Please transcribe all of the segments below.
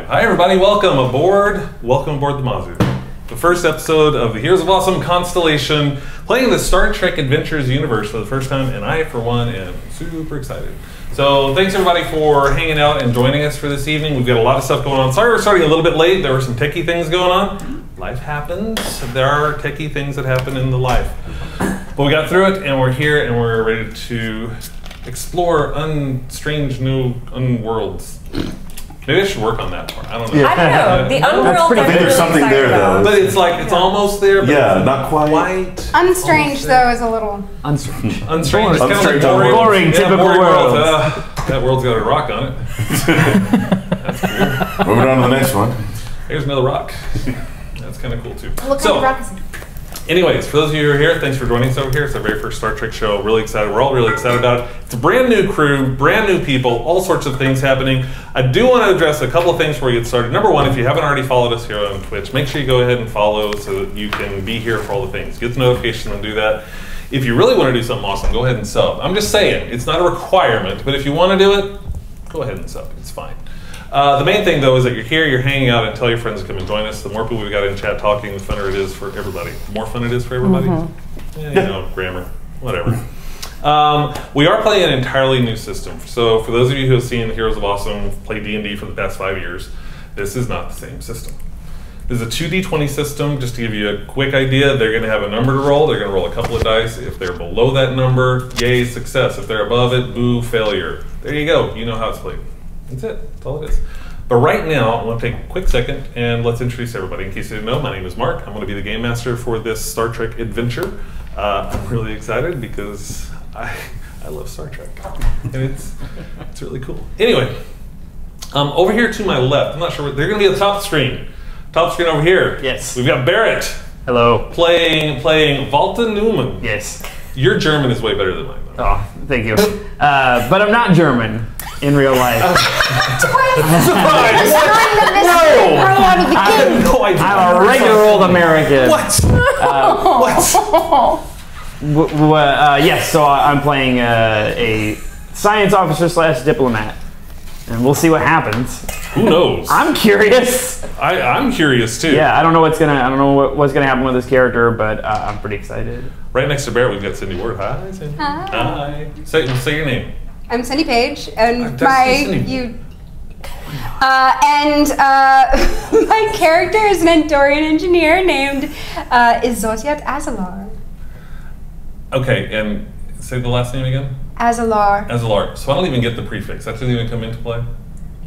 Hi everybody, welcome aboard the Mazu. The first episode of the Heroes of Awesome Constellation, playing the Star Trek Adventures universe for the first time, and I, for one, am super excited. So thanks everybody for hanging out and joining us for this evening. We've got a lot of stuff going on. Sorry we're starting a little bit late. There were some techie things going on. Life happens. There are techie things that happen in the life. But we got through it, and we're here, and we're ready to explore strange new worlds. Maybe I should work on that part. I don't know. I don't know. The Unworld. I think there's something there, though. But it's like, it's almost there. But yeah, not quite. Unstrange, though, is a little... Unstrange. Unstrange is kind of like boring, typical world. That world's got a rock on it. That's cool. Moving on to the next one. Here's another rock. That's kind of cool, too. What kind of rock is it? Anyways, for those of you who are here, thanks for joining us over here. It's our very first Star Trek show. Really excited. We're all really excited about it. It's a brand new crew, brand new people, all sorts of things happening. I do want to address a couple of things before we get started. Number one, if you haven't already followed us here on Twitch, make sure you go ahead and follow so that you can be here for all the things. Get the notifications and do that. If you really want to do something awesome, go ahead and sub. I'm just saying, it's not a requirement, but if you want to do it, go ahead and sub. It's fine. The main thing, though, is that you're here, you're hanging out, and tell your friends to come and join us. The more people we've got in chat talking, the funner it is for everybody. The more fun it is for everybody. Yeah, you know, grammar, whatever. We are playing an entirely new system. So for those of you who have seen Heroes of Awesome play D&D for the past 5 years, this is not the same system. This is a 2d20 system. Just to give you a quick idea, they're going to have a number to roll. They're going to roll a couple of dice. If they're below that number, yay, success. If they're above it, boo, failure. There you go. You know how it's played. That's it. That's all it is. But right now, I want to take a quick second and let's introduce everybody. In case you didn't know, my name is Mark. I'm going to be the game master for this Star Trek adventure. I'm really excited because I love Star Trek, and it's really cool. Anyway, over here to my left, I'm not sure. They're going to be at the top of the screen. Top screen over here. Yes. We've got Barrett. Hello. Playing Walter Newman. Yes. Your German is way better than mine, though. Oh, thank you. But I'm not German in real life. Surprise! No! I'm a regular old American. What? Yes, so I'm playing a science officer / diplomat. And we'll see what happens. Who knows? I'm curious. I'm curious too. Yeah, I don't know what's gonna happen with this character, but I'm pretty excited. Right next to Barrett, we've got Cindy Ward. Hi, Cindy. Hi. Say your name. I'm Cindy Page, and my character is an Andorian engineer named Izotiat Azalar. Okay, and say the last name again. Azalar. Azalar. So I don't even get the prefix. That doesn't even come into play.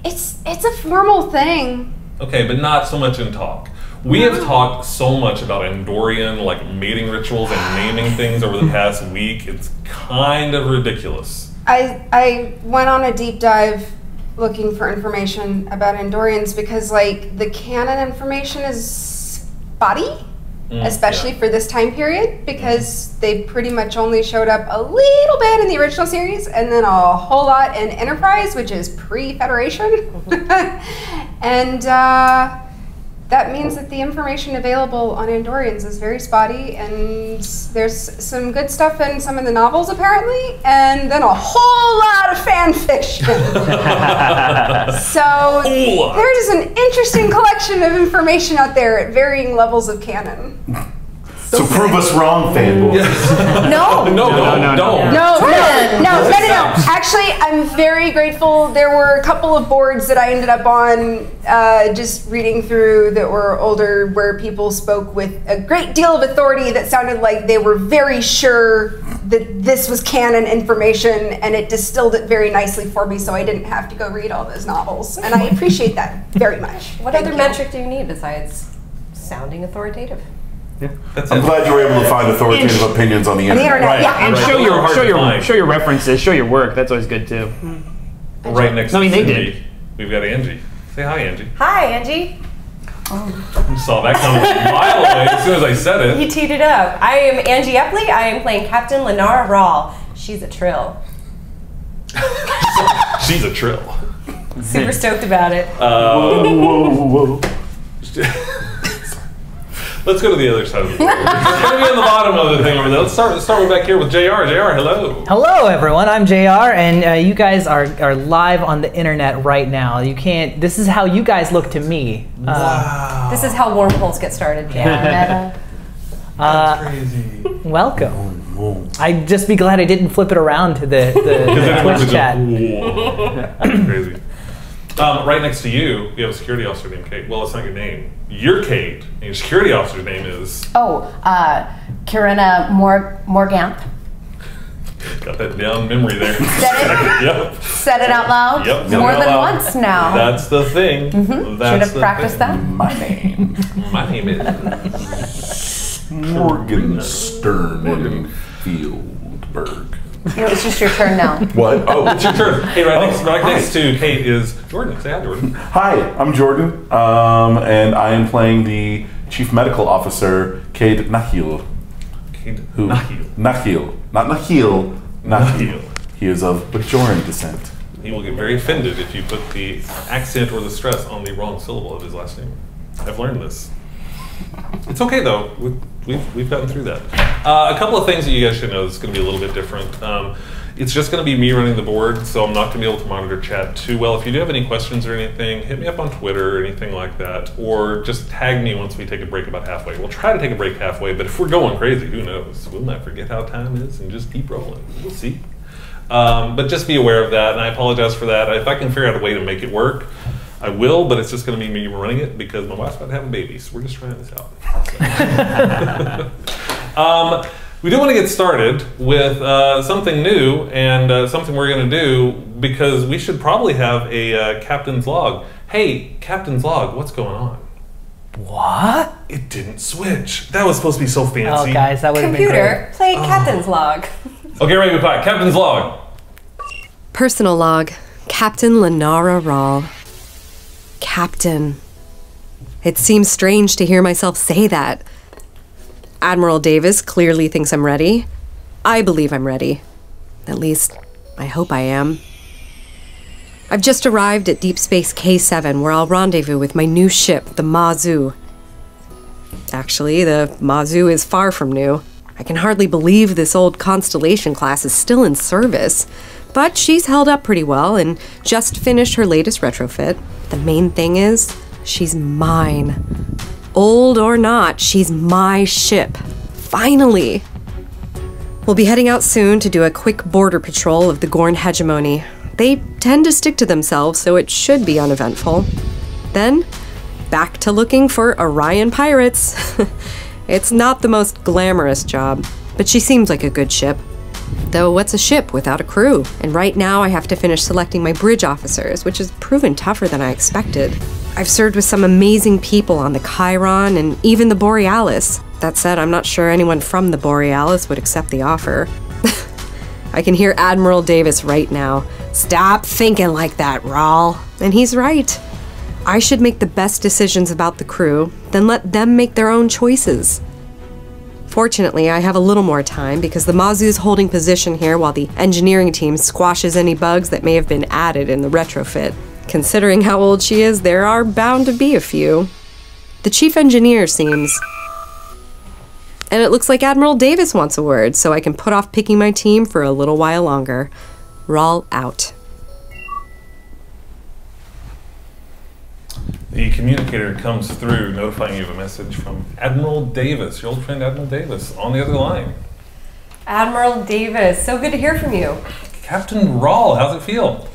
It's a formal thing. Okay, but not so much in talk. We have talked so much about Andorian, like mating rituals and naming things over the past week. It's kind of ridiculous. I went on a deep dive looking for information about Andorians because, like, the canon information is spotty, especially for this time period, because they pretty much only showed up a little bit in the original series and then a whole lot in Enterprise, which is pre-Federation. And that means that the information available on Andorians is very spotty, and there's some good stuff in some of the novels apparently, and then a whole lot of fan fiction. So there's an interesting collection of information out there at varying levels of canon. So prove us wrong, fanboys. No. No. Actually, I'm very grateful. There were a couple of boards that I ended up on just reading through that were older, where people spoke with a great deal of authority that sounded like they were very sure that this was canon information, and it distilled it very nicely for me, so I didn't have to go read all those novels. And I appreciate that very much. What other metric do you need besides sounding authoritative? Yeah. I'm glad you were able to find authoritative opinions on the internet. Right. Yeah. And Right. show your references, show your work. That's always good too. Right next to they Cindy, did. we've got Angie. Say hi, Angie. Hi, Angie. You saw that coming a mile away as soon as I said it. You teed it up. I am Angie Epley. I am playing Captain Lenara Rawl. She's a trill. She's a trill. Super stoked about it. Whoa. Let's go to the other side of the board. We're going to be on the bottom of the thing over there. Let's start back here with JR. JR, hello. Hello, everyone. I'm JR, and you guys are live on the internet right now. You can't. This is how you guys look to me. Wow. This is how wormholes get started. Yeah. That's crazy. Welcome. I'd just be glad I didn't flip it around to the Twitch chat. That's crazy. Right next to you, you have a security officer named Kate. Well, it's not your name. You're Kate, and your security officer's name is... Karina Morganth. Got that down memory there. Yep. Said it out loud? Yep. More than once now. That's the thing. Should have practiced that. My name. My name is... Morgan Sternfieldberg. It's just your turn now. What? Oh, It's your turn. Hey, right next to Kate is Jordan. Say hi, Jordan. Hi, I'm Jordan, and I am playing the Chief Medical Officer, Cade Nahil. Kate Who? Nahil. Nahil. Not Nahil. Nahil. He is of Bajoran descent. He will get very offended if you put the accent or the stress on the wrong syllable of his last name. I've learned this. It's okay though. We've gotten through that. A couple of things that you guys should know is going to be a little bit different. It's just going to be me running the board, so I'm not going to be able to monitor chat too well. If you do have any questions or anything, hit me up on Twitter or anything like that, or just tag me once we take a break about halfway. We'll try to take a break halfway, but if we're going crazy, who knows? We might forget how time is and just keep rolling. We'll see. But just be aware of that, and I apologize for that. If I can figure out a way to make it work, I will, but it's just going to be me running it because my wife's about to have a baby, so we're just trying this out. We do want to get started with something new and something we're going to do because we should probably have a captain's log. Hey, captain's log, what's going on? What? It didn't switch. That was supposed to be so fancy. Oh, guys, that would have been great. Computer, play captain's log. Okay, ready to be quiet. Captain's log. Personal log. Captain Lenara Rawl. Captain. It seems strange to hear myself say that. Admiral Davis clearly thinks I'm ready. I believe I'm ready. At least, I hope I am. I've just arrived at Deep Space K7, where I'll rendezvous with my new ship, the Mazu. Actually, the Mazu is far from new. I can hardly believe this old Constellation class is still in service. But she's held up pretty well and just finished her latest retrofit. The main thing is, she's mine. Old or not, she's my ship. Finally! We'll be heading out soon to do a quick border patrol of the Gorn hegemony. They tend to stick to themselves, so it should be uneventful. Then, back to looking for Orion pirates. It's not the most glamorous job, but she seems like a good ship. Though what's a ship without a crew? And right now I have to finish selecting my bridge officers, which has proven tougher than I expected. I've served with some amazing people on the Chiron and even the Borealis. That said, I'm not sure anyone from the Borealis would accept the offer. I can hear Admiral Davis right now. Stop thinking like that, Rawl. And he's right. I should make the best decisions about the crew, then let them make their own choices. Fortunately, I have a little more time because the Mazu's holding position here while the engineering team squashes any bugs that may have been added in the retrofit. Considering how old she is, there are bound to be a few. The chief engineer seems... And it looks like Admiral Davis wants a word, so I can put off picking my team for a little while longer. Rawl out. The communicator comes through notifying you of a message from Admiral Davis, your old friend Admiral Davis, on the other line. Admiral Davis, so good to hear from you. Captain Rawl, how's it feel?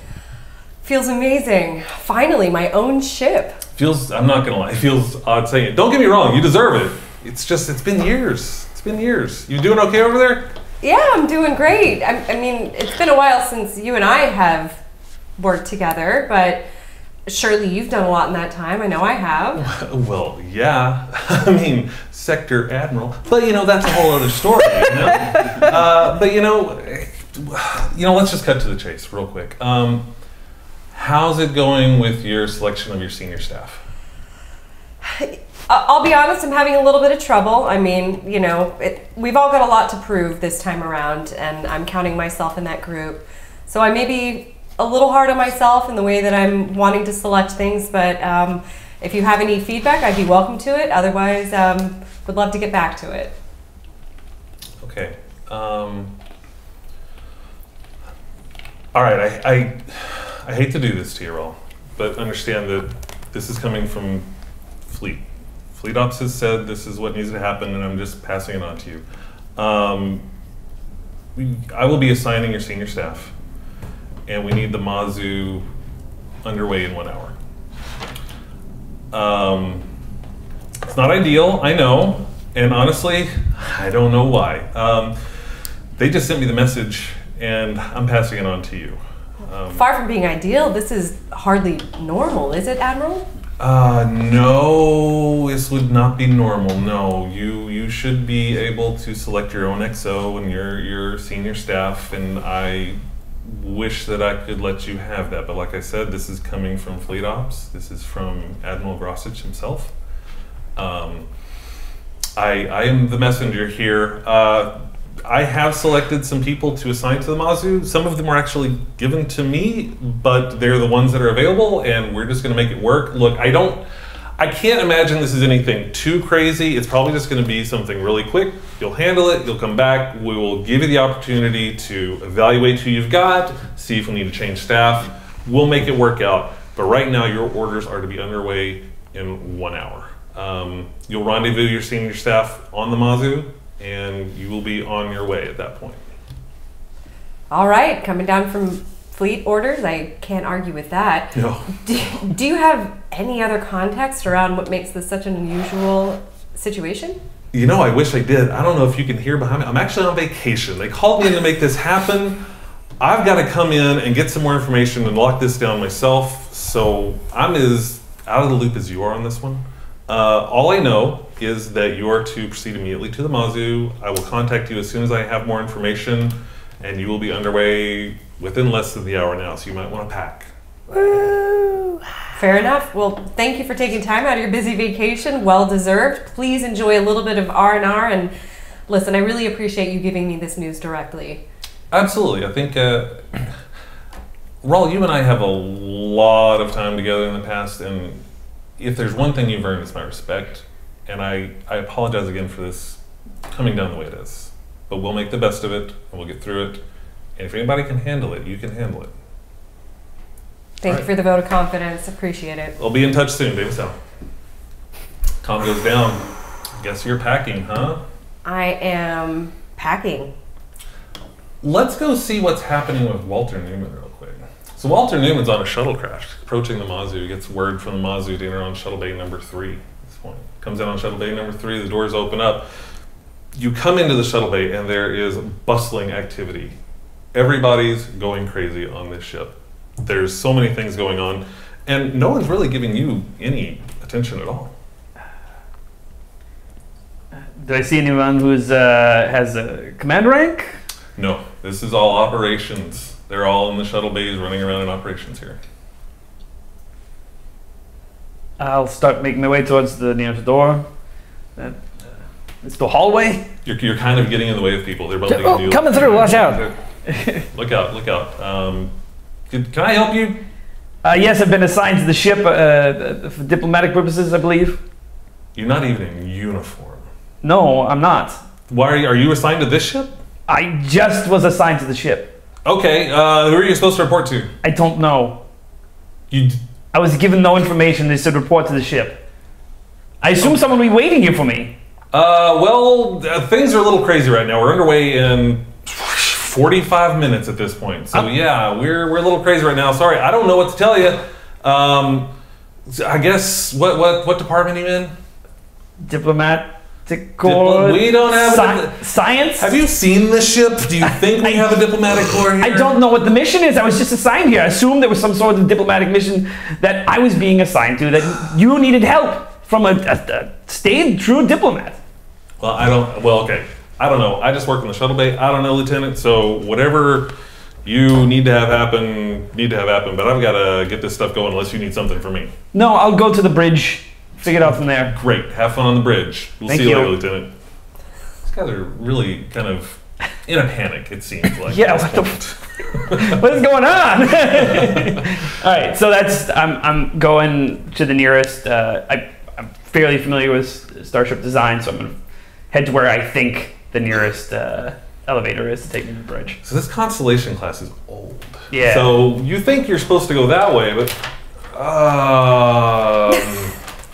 Feels amazing. Finally, my own ship. Feels, I'm not gonna lie, it feels odd saying it. Don't get me wrong, you deserve it. It's just, it's been years. It's been years. You doing okay over there? Yeah, I'm doing great. I mean, it's been a while since you and I have worked together, but surely you've done a lot in that time. I know I have. Well, yeah. I mean, Sector Admiral. But, you know, that's a whole other story, you know? But, you know, let's just cut to the chase real quick. How's it going with your selection of your senior staff? I'll be honest, I'm having a little bit of trouble. I mean, you know, we've all got a lot to prove this time around, and I'm counting myself in that group. So I may be a little hard on myself in the way that I'm wanting to select things, but if you have any feedback, I'd be welcome to it. Otherwise, Would love to get back to it. Okay. All right. I hate to do this to you all, but understand that this is coming from Fleet. Fleet Ops has said this is what needs to happen, and I'm just passing it on to you. I will be assigning your senior staff, and we need the Mazu underway in 1 hour. It's not ideal, I know, and honestly, I don't know why. They just sent me the message, and I'm passing it on to you. Far from being ideal, this is hardly normal, is it, Admiral? No, this would not be normal. No, you should be able to select your own XO and your senior staff, and I wish that I could let you have that. But like I said, this is coming from Fleet Ops. This is from Admiral Grossich himself. I am the messenger here. I have selected some people to assign to the Mazu. Some of them were actually given to me, but they're the ones that are available, and we're just going to make it work. Look, I can't imagine this is anything too crazy. It's probably just going to be something really quick. You'll handle it, you'll come back, we will give you the opportunity to evaluate who you've got, see if we need to change staff. We'll make it work out, but right now your orders are to be underway in 1 hour. You'll rendezvous your senior staff on the Mazu, and you will be on your way at that point. All right, coming down from Fleet orders, I can't argue with that. No. Do you have any other context around what makes this such an unusual situation? You know, I wish I did. I don't know if you can hear behind me. I'm actually on vacation. They called me in to make this happen. I've got to come in and get some more information and lock this down myself. So I'm as out of the loop as you are on this one. All I know is that you are to proceed immediately to the Mazu. I will contact you as soon as I have more information, and you will be underway within less than the hour now, so you might want to pack. Woo! Fair enough. Well, thank you for taking time out of your busy vacation. Well deserved. Please enjoy a little bit of R&R, and listen, I really appreciate you giving me this news directly. Absolutely. I think, Raul, you and I have a lot of time together in the past, and if there's one thing you've earned, it's my respect. And I apologize again for this coming down the way it is. But we'll make the best of it, and we'll get through it. And if anybody can handle it, you can handle it. Thank you for the vote of confidence. Appreciate it. We'll be in touch soon, David Sal. Tom goes down. Guess you're packing, huh? I am packing. Let's go see what's happening with Walter Newman real quick. So Walter Newman's on a shuttle crash, approaching the Mazu. He gets word from the Mazu to enter on shuttle bay number 3 at this point. Comes in on shuttle bay number 3, the doors open up. You come into the shuttle bay and there is bustling activity. Everybody's going crazy on this ship. There's so many things going on, and no one's really giving you any attention at all. Do I see anyone who's has a command rank? No, this is all operations. They're all in the shuttle bays running around in operations here. I'll start making my way towards the nearest door. It's the hallway. You're kind of getting in the way of people. They're bumping into you. Coming through, watch out. Look out, look out. Can I help you? Yes, I've been assigned to the ship for diplomatic purposes, I believe. You're not even in uniform. No, I'm not. Why are you assigned to this ship? I just was assigned to the ship. Okay, who are you supposed to report to? I don't know. You. I was given no information. They said report to the ship. I assume someone will be waiting here for me. Well, things are a little crazy right now. We're underway in 45 minutes at this point. So yeah, we're a little crazy right now. Sorry, I don't know what to tell you. I guess what department are you in? Diplomatic. We don't have science. Have you seen the ship? Do you think we have a diplomatic corps here? I don't know what the mission is. I was just assigned here. I assumed there was some sort of diplomatic mission that I was being assigned to. That you needed help from a staid, true diplomat. Well, I don't. Well, okay. I don't know. I just work in the shuttle bay. I don't know, Lieutenant. So whatever you need to have happen. But I've got to get this stuff going unless you need something from me. No, I'll go to the bridge. Figure it out from there. Great. Have fun on the bridge. We'll Thank see you you later, Lieutenant. These guys are really kind of in a panic, it seems like. Yeah, what is going on? All right, so that's I'm going to the nearest. I'm fairly familiar with starship design, so I'm going to head to where I think the nearest elevator is to take me to the bridge. So this Constellation class is old. Yeah. So you think you're supposed to go that way, but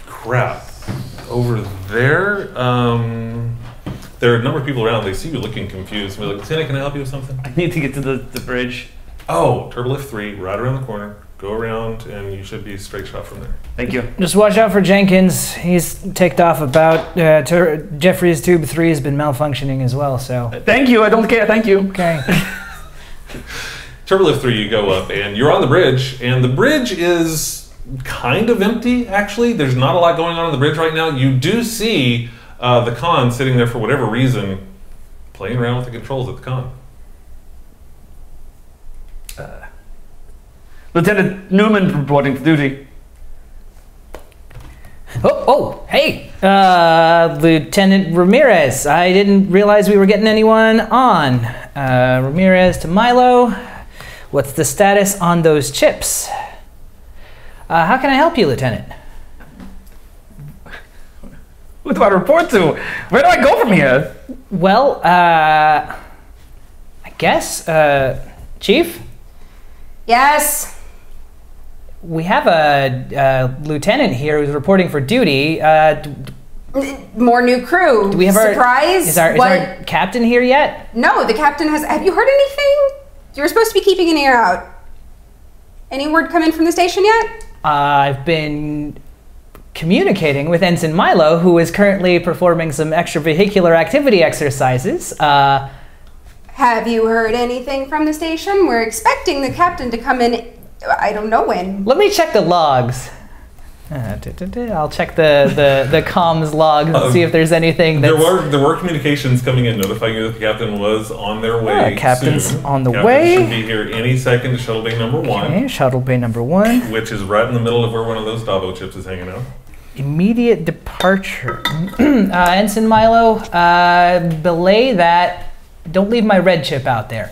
crap. Over there, there are a number of people around. They see you looking confused. They're like, Lieutenant, can I help you with something? I need to get to the bridge. Oh, Turbolift 3, right around the corner. Go around, and you should be straight shot from there. Thank you. Just watch out for Jenkins. He's ticked off about Jeffrey's Tube 3 has been malfunctioning as well, so. Thank you, I don't care, thank you. Okay. Turbolift 3, you go up, and you're on the bridge, and the bridge is kind of empty, actually. There's not a lot going on the bridge right now. You do see the con sitting there for whatever reason, playing around with the controls at the con. Lieutenant Newman reporting for duty. Hey, Lieutenant Ramirez. I didn't realize we were getting anyone on. Ramirez to Milo. What's the status on those chips? How can I help you, Lieutenant? Who do I report to? Where do I go from here? Well, I guess, Chief? Yes. We have a lieutenant here who's reporting for duty. More new crew. Do we have surprise? Is our captain here yet? No, the captain has. Have you heard anything? You were supposed to be keeping an ear out. Any word come in from the station yet? I've been communicating with Ensign Milo, who is currently performing some extravehicular activity exercises. Have you heard anything from the station? We're expecting the captain to come in. I don't know when. Let me check the logs. I'll check the comms logs and see if there's anything that's... There were communications coming in notifying you that the captain was on their way. Captain's soon. on the Captain way. Should be here any second to shuttle bay number 1. Okay, shuttle bay number 1. Which is right in the middle of where one of those Davo chips is hanging out. Immediate departure. Ensign Milo, belay that. Don't leave my red chip out there.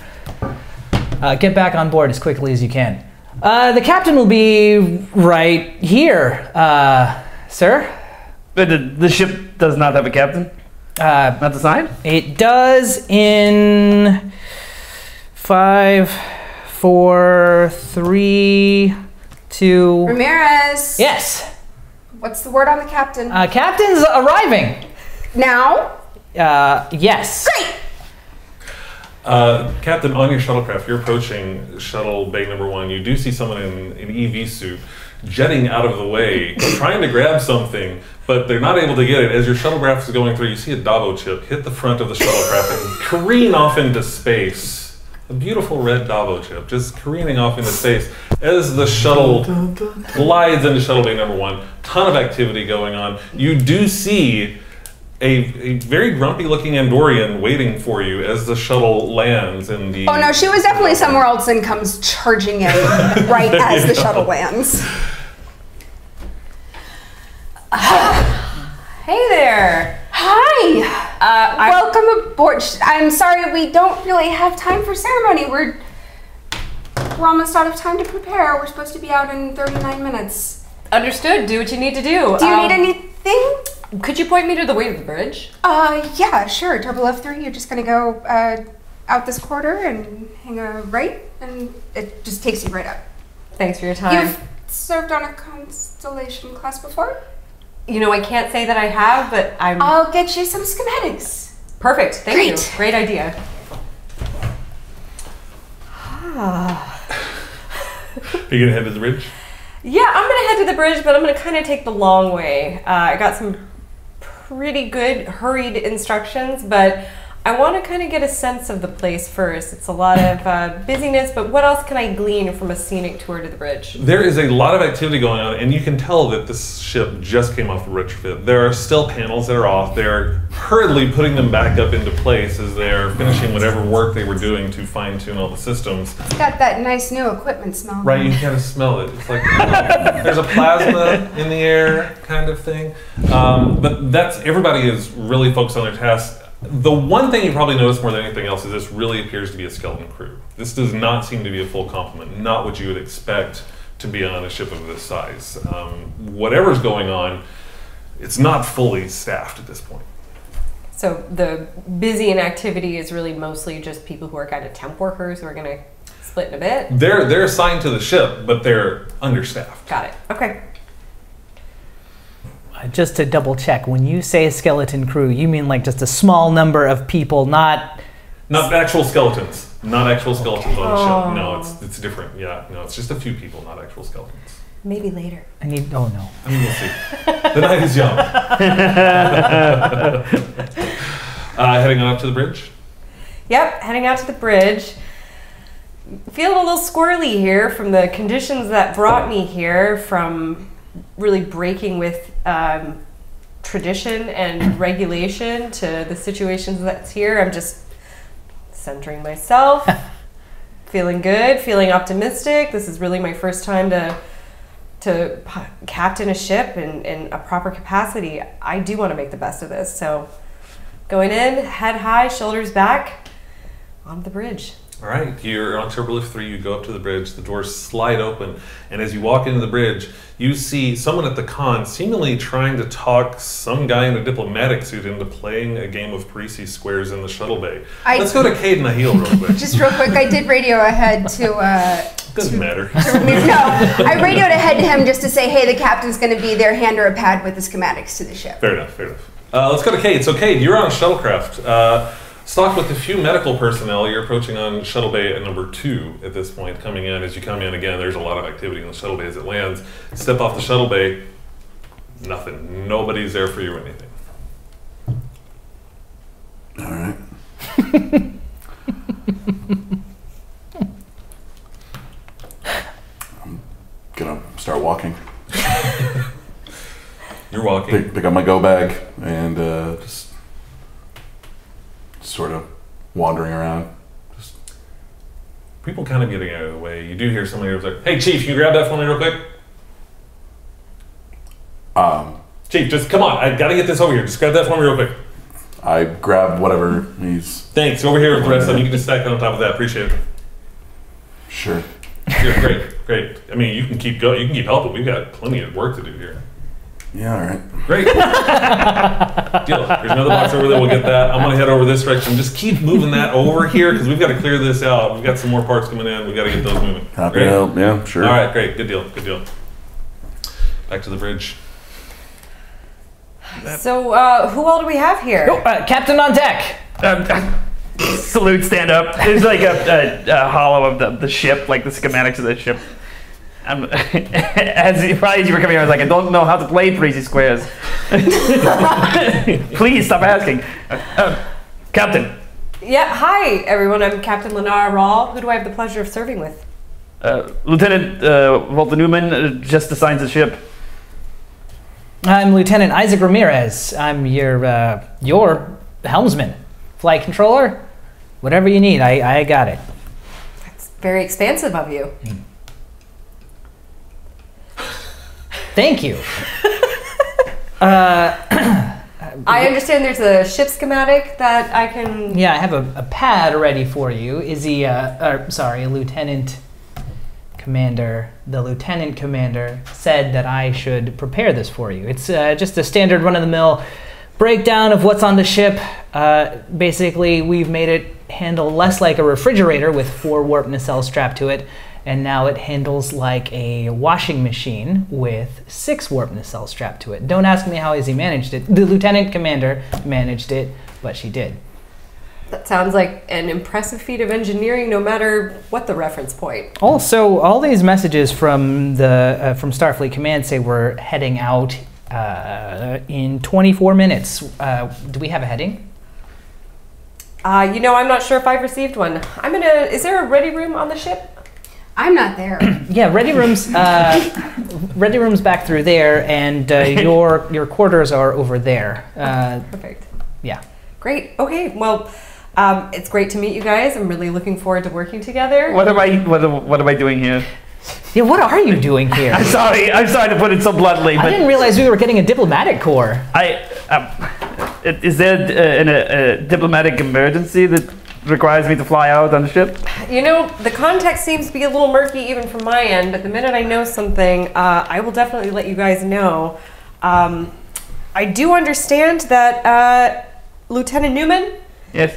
Get back on board as quickly as you can. The captain will be right here, sir. But the ship does not have a captain? Not designed? It does in 5, 4, 3, 2... Ramirez. Yes. What's the word on the captain? Captain's arriving. Now? Yes. Great! Captain, on your shuttlecraft, you're approaching shuttle bay number 1. You do see someone in an EV suit jetting out of the way, trying to grab something, but they're not able to get it. As your shuttlecraft is going through, you see a Davo chip hit the front of the shuttlecraft and careen off into space. A beautiful red Davo chip just careening off into space as the shuttle glides into shuttle bay number 1. Ton of activity going on. You do see a very grumpy looking Andorian waiting for you as the shuttle lands in the... Oh no, she was definitely somewhere else and comes charging in right as the shuttle lands. Hey there. Hi. Welcome aboard. I'm sorry, we don't really have time for ceremony. We're almost out of time to prepare. We're supposed to be out in 39 minutes. Understood. Do what you need to do. Do you need anything? Could you point me to the way to the bridge? Yeah, sure. Turbolift 3, you're just gonna go out this quarter and hang a right, and it just takes you right up. Thanks for your time. You've served on a Constellation class before? You know, I can't say that I have, but I'll get you some schematics. Perfect. Thank you. Great. Great idea. Are you gonna head to the bridge? Yeah, I'm gonna head to the bridge, but I'm gonna kind of take the long way. I got some pretty good hurried instructions, but I want to kind of get a sense of the place first. It's a lot of busyness, but what else can I glean from a scenic tour to the bridge? There is a lot of activity going on, and you can tell that this ship just came off the retrofit. There are still panels that are off. They're hurriedly putting them back up into place as they're finishing whatever work they were doing to fine-tune all the systems. It's got that nice new equipment smell. Right, you kind of smell it. It's like, there's a plasma in the air kind of thing. But everybody is really focused on their tasks. The one thing you probably notice more than anything else is this really appears to be a skeleton crew. This does not seem to be a full complement, not what you would expect to be on a ship of this size. Whatever's going on, it's not fully staffed at this point. So the busy and activity is really mostly just people who are kind of temp workers who are going to split in a bit? They're assigned to the ship, but they're understaffed. Got it. Okay. Just to double check, when you say skeleton crew, you mean like just a small number of people, not actual skeletons. Not actual skeletons on the ship. No, it's different. Yeah, no, it's just a few people, not actual skeletons. Maybe later. I need. Oh no. I mean, we'll see. The night is young. Heading on up to the bridge. Yep, heading out to the bridge. Feeling a little squirrely here from the conditions that brought me here, from really breaking with tradition and regulation to the situations that's here. I'm just centering myself, feeling good, feeling optimistic. This is really my first time to captain a ship in a proper capacity. I do want to make the best of this. So going in, head high, shoulders back, on the bridge. All right, you're on Turbolift 3, you go up to the bridge, the doors slide open, and as you walk into the bridge, you see someone at the con seemingly trying to talk some guy in a diplomatic suit into playing a game of Parisi Squares in the shuttle bay. Let's go to Cade and Nahil real quick. Just real quick, I did radio ahead to... Doesn't matter. No, I radioed ahead to him just to say, hey, the captain's going to be there, hand her a pad with the schematics to the ship. Fair enough, fair enough. Let's go to Cade. So Cade, you're on a shuttlecraft. Stocked with a few medical personnel, you're approaching on shuttle bay at number 2 at this point, coming in. As you come in again, there's a lot of activity in the shuttle bay as it lands. Step off the shuttle bay, nothing. Nobody's there for you or anything. All right. I'm gonna start walking. You're walking. Pick up my go bag and just sort of wandering around. Just people kind of getting out of the way. You do hear somebody who's like, "Hey, Chief, can you grab that for me real quick?" Chief, just come on. I gotta get this over here. Just grab that for me real quick. I grab whatever he's. Thanks. Over here with the rest of them. You can just stack it on top of that. Appreciate it. Sure. You're great, great. I mean, you can keep going. You can keep helping. We've got plenty of work to do here. Yeah, all right. Great. Deal. There's another box over there. We'll get that. I'm going to head over this direction. Just keep moving that over here because we've got to clear this out. We've got some more parts coming in. We've got to get those moving. Happy to help. Yeah, sure. All right, great. Good deal. Good deal. Back to the bridge. So, who all do we have here? Oh, Captain on deck. Salute, stand up. There's like a hollow of the ship, like the schematics of the ship. As you were coming here, I was like, I don't know how to play Parisi Squares. Please stop asking. Captain. Yeah, hi everyone. I'm Captain Lenara Rawl. Who do I have the pleasure of serving with? Lieutenant Walter Newman just assigned the ship. I'm Lieutenant Isaac Ramirez. I'm your helmsman, flight controller, whatever you need. I got it. That's very expansive of you. Thank you. I understand there's a ship schematic that I can... Yeah, I have a pad ready for you. Is he, sorry, Lieutenant Commander. The Lieutenant Commander said that I should prepare this for you. It's just a standard run-of-the-mill breakdown of what's on the ship. Basically, we've made it handle less like a refrigerator with 4 warp nacelles strapped to it, and now it handles like a washing machine with 6 warp nacelles strapped to it. Don't ask me how he managed it. The Lieutenant Commander managed it, but she did. That sounds like an impressive feat of engineering, no matter what the reference point. Also, all these messages from the from Starfleet Command say we're heading out in 24 minutes. Do we have a heading? I'm not sure if I've received one. Is there a ready room on the ship? I'm not there. Yeah, ready rooms back through there, and your quarters are over there. Perfect. Yeah. Great. Okay. Well, it's great to meet you guys. I'm really looking forward to working together. What am I doing here? Yeah, what are you doing here? I'm sorry to put it so bluntly, but I didn't realize we were getting a diplomatic corps. Is there a diplomatic emergency that requires me to fly out on the ship? The context seems to be a little murky even from my end, but the minute I know something, I will definitely let you guys know. I do understand that Lieutenant Newman, Yes.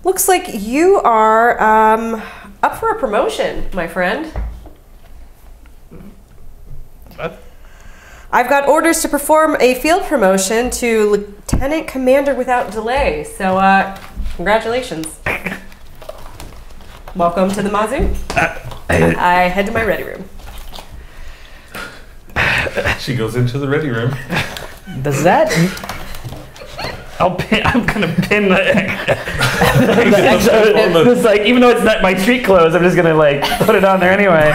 looks like you are up for a promotion, my friend. What? I've got orders to perform a field promotion to Lieutenant Commander without delay. So, congratulations. Welcome to the Mazoo. I head to my ready room. She goes into the ready room. Does that I'm gonna pin the the- It's like, even though it's not my street clothes, I'm just gonna like put it on there anyway.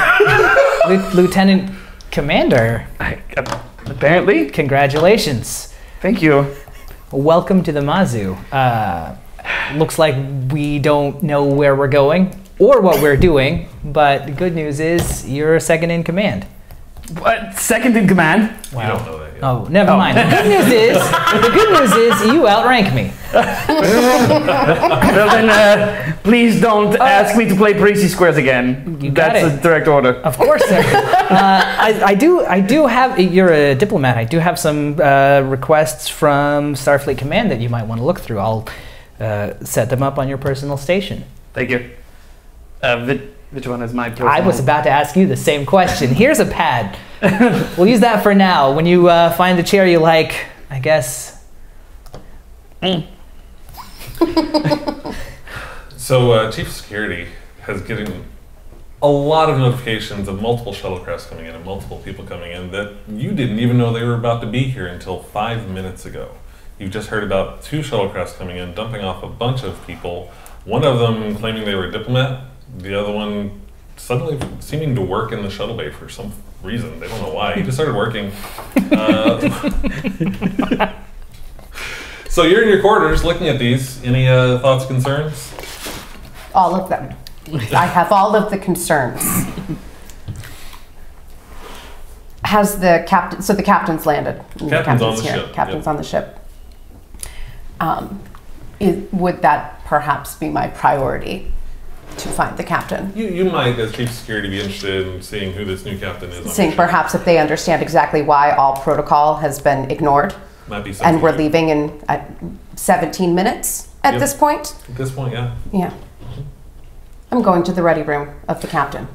Lieutenant Commander? Apparently. Congratulations. Thank you. Welcome to the Mazoo. Looks like we don't know where we're going or what we're doing, but the good news is you're second in command. What? Second in command? You don't know that yet. Oh, never mind. The good news is you outrank me. Well then, please don't ask me to play Parisi Squares again. You got That's it. a direct order. Of course, sir. I do have. You're a diplomat. I do have some requests from Starfleet Command that you might want to look through. I'll set them up on your personal station. Thank you. Which one is my personal? I was about to ask you the same question. Here's a pad. We'll use that for now. When you find the chair you like, I guess. So, Chief of Security has getting a lot of notifications of multiple shuttlecrafts coming in and multiple people coming in that you didn't even know they were about to be here until 5 minutes ago. You've just heard about 2 shuttlecrafts coming in, dumping off a bunch of people. One of them claiming they were a diplomat, the other one suddenly seeming to work in the shuttle bay for some reason. They don't know why. He just started working. So you're in your quarters looking at these. Any thoughts, concerns? All of them. I have all of the concerns. Has the captain? So the captain's landed. Captain's on the ship, Captain's yep. on the ship. Would that perhaps be my priority to find the captain? You might, as Chief of Security, be interested in seeing who this new captain is. Seeing perhaps if they understand exactly why all protocol has been ignored, Might be something. and we're leaving in 17 minutes at Yep. this point. At this point, yeah. Yeah. I'm going to the ready room of the captain.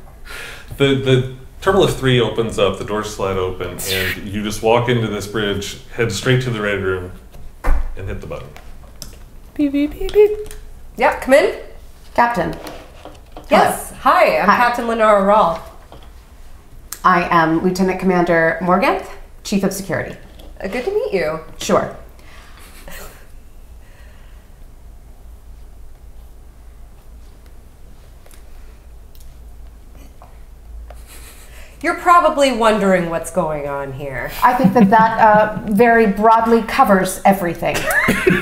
The Turbulus 3 opens up, the doors slide open, and you just walk into this bridge, head straight to the ready room, and hit the button. Beep, beep, beep, beep. Yeah, come in. Captain. Yes. Hi, I'm Hi. Captain Lenara Rawl. I am Lieutenant Commander Morganth, Chief of Security. Good to meet you. Sure. You're probably wondering what's going on here. I think that very broadly covers everything.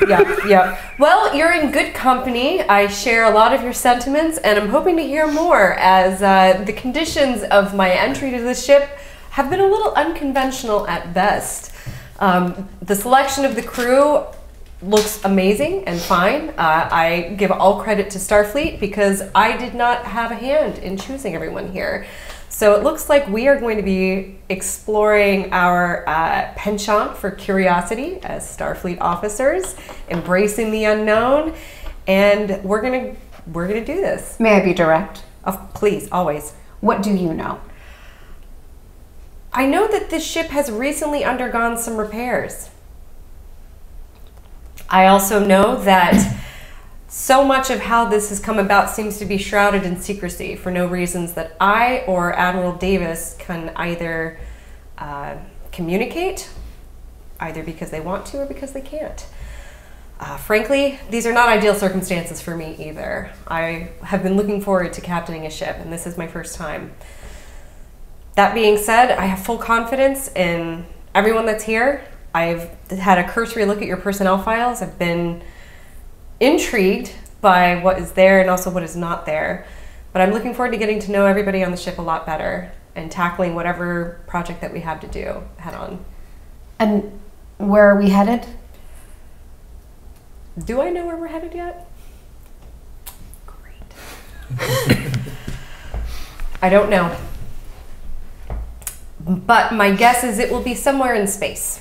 Yep. Well, you're in good company. I share a lot of your sentiments, and I'm hoping to hear more as the conditions of my entry to the ship have been a little unconventional at best. The selection of the crew looks amazing and fine. I give all credit to Starfleet because I did not have a hand in choosing everyone here. So it looks like we are going to be exploring our penchant for curiosity as Starfleet officers, embracing the unknown, and we're gonna do this. May I be direct? Please, always. What do you know? I know that this ship has recently undergone some repairs. I also know that so much of how this has come about seems to be shrouded in secrecy for no reasons that I or Admiral Davis can either communicate, either because they want to or because they can't. Frankly, these are not ideal circumstances for me either. I have been looking forward to captaining a ship, and this is my first time. That being said, I have full confidence in everyone that's here. I've had a cursory look at your personnel files. I've been intrigued by what is there and also what is not there. But I'm looking forward to getting to know everybody on the ship a lot better and tackling whatever project that we have to do head on. And where are we headed? Do I know where we're headed yet? Great. I don't know. But my guess is it will be somewhere in space.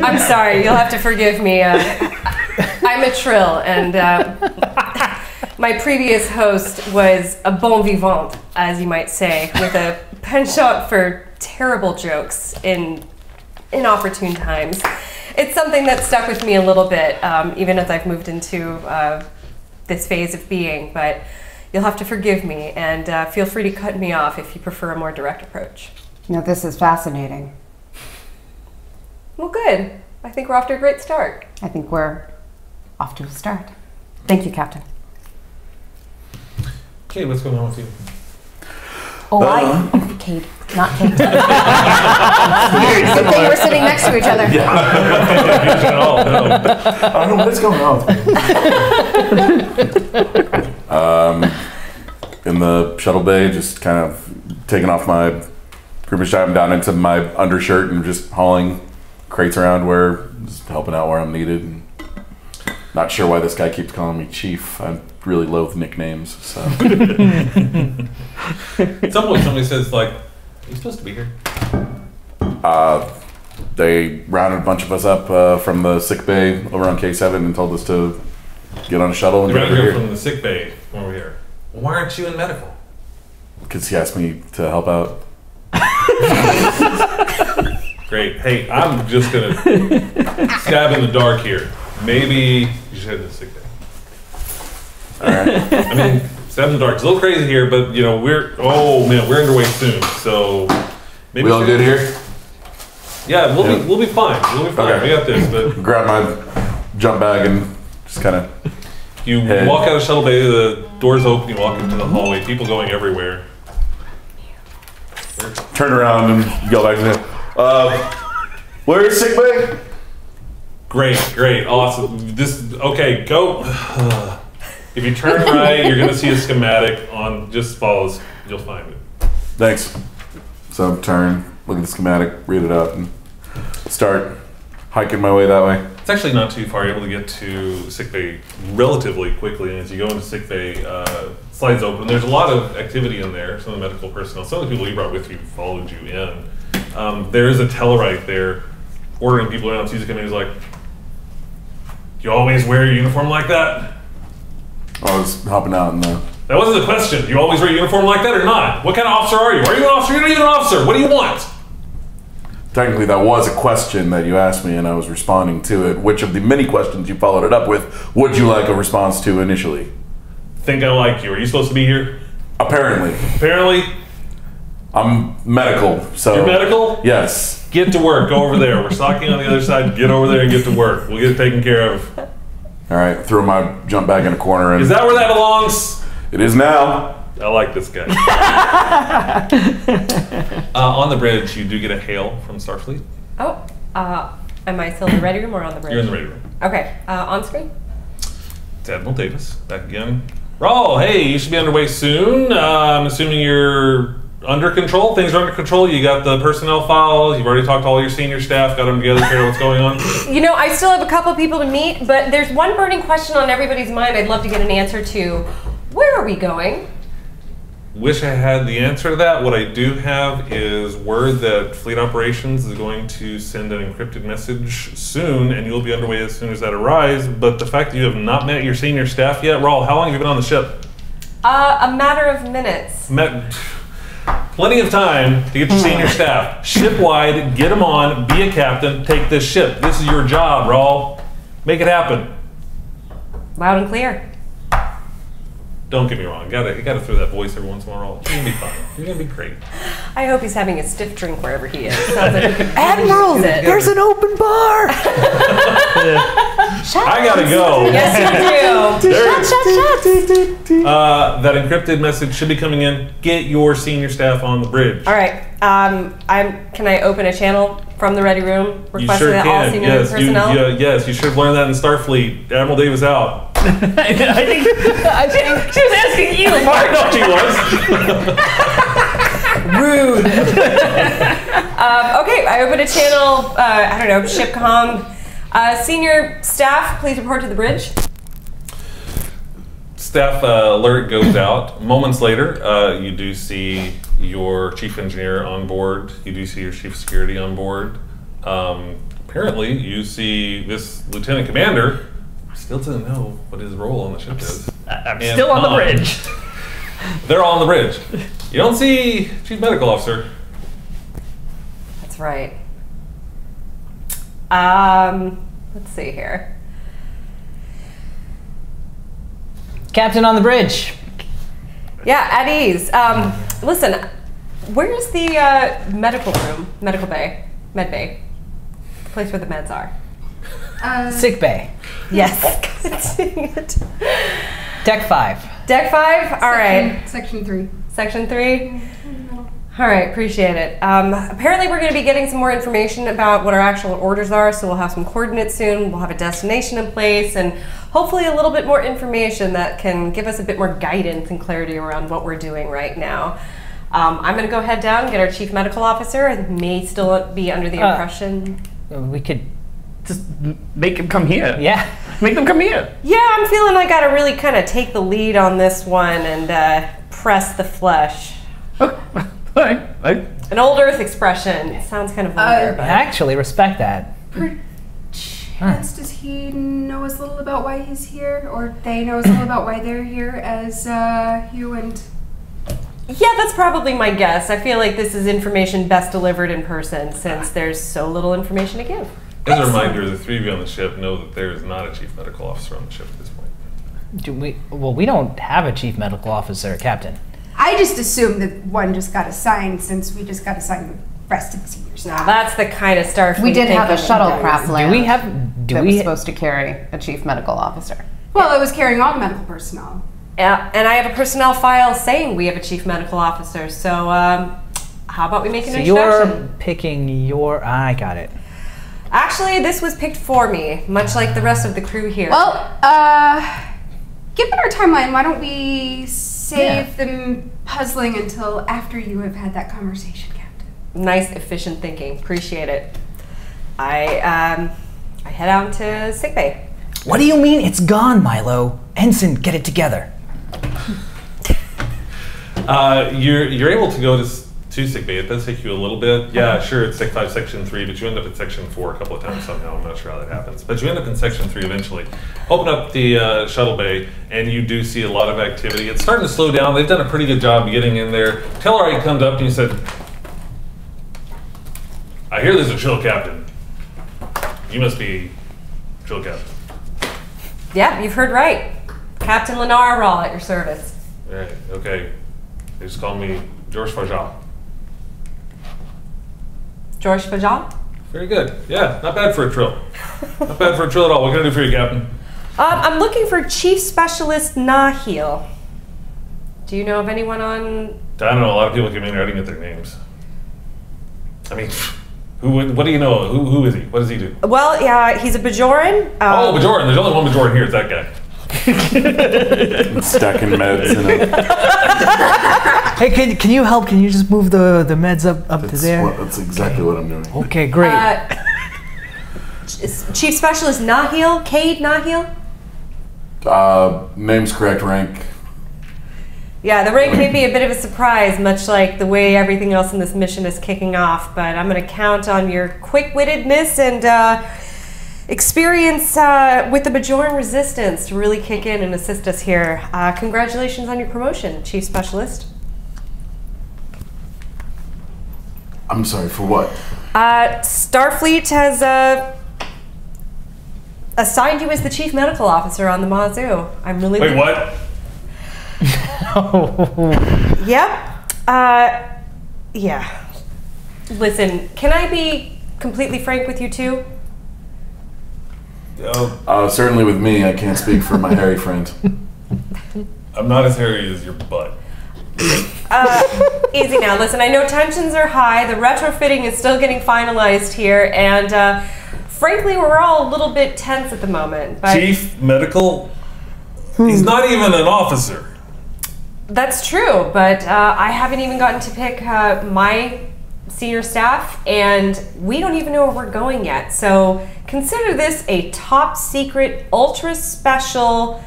I'm sorry, you'll have to forgive me. I'm a Trill, and my previous host was a bon vivant, as you might say, with a penchant for terrible jokes in inopportune times. It's something that stuck with me a little bit, even as I've moved into this phase of being, but you'll have to forgive me, and feel free to cut me off if you prefer a more direct approach. No, this is fascinating. Well, good. I think we're off to a great start. I think we're off to a start. Thank you, Captain. Okay, what's going on with you? Cade, not Kate. Good thing we're sitting next to each other. I don't know what's going on with me. In the shuttle bay, just kind of taking off my crewman's diving down into my undershirt and just hauling crates around just helping out where I'm needed. And not sure why this guy keeps calling me Chief. I really loathe nicknames, so. At some point somebody says, like, are you supposed to be here? They rounded a bunch of us up from the sick bay over on K7 and told us to get on a shuttle and You're get right over here here. from the sick bay over here. Well, why aren't you in medical? Because he asked me to help out. Great. Hey, I'm just gonna stab in the dark here. Maybe you should head to the sick bay. All right. I mean, stab in the dark. It's a little crazy here, but you know we're underway soon. So maybe We all good here? Yeah, we'll be fine. We'll be fine. Okay. We got this. But Grab my jump bag and just kind of. you Head. walk out of shuttle bay. The doors open. You walk into the hallway. People going everywhere. Turn around and go back to where's sick bay? Great, awesome. Okay, go. If you turn right, you're gonna see a schematic on. Just follows. You'll find it. Thanks. So turn, look at the schematic, read it out, and start hiking my way that way. It's actually not too far. You're able to get to sickbay relatively quickly, and as you go into sickbay, slides open. There's a lot of activity in there. Some of the medical personnel, some of the people you brought with you followed you in. There is a Tellarite there ordering people around. Sees a coming, he's like, "You always wear your uniform like that?" I was hopping out in the. That wasn't the question. Do you always wear a uniform like that or not? What kind of officer are you? Are you an officer? You're not even an officer. What do you want? Technically, that was a question that you asked me, and I was responding to it. Which of the many questions you followed it up with would you like a response to initially? Think I like you. Are you supposed to be here? Apparently. Apparently. I'm medical, so. You're medical? Yes. Get to work. Go over there. We're stocking on the other side. Get over there and get to work. We'll get it taken care of. All right, throw my jump bag in a corner. And Is that where that belongs? It is now. I like this guy. On the bridge, you do get a hail from Starfleet. Oh, am I still in the ready room or on the bridge? You're in the ready room. Okay, on screen? It's Admiral Davis, back again. Raul, hey, you should be underway soon. I'm assuming you're under control. Things are under control. You got the personnel files. You've already talked to all your senior staff, got them together, figure out what's going on. You know, I still have a couple people to meet, but there's one burning question on everybody's mind I'd love to get an answer to. Where are we going? Wish I had the answer to that. What I do have is word that Fleet Operations is going to send an encrypted message soon, and you'll be underway as soon as that arrives. But the fact that you have not met your senior staff yet, Raul, how long have you been on the ship? A matter of minutes. Plenty of time to get your senior staff. Ship-wide, get them on, be a captain, take this ship. This is your job, Raul. Make it happen. Loud and clear. Don't get me wrong. You gotta throw that voice every once in a while. You're gonna be fine. You're gonna be great. I hope he's having a stiff drink wherever he is. Sounds like he could Admiral, use it. there's an open bar. I gotta go. Yes, you do. That encrypted message should be coming in. Get your senior staff on the bridge. All right. Can I open a channel from the ready room You requesting sure that all can. senior Yes, personnel? yes, you should have learned that in Starfleet. Admiral Davis out. I think she was asking you, Mark. No, she was. Rude. Okay, I open a channel. I don't know, shipcom. Senior staff, please report to the bridge. staff alert goes out. Moments later, you do see your chief engineer on board. You do see your chief security on board. Apparently, you see this lieutenant commander still doesn't know what his role on the ship is. I'm still on the bridge. They're all on the bridge. You don't see chief medical officer. That's right. Let's see here. Captain on the bridge. Yeah, at ease. Listen, where's the medical room, medical bay, med bay, the place where the meds are? Sick bay. Yes. Dang it. Deck 5. Deck 5. All right. Section 3. Section 3. All right, appreciate it. Apparently we're going to be getting some more information about what our actual orders are, so we'll have some coordinates soon, we'll have a destination in place, and hopefully a little bit more information that can give us a bit more guidance and clarity around what we're doing right now. I'm going to go head down and get our chief medical officer. I may still be under the impression... We could... Just make him come here. Yeah. Make them come here. Yeah, I'm feeling I got to really kind of take the lead on this one and press the flesh. An old earth expression. It sounds kind of vulgar, I but... actually respect that. Perchance, does he know as little about why he's here, or they know as little about why they're here as you and... Yeah, that's probably my guess. I feel like this is information best delivered in person since there's so little information to give. As a reminder, the three of you on the ship know that there is not a chief medical officer on the ship at this point. Do we? Well, we don't have a chief medical officer, Captain. I just assumed that one just got assigned since we just got assigned the rest of the senior staff. Now, that's the kind of Starfleet We did have a thinking. shuttlecraft Do land we have? Do that we? was supposed to carry a chief medical officer. Well, it was carrying all the medical personnel. And I have a personnel file saying we have a chief medical officer. So how about we make an So introduction? you're picking your. I got it. Actually, this was picked for me, much like the rest of the crew here. Well, given our timeline, why don't we save them puzzling until after you have had that conversation, Captain? Nice, efficient thinking. Appreciate it. I head out to sickbay. What do you mean it's gone, Milo? Ensign, get it together. You're able to go to sickbay. It does take you a little bit. Yeah, sure, it's Sec 5, Section 3, but you end up at Section 4 a couple of times somehow. I'm not sure how that happens. But you end up in Section 3 eventually. Open up the shuttle bay, and you do see a lot of activity. It's starting to slow down. They've done a pretty good job getting in there. Tellarite comes up and you said, I hear there's a chill captain. You must be chill captain. Yeah, you've heard right. Captain Lenara Rawl at your service. Right, okay. They just call me George Fajal. George Fajal? Very good. Yeah, not bad for a trill. Not bad for a trill at all. What can I do for you, Captain? I'm looking for Chief Specialist Nahil. Do you know of anyone on... I don't know. A lot of people come in here. I didn't get their names. I mean, what do you know? Who is he? What does he do? Well, yeah, he's a Bajoran. Oh, Bajoran. There's only one Bajoran here. It's that guy. Stacking meds in it. Hey, can you help? Can you just move the meds up to there? That's exactly what I'm doing. Okay, great. Chief Specialist Nahil? Cade Nahil? Name's correct, rank. Yeah, the rank may be a bit of a surprise, much like the way everything else in this mission is kicking off, but I'm going to count on your quick-wittedness and experience with the Bajoran Resistance to really kick in and assist us here. Congratulations on your promotion, Chief Specialist. I'm sorry, for what? Starfleet has assigned you as the Chief Medical Officer on the Mazu. I'm really... Wait, what? Yep. Yeah. Listen, can I be completely frank with you too? Certainly with me, I can't speak for my hairy friend. I'm not as hairy as your butt. Easy now. Listen, I know tensions are high. The retrofitting is still getting finalized here, and frankly, we're all a little bit tense at the moment. But Chief Medical? He's not even an officer. that's true, but I haven't even gotten to pick my senior staff, and we don't even know where we're going yet. So consider this a top secret, ultra special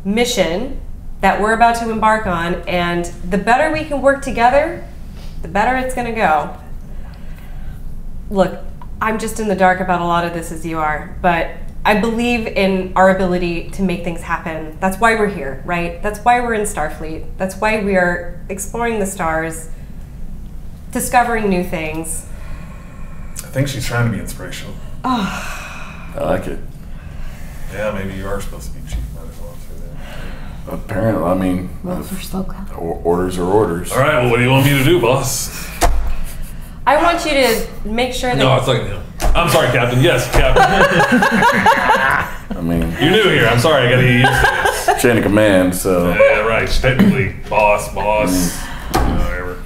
mission that we're about to embark on, and the better we can work together, the better it's going to go. Look, I'm just in the dark about a lot of this as you are, but I believe in our ability to make things happen. That's why we're here, right? That's why we're in Starfleet. That's why we are exploring the stars, discovering new things. I think she's trying to be inspirational. I like it. Yeah, maybe you are supposed to be chief. Might as well say that. Apparently, I mean, orders are orders. All right, well, what do you want me to do, boss? I want you to make sure that... No, it's like him. I'm sorry, Captain. Yes, Captain. I mean, You're new here. I'm sorry. I gotta get used to this. chain of command, so. Yeah, right. Technically, boss. Whatever.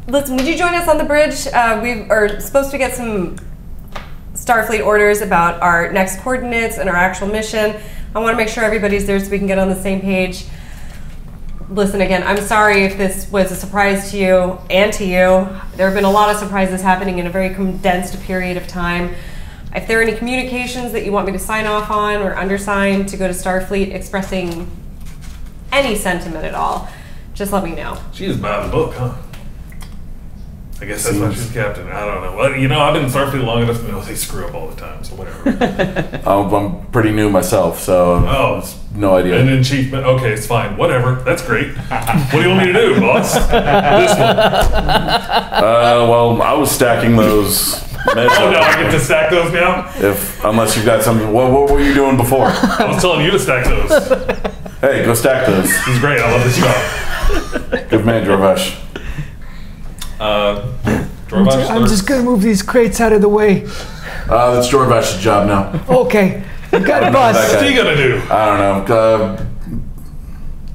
Listen, would you join us on the bridge? We are supposed to get some Starfleet orders about our next coordinates and our actual mission. I want to make sure everybody's there so we can get on the same page. Listen, again, I'm sorry if this was a surprise to you and to you. There have been a lot of surprises happening in a very condensed period of time. If there are any communications that you want me to sign off on or undersign to go to Starfleet expressing any sentiment at all, just let me know. She's by the book, huh? I guess that's why she's captain. I don't know. Well, you know, I've been in Starfleet long enough to know they screw up all the time, so whatever. I'm pretty new myself, so no idea. And then chief, okay, it's fine. Whatever. That's great. What do you want me to do, boss? This one. Well, I was stacking those. Meds Oh, no, I get to stack those now? Unless you've got something. What were you doing before? I was telling you to stack those. Hey, go stack those. This is great. I love this job. Good man, Jorvash. Jorvash, I'm just gonna move these crates out of the way. That's Jorvash's job now. Okay. You got it, boss. that What's he gonna do? I don't know.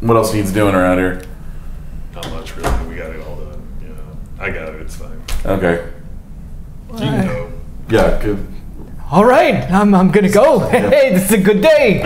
What else needs doing around here? Not much, really. We got it all done. Yeah, I got it. It's fine. Okay. You can go. Yeah, good. All right, I'm gonna go. Hey, this is a good day.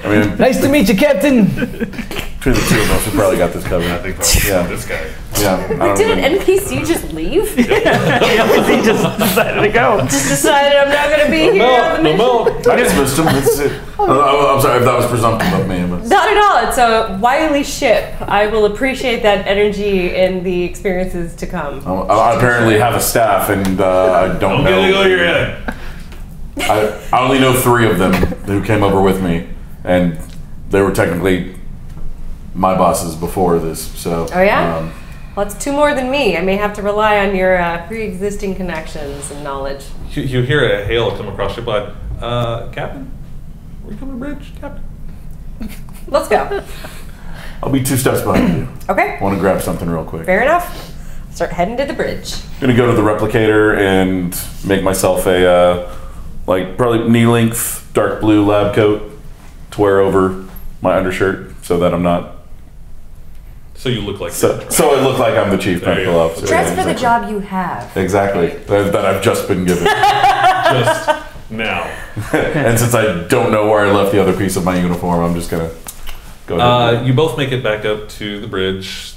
I mean, Nice to meet you, Captain. between the two of us, we probably got this covered. I think probably Yeah. this guy. Yeah. I don't Did even- an NPC just leave? He just decided to go. Just decided I'm not going to be here on the mission? I dismissed him. That's it. I'm sorry if that was presumptive of me. But. Not at all. It's a wily ship. I will appreciate that energy in the experiences to come. I apparently have a staff, and I don't Don't know. get it over your head. I only know 3 of them who came over with me, and they were technically my bosses before this. So. Oh, yeah? Well, it's 2 more than me. I may have to rely on your pre-existing connections and knowledge. You hear a hail come across your blood. Captain? Are we coming to bridge, Captain? Let's go. I'll be 2 steps behind you. Okay. I want to grab something real quick. Fair enough. Start heading to the bridge. I'm gonna go to the replicator and make myself a like probably knee-length dark blue lab coat to wear over my undershirt so that I'm not. So you look like So I look like I'm the chief There you medical go. officer. Dress Yeah, for the exactly. job you have. Exactly. That I've just been given. just now. And since I don't know where I left the other piece of my uniform, I'm just gonna go ahead. You both make it back up to the bridge.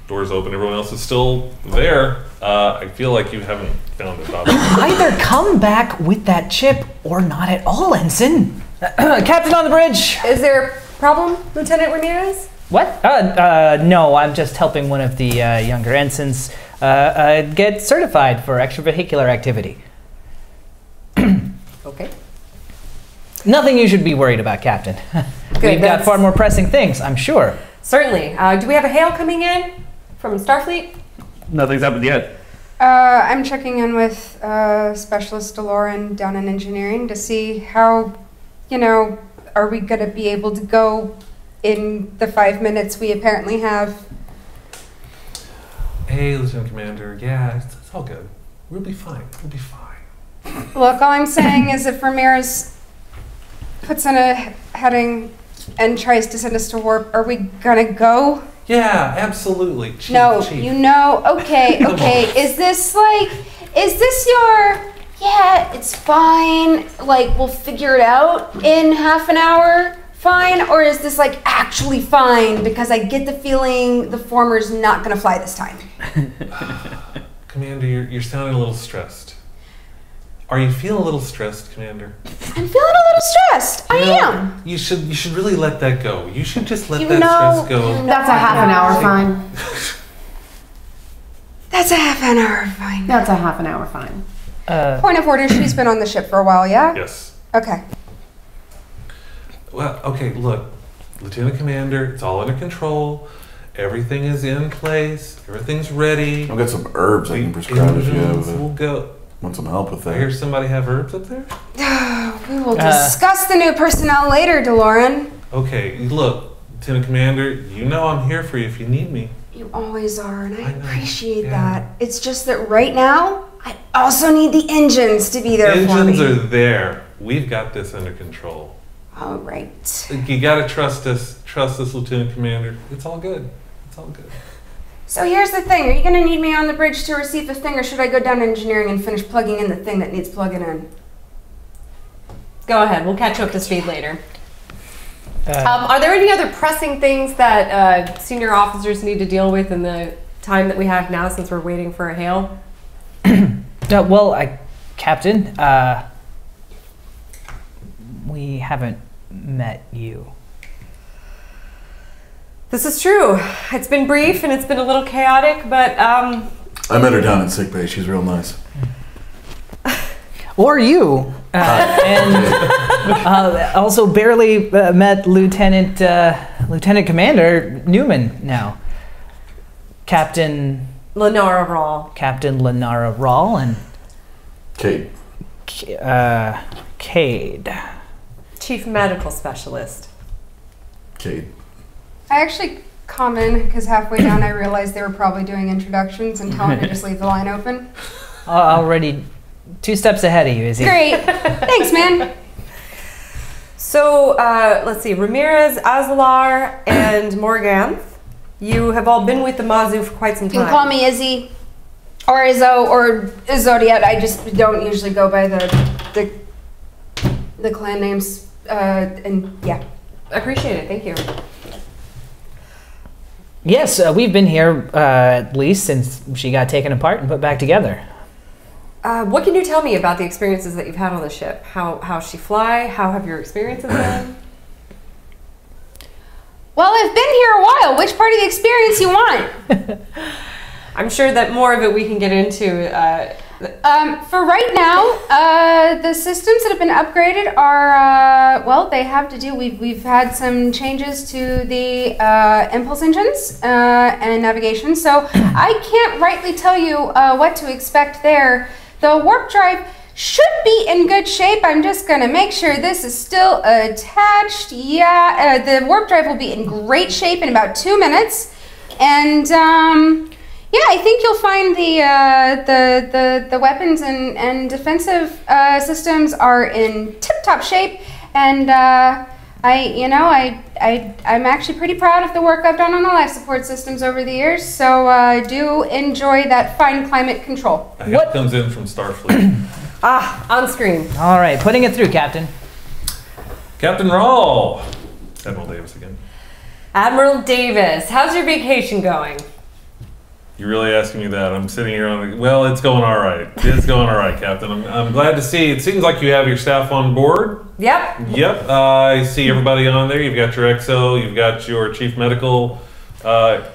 Doors open. Everyone else is still there. I feel like you haven't found it. Obviously. Either come back with that chip or not at all, Ensign. Captain on the bridge. Is there a problem, Lieutenant Ramirez? What? No, I'm just helping one of the younger ensigns get certified for extravehicular activity. Okay. Nothing you should be worried about, Captain. We've got that's- far more pressing things, I'm sure. Certainly. Do we have a hail coming in from Starfleet? Nothing's happened yet. I'm checking in with Specialist DeLorean down in engineering to see how, are we going to be able to go in the 5 minutes we apparently have. Hey, Lieutenant Commander. Yeah, it's all good. We'll be fine. We'll be fine. Look, all I'm saying is if Ramirez puts in a heading and tries to send us to warp, are we going to go? Yeah, absolutely. Chief, No, Chief. okay. Is this your, yeah, it's fine, like, we'll figure it out in half an hour, fine? Or is this, like, actually fine because I get the feeling the former's not gonna fly this time? Commander, you're sounding a little stressed. Are you feeling a little stressed, Commander? I'm feeling a little stressed. I am. You should really let that go. You should just let You that know- stress go. you know- That's a half an hour fine. That's a half an hour fine. That's a half an hour fine. Point of order, she's been on the ship for a while, yeah? Yes. Okay. Well, okay, look, Lieutenant Commander, it's all under control. Everything is in place. Everything's ready. I've got some herbs I can prescribe if you We'll go. want some help with I hear that. somebody have herbs up there. We will discuss the new personnel later, DeLorean. Okay, look, Lieutenant Commander, you know I'm here for you if you need me. You always are, and I I know, appreciate yeah. that. It's just that right now, I also need the engines to be there for Engines me. are there. We've got this under control. All right. You gotta trust us. Trust us, Lieutenant Commander. It's all good. It's all good. So here's the thing. Are you going to need me on the bridge to receive the thing, or should I go down to engineering and finish plugging in the thing that needs plugging in? Go ahead. We'll catch you up to speed later. Are there any other pressing things that senior officers need to deal with in the time that we have now, since we're waiting for a hail? Captain, we haven't met you. This is true. It's been brief and it's been a little chaotic, but I met her down in sickbay. She's real nice. Or you. Also barely met Lieutenant Commander Newman now. Captain Lenara Rawl. Lenara Rawl and Kate. Cade. Chief Medical Specialist. Kate. I actually come in because halfway down I realized they were probably doing introductions and tell me to just leave the line open. Already 2 steps ahead of you, is he? Great. Thanks, man. So, let's see. Ramirez, Azalar, and Morganth. You have all been with the Mazu for quite some You time. can call me Izzy, or Izzo, or Zodiac. I just don't usually go by the clan names. And yeah. Appreciate it. Thank you. Yes, we've been here at least since she got taken apart and put back together. What can you tell me about the experiences that you've had on the ship? How she fly? How have your experiences been? Well, I've been here a while. Which part of the experience you want? I'm sure that more of it we can get into. For right now, the systems that have been upgraded are, well, they have to do, we've had some changes to the impulse engines and navigation, so I can't rightly tell you what to expect there. The warp drive should be in good shape. I'm just going to make sure this is still attached. Yeah, the warp drive will be in great shape in about 2 minutes, and yeah, I think you'll find the weapons and defensive systems are in tip-top shape, and I'm actually pretty proud of the work I've done on the life support systems over the years. So do enjoy that fine climate control. A help comes in from Starfleet. On screen. All right, putting it through, Captain. Captain Rawl. Admiral Davis again. Admiral Davis, how's your vacation going? You're really asking me that. I'm sitting here on. Well, it's going all right. It's going all right, Captain. I'm glad to see. It seems like you have your staff on board. Yep. Yep. I see everybody on there. You've got your XO. You've got your chief medical. Well,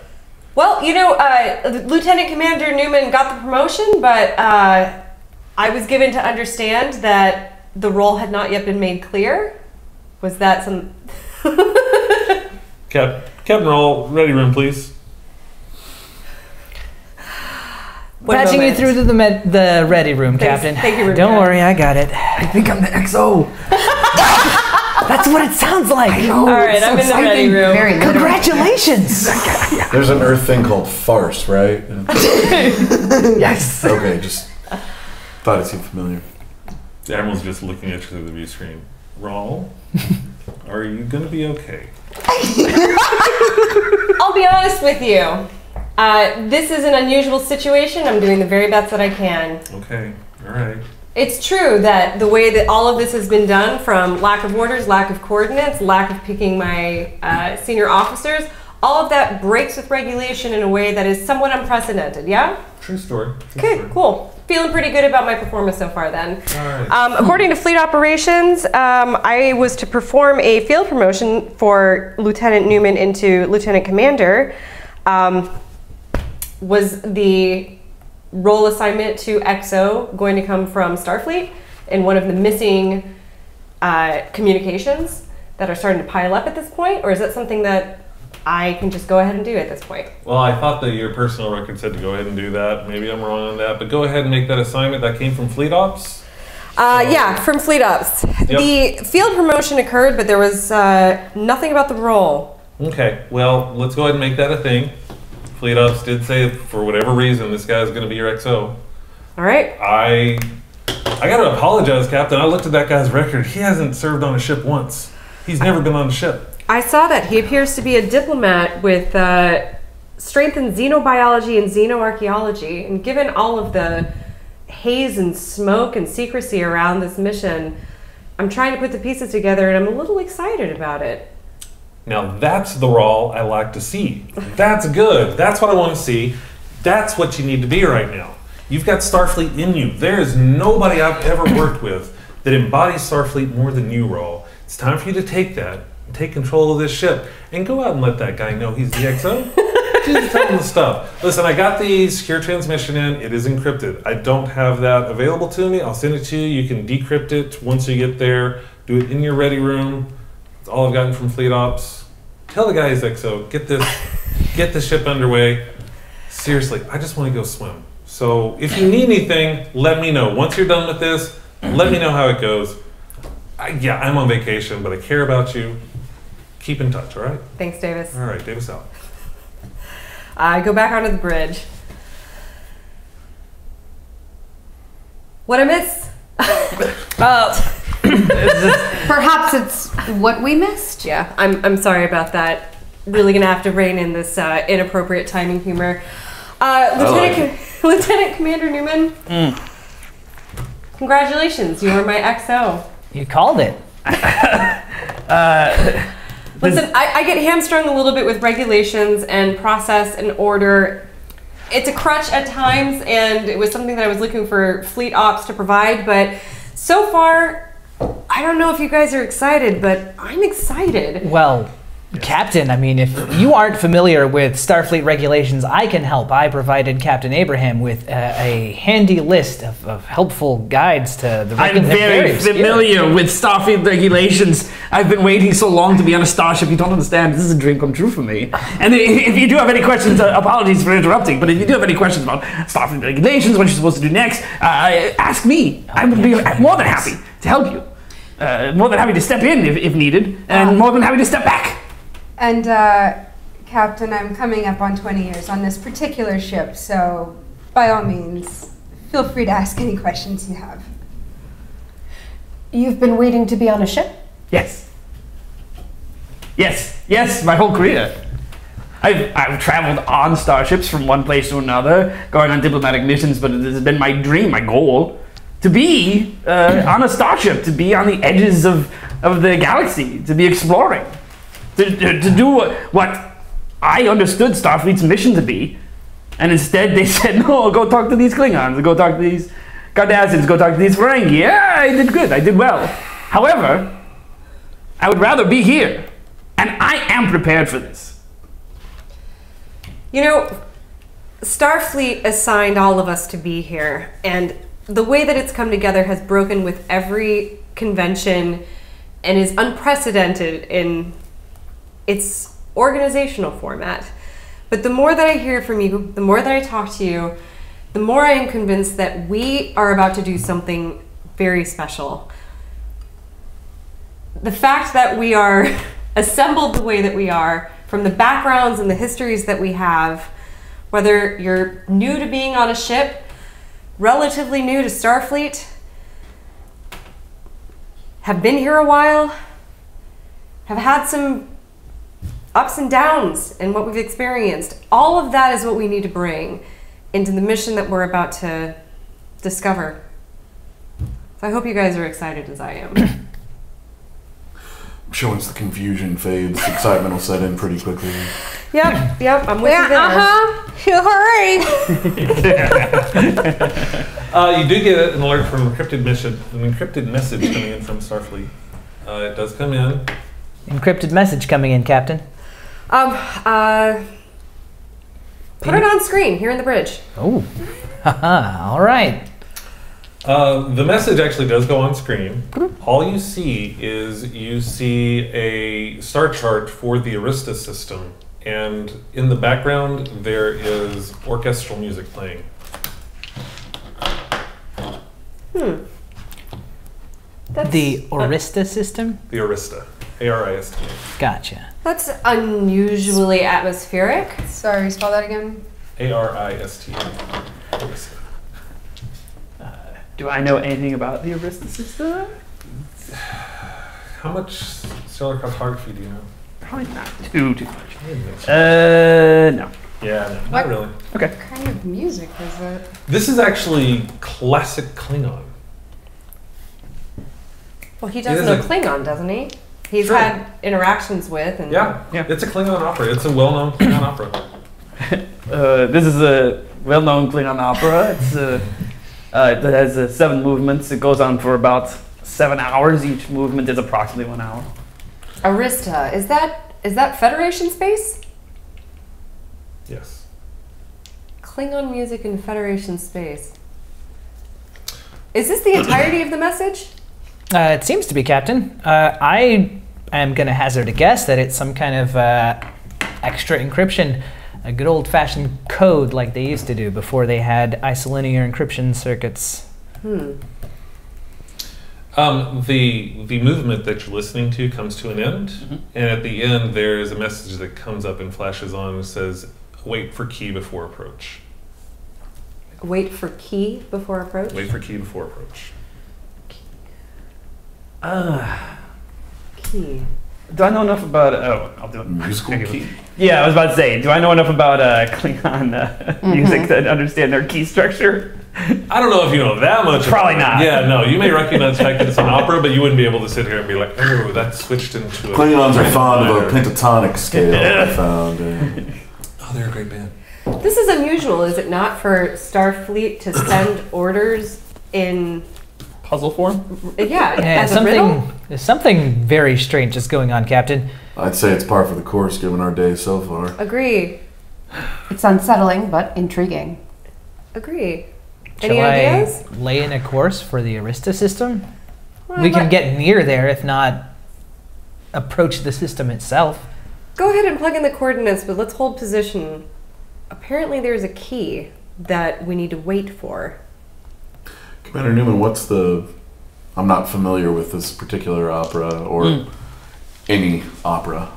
Lieutenant Commander Newman got the promotion, but I was given to understand that the role had not yet been made clear. Was that some? Captain Rawl, ready room, please. Patching you through to the ready room, Thanks. Captain. Thank you, Don't Ruben. worry, I got it. I think I'm the XO. That's what it sounds like. I know. All right, I'm in the ready room. Very literal. Congratulations. There's an Earth thing called farce, right? Yes. Okay, just thought it seemed familiar. The Admiral's just looking at you through the view screen. Rawl, are you going to be okay? I'll be honest with you. This is an unusual situation. I'm doing the very best that I can. Okay. All right. It's true that the way that all of this has been done, from lack of orders, lack of coordinates, lack of picking my senior officers, all of that breaks with regulation in a way that is somewhat unprecedented, yeah? True story. True Okay, story. cool. feeling pretty good about my performance so far then. All right. According to Fleet Operations, I was to perform a field promotion for Lieutenant Newman into Lieutenant Commander. Was the role assignment to XO going to come from Starfleet in one of the missing communications that are starting to pile up at this point? Or is that something that I can just go ahead and do at this point? Well, I thought that your personal record said to go ahead and do that. Maybe I'm wrong on that, but go ahead and make that assignment. That came from Fleet Ops? Yeah, from Fleet Ops. Yep. The field promotion occurred, but there was nothing about the role. Okay, well, let's go ahead and make that a thing. Fleet Ops did say, for whatever reason, this guy's going to be your XO. All right. I got to apologize, Captain. I looked at that guy's record. He hasn't served on a ship once. He's never been on a ship. I saw that. He appears to be a diplomat with strength in xenobiology and xenoarchaeology. And given all of the haze and smoke and secrecy around this mission, I'm trying to put the pieces together, and I'm a little excited about it. Now that's the role I like to see. That's good. That's what I want to see. That's what you need to be right now. You've got Starfleet in you. There is nobody I've ever worked with that embodies Starfleet more than you, Raul. It's time for you to take that and take control of this ship and go out and let that guy know he's the XO. Just tell him the stuff. Listen, I got the secure transmission in. It is encrypted. I don't have that available to me. I'll send it to you. You can decrypt it once you get there. Do it in your ready room. That's all I've gotten from Fleet Ops. Tell the guy he's XO. Get the ship underway. Seriously, I just want to go swim. So if you need anything, let me know. Once you're done with this, let me know how it goes. Yeah, I'm on vacation, but I care about you. Keep in touch, all right? Thanks, Davis. All right, Davis out. I go back onto the bridge. What'd I miss? Perhaps it's what we missed. Yeah, I'm sorry about that. Really gonna have to rein in this inappropriate timing humor. Lieutenant Commander Newman. Congratulations, you are my XO. You called it. Listen, I get hamstrung a little bit with regulations and process and order. It's a crutch at times, and it was something that I was looking for Fleet Ops to provide, but so far, I don't know if you guys are excited, but I'm excited. Well, Captain, I mean, if you aren't familiar with Starfleet regulations, I can help. I provided Captain Abraham with a handy list of helpful guides to the I'm very familiar with Starfleet regulations. I've been waiting so long to be on a starship. You don't understand. This is a dream come true for me. And if you do have any questions, apologies for interrupting, but if you do have any questions about Starfleet regulations, what you're supposed to do next, ask me. I would be more than happy to help you. More than happy to step in if needed, and more than happy to step back. And Captain, I'm coming up on 20 years on this particular ship, so by all means, feel free to ask any questions you have. You've been waiting to be on a ship? Yes. Yes, my whole career. I've traveled on starships from one place to another, going on diplomatic missions, but it has been my dream, my goal, to be on a starship, to be on the edges of the galaxy, to be exploring. To do what I understood Starfleet's mission to be, and instead they said, no, go talk to these Klingons, go talk to these Cardassians, go talk to these Ferengi. Yeah, I did good, I did well. However, I would rather be here, and I am prepared for this. You know, Starfleet assigned all of us to be here, and the way that it's come together has broken with every convention and is unprecedented in its organizational format. But the more that I hear from you, the more that I talk to you, the more I am convinced that we are about to do something very special. The fact that we are assembled the way that we are, from the backgrounds and the histories that we have, whether you're new to being on a ship, relatively new to Starfleet, have been here a while, have had some ups and downs in what we've experienced. All of that is what we need to bring into the mission that we're about to discover. So I hope you guys are excited as I am. Sure, once the confusion fades, excitement will set in pretty quickly. Yep, I'm with you there. Hurry! You do get an alert from an encrypted message coming in from Starfleet. It does come in. Encrypted message coming in, Captain. Put it on screen here in the bridge. Oh, haha, all right. The message actually does go on screen. All you see is a star chart for the Arista system, and in the background there is orchestral music playing. That's The Arista system? The Arista, Arist. Gotcha. That's unusually atmospheric. Sorry, spell that again. Arista. Arista. Do I know anything about the Arista system? How much stellar cartography do you know? Probably not too much. No. Yeah, no, not What? really. Okay. What kind of music is it? This is actually classic Klingon. Well, he It does is know a- Klingon, doesn't he? He's Sure. had interactions with and Yeah, it's a Klingon opera. It's a well-known Klingon opera. This is a well-known Klingon opera. It has 7 movements. It goes on for about 7 hours. Each movement is approximately 1 hour. Arista. Is that Federation space? Yes. Klingon music in Federation space. Is this the entirety of the message? It seems to be, Captain. I am going to hazard a guess that it's some kind of extra encryption, a good old-fashioned code like they used to do before they had isolinear encryption circuits. The movement that you're listening to comes to an end, and at the end there is a message that comes up and flashes on and says, "Wait for key before approach." Wait for key before approach? Wait for key before approach. Key. Do I know enough about? I'll do it. Musical key. Yeah, I was about to say. Do I know enough about Klingon music to understand their key structure? I don't know if you know that much. Probably about it. not. Yeah, no. You may recognize the fact that it's an opera, but you wouldn't be able to sit here and be like, "Oh, that switched into." Klingons are fond of a minor." pentatonic scale, I found. Oh, they're a great band. This is unusual, is it not, for Starfleet to send orders in Puzzle form? as a riddle? There's something very strange that's going on, Captain. I'd say it's par for the course given our day so far. Agree. It's unsettling, but intriguing. Agree. Shall Any ideas? I lay in a course for the Arista system? Well, We can let- get near there, if not approach the system itself. Go ahead and plug in the coordinates, but let's hold position. Apparently there's a key that we need to wait for. Commander Newman, what's the... I'm not familiar with this particular opera or any opera.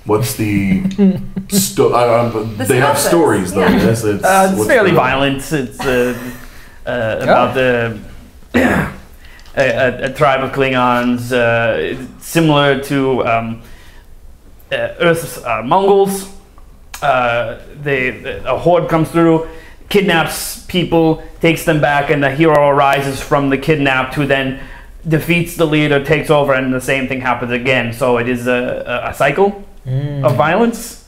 What's the... they have synopsis, stories, though, yeah. yes? It's what's fairly the- violent. It's about a tribe of Klingons, similar to Earth's Mongols. A horde comes through, kidnaps people, takes them back, and the hero arises from the kidnapped, who then defeats the leader, takes over, and the same thing happens again. So it is a cycle of violence,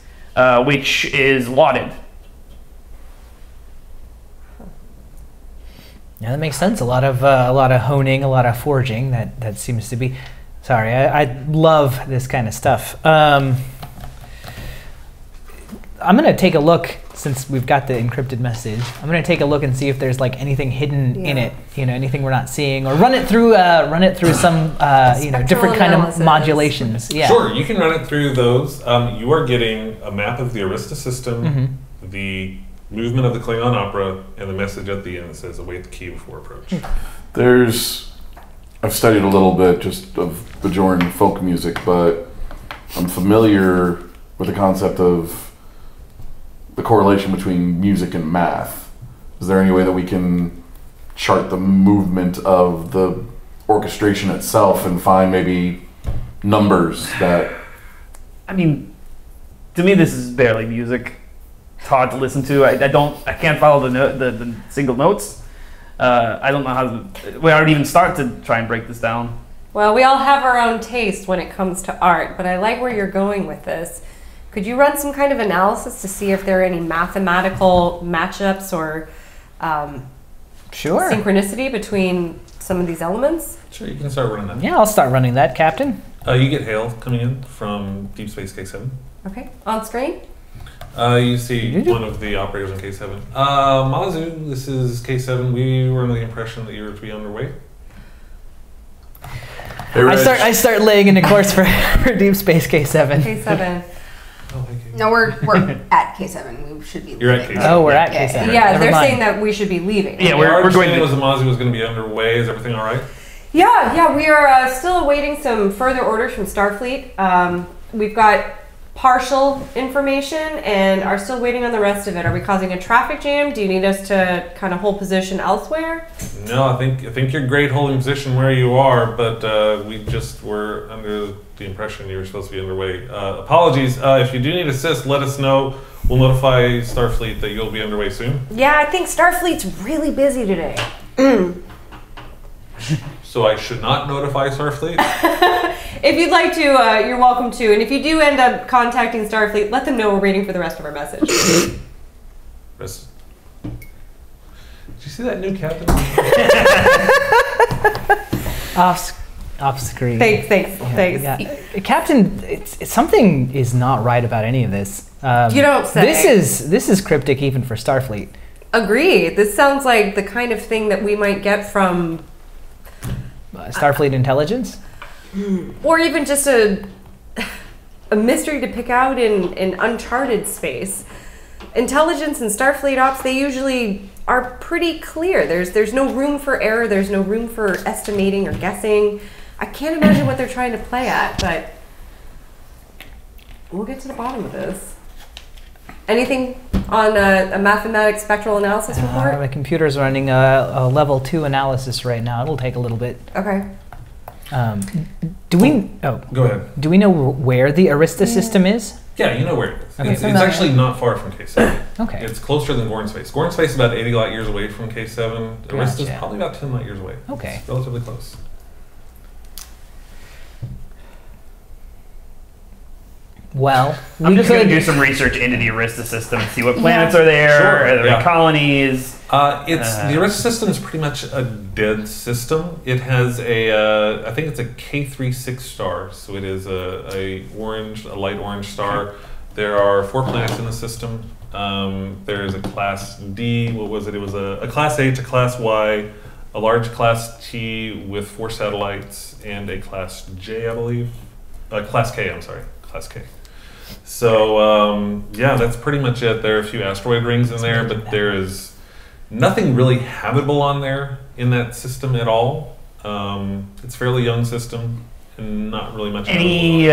which is lauded. Yeah, that makes sense. A lot of honing, a lot of forging. That seems to be. Sorry, I love this kind of stuff. I'm gonna take a look since we've got the encrypted message. I'm gonna take a look and see if there's like anything hidden in it. You know, anything we're not seeing, or run it through some different kind of analysis. modulations. Yeah. Sure, you can run it through those. You are getting a map of the Arista system, the movement of the Klingon opera, and the message at the end that says, "Await the key before approach." I've studied a little bit just of Bajoran folk music, but I'm familiar with the concept of the correlation between music and math. Is there any way that we can chart the movement of the orchestration itself and find maybe numbers that... I mean, to me, this is barely music. It's hard to listen to. I can't follow the single notes. I don't know where I'd even start to try and break this down. Well, we all have our own taste when it comes to art, but I like where you're going with this. Could you run some kind of analysis to see if there are any mathematical matchups or Sure. synchronicity between some of these elements? Sure, you can start running that. Yeah, I'll start running that, Captain. You get hail coming in from Deep Space K7. Okay, on screen? You see one of the operators in K7. Mazu, this is K7. We were under the impression that you were to be underway. Hey, Reg. I start laying in a course for Deep Space K7. K7. Oh, thank you. No, we're at K7. We should be. You're at leaving. K7. Oh, we're at Yeah, K7. Yeah, Never they're mind. saying that we should be leaving. Yeah, Our we're going understanding to. was that Mazu was going to be underway. Is everything all right? Yeah, we are still awaiting some further orders from Starfleet. We've got partial information and are still waiting on the rest of it. Are we causing a traffic jam? Do you need us to kind of hold position elsewhere? No, I think you're great holding position where you are, but we just were under the impression you were supposed to be underway. Apologies. If you do need assist, let us know. We'll notify Starfleet that you'll be underway soon. Yeah, I think Starfleet's really busy today. So I should not notify Starfleet? If you'd like to, you're welcome to. And if you do end up contacting Starfleet, let them know we're waiting for the rest of our message. Did you see that new captain? Off screen. Thanks. Yeah. Captain, it's something is not right about any of this. You don't say. This is cryptic even for Starfleet. Agree. This sounds like the kind of thing that we might get from, Starfleet intelligence. or even just a mystery to pick out in uncharted space. Intelligence and Starfleet ops, they usually are pretty clear. There's no room for error. There's no room for estimating or guessing. I can't imagine what they're trying to play at, but we'll get to the bottom of this. Anything on a mathematics spectral analysis report? My computer's running a level 2 analysis right now. It'll take a little bit. Okay. Do we? Oh, Go ahead. do we know where the Arista system is? Yeah, you know where it is. Okay. It's actually not far from K7. Okay. It's closer than Gorn Space. Gorn Space is about 80 light years away from K7. Arista's Gotcha. probably about 10 light years away. Okay. It's relatively close. Well, I'm we just going could to do some research into the Arista system, see what planets are there, Sure, are there yeah. any colonies. The Arista system is pretty much a dead system. It has I think it's a K36 star, so it is a light orange star. There are 4 planets in the system. There is a Class D. What was it? It was a Class H, a Class Y, a large Class T with 4 satellites, and a Class J, I believe. Class K. I'm sorry, Class K. So yeah, that's pretty much it. There are a few asteroid rings in there, but there is nothing really habitable on there in that system at all. It's a fairly young system and not really much. Any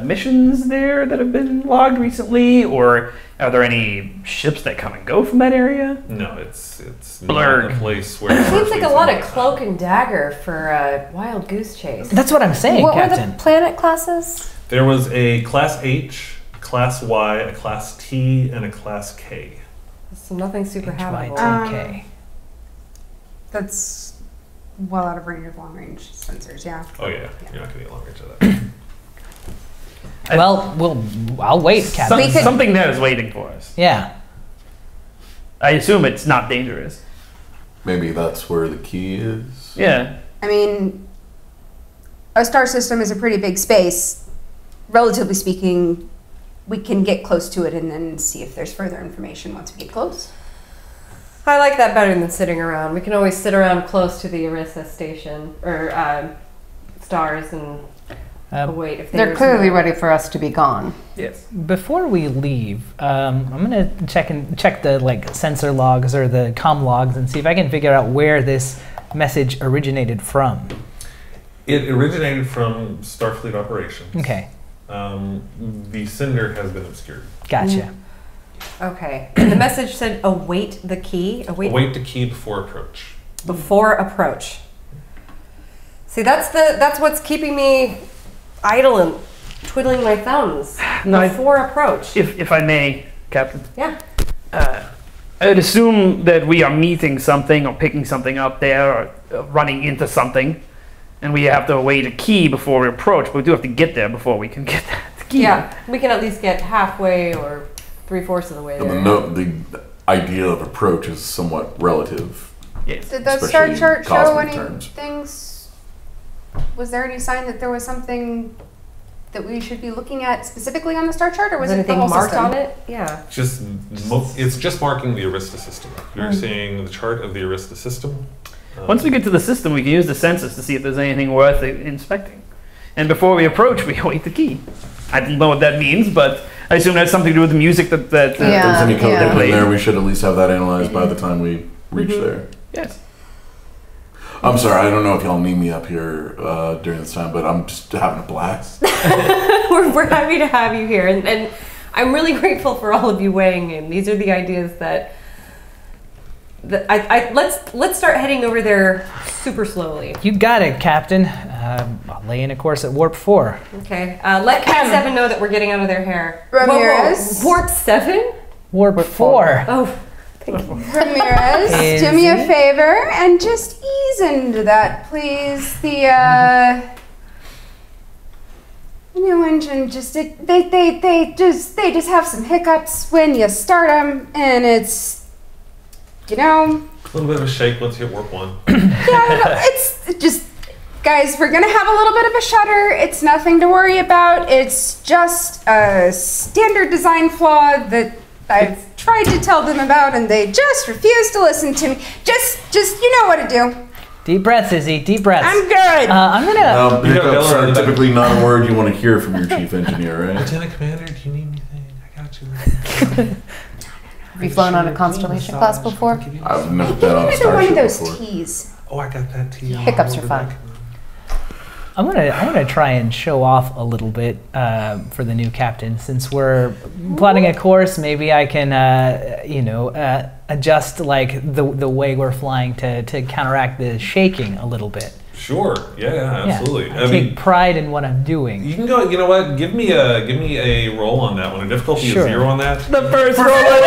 missions there that have been logged recently, or are there any ships that come and go from that area? No, it's Blurred. not a place where. It seems like a Starfleet's lot gonna of be cloak and dagger for a wild goose chase. That's what I'm saying, What were Captain. the planet classes? There was a Class H, Class Y, a Class T, and a Class K. So nothing super habitable. HYTK. That's well out of range of long range sensors. Yeah. Oh yeah, you're not getting a long range of that. Well, I'll wait, Captain. Something there is waiting for us. Yeah. I assume it's not dangerous. Maybe that's where the key is. Yeah. I mean, a star system is a pretty big space. Relatively speaking, we can get close to it and then see if there's further information once we get close. I like that better than sitting around. We can always sit around close to the Arista station or stars and wait if They're clearly ready for us to be gone. Yes. Before we leave, I'm gonna check the sensor logs or the comm logs and see if I can figure out where this message originated from. It originated from Starfleet operations. Okay, The sender has been obscured. gotcha. Okay. And the message said await the key. Await the key before approach. Before approach. See, that's what's keeping me idle and twiddling my thumbs. No, Before approach. If I may, Captain. Yeah. I'd assume that we are meeting something or picking something up there or running into something, and we have to await a key before we approach, but we do have to get there before we can get the key. Yeah, we can at least get halfway or 3/4 of the way And there. the idea of approach is somewhat relative. Yes. Did the star Especially in chart show cosmic any terms. things? Was there any sign that there was something that we should be looking at specifically on the star chart, or was Was it the anything whole marked system? on it? Yeah. It's just marking the Arista system. You're seeing the chart of the Arista system. Once we get to the system, we can use the census to see if there's anything worth inspecting. And before we approach, we await the key. I don't know what that means, but I assume that's something to do with the music that If there's any code Yeah. in there, we should at least have that analyzed by the time we reach there. Yes. I'm sorry, I don't know if y'all need me up here during this time, but I'm just having a blast. We're happy to have you here, and I'm really grateful for all of you weighing in. These are the ideas that let's start heading over there super slowly. You got it, Captain. I'll lay in a course at Warp 4. Okay. Let Cat 7 know that we're getting out of their hair. Ramirez? Whoa, Warp 7? Warp 4. Oh, Ramirez, Is do me a it? favor and just ease into that, please. The new engine they just have some hiccups when you start them, and it's A little bit of a shake once you hit warp 1. it's just, guys, we're gonna have a little bit of a shudder. It's nothing to worry about. It's just a standard design flaw that I've tried to tell them about, and they just refuse to listen to me. Just you know what to do. Deep breaths, Izzy. Deep breaths. I'm good. I'm gonna. Hiccups Delaware are in the back. typically not a word you want to hear from your chief engineer, right? Lieutenant Commander, do you need anything? I got you. Have you flown on a constellation class before? I've never been on a Another one of starship those before. teas. Oh, I got that tea. Hiccups are fine. I'm gonna try and show off a little bit for the new captain. Since we're plotting a course, maybe I can, adjust like the way we're flying to counteract the shaking a little bit. Sure. Yeah, absolutely. I take pride in what I'm doing. You can go. You know what? Give me a roll on that one. A difficulty Sure. of 0 on that. The first roll of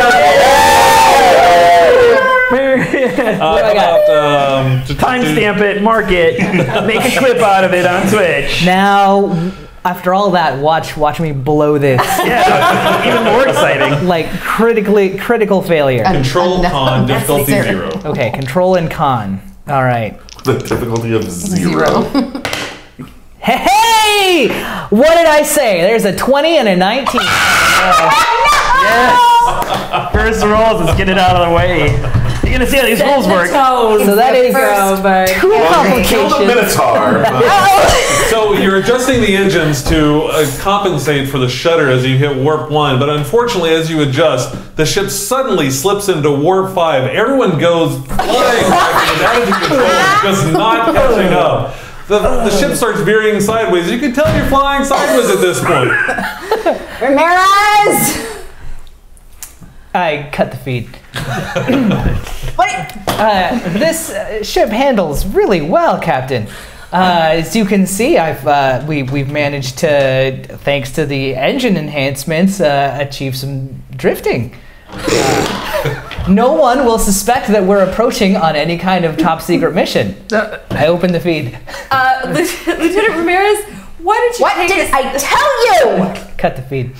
I got? Timestamp it, mark it, make a clip out of it on Twitch. Now, after all that, watch me blow this. Yeah, even more exciting. Like critical failure. Control con difficulty Unnecessary. 0. Okay, control and con. All right. The difficulty of 0. Hey! What did I say? There's a 20 and a 19. Yes. First rolls, let's get it out of the way. You're gonna see how these rules work. So that is two Kill the complications. Minotaur. So you're adjusting the engines to compensate for the shudder as you hit warp 1, but unfortunately, as you adjust, the ship suddenly slips into warp 5. Everyone goes flying back, and attitude control is just not catching up. The ship starts veering sideways. You can tell you're flying sideways at this point. Ramirez! I cut the feed. What? This ship handles really well, Captain. As you can see, we've managed to, thanks to the engine enhancements, achieve some drifting. No one will suspect that we're approaching on any kind of top secret mission. I open the feed. Lieutenant Ramirez, why don't you What take did us? I tell you? Cut the feed.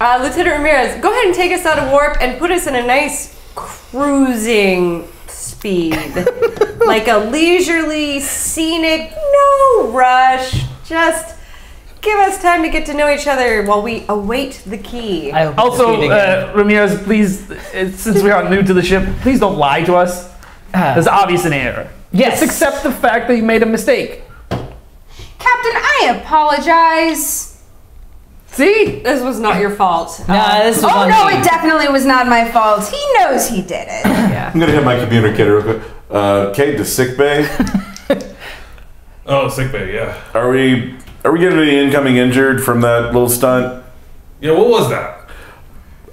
Lieutenant Ramirez, go ahead and take us out of warp and put us in a nice cruising speed. Like a leisurely, scenic, no rush. Just give us time to get to know each other while we await the key. I open the Also, feed again. Ramirez, please, since we are new to the ship, please don't lie to us. There's obvious an error. Yes. Just accept the fact that you made a mistake. Captain, I apologize. See? This was not your fault. Nah, this was Oh on no, me. it definitely was not my fault. He knows he did it. I'm gonna hit my communicator real quick. Kate, to sick bay. Oh, sick bay, yeah. Are we getting any incoming injured from that little stunt? Yeah, what was that?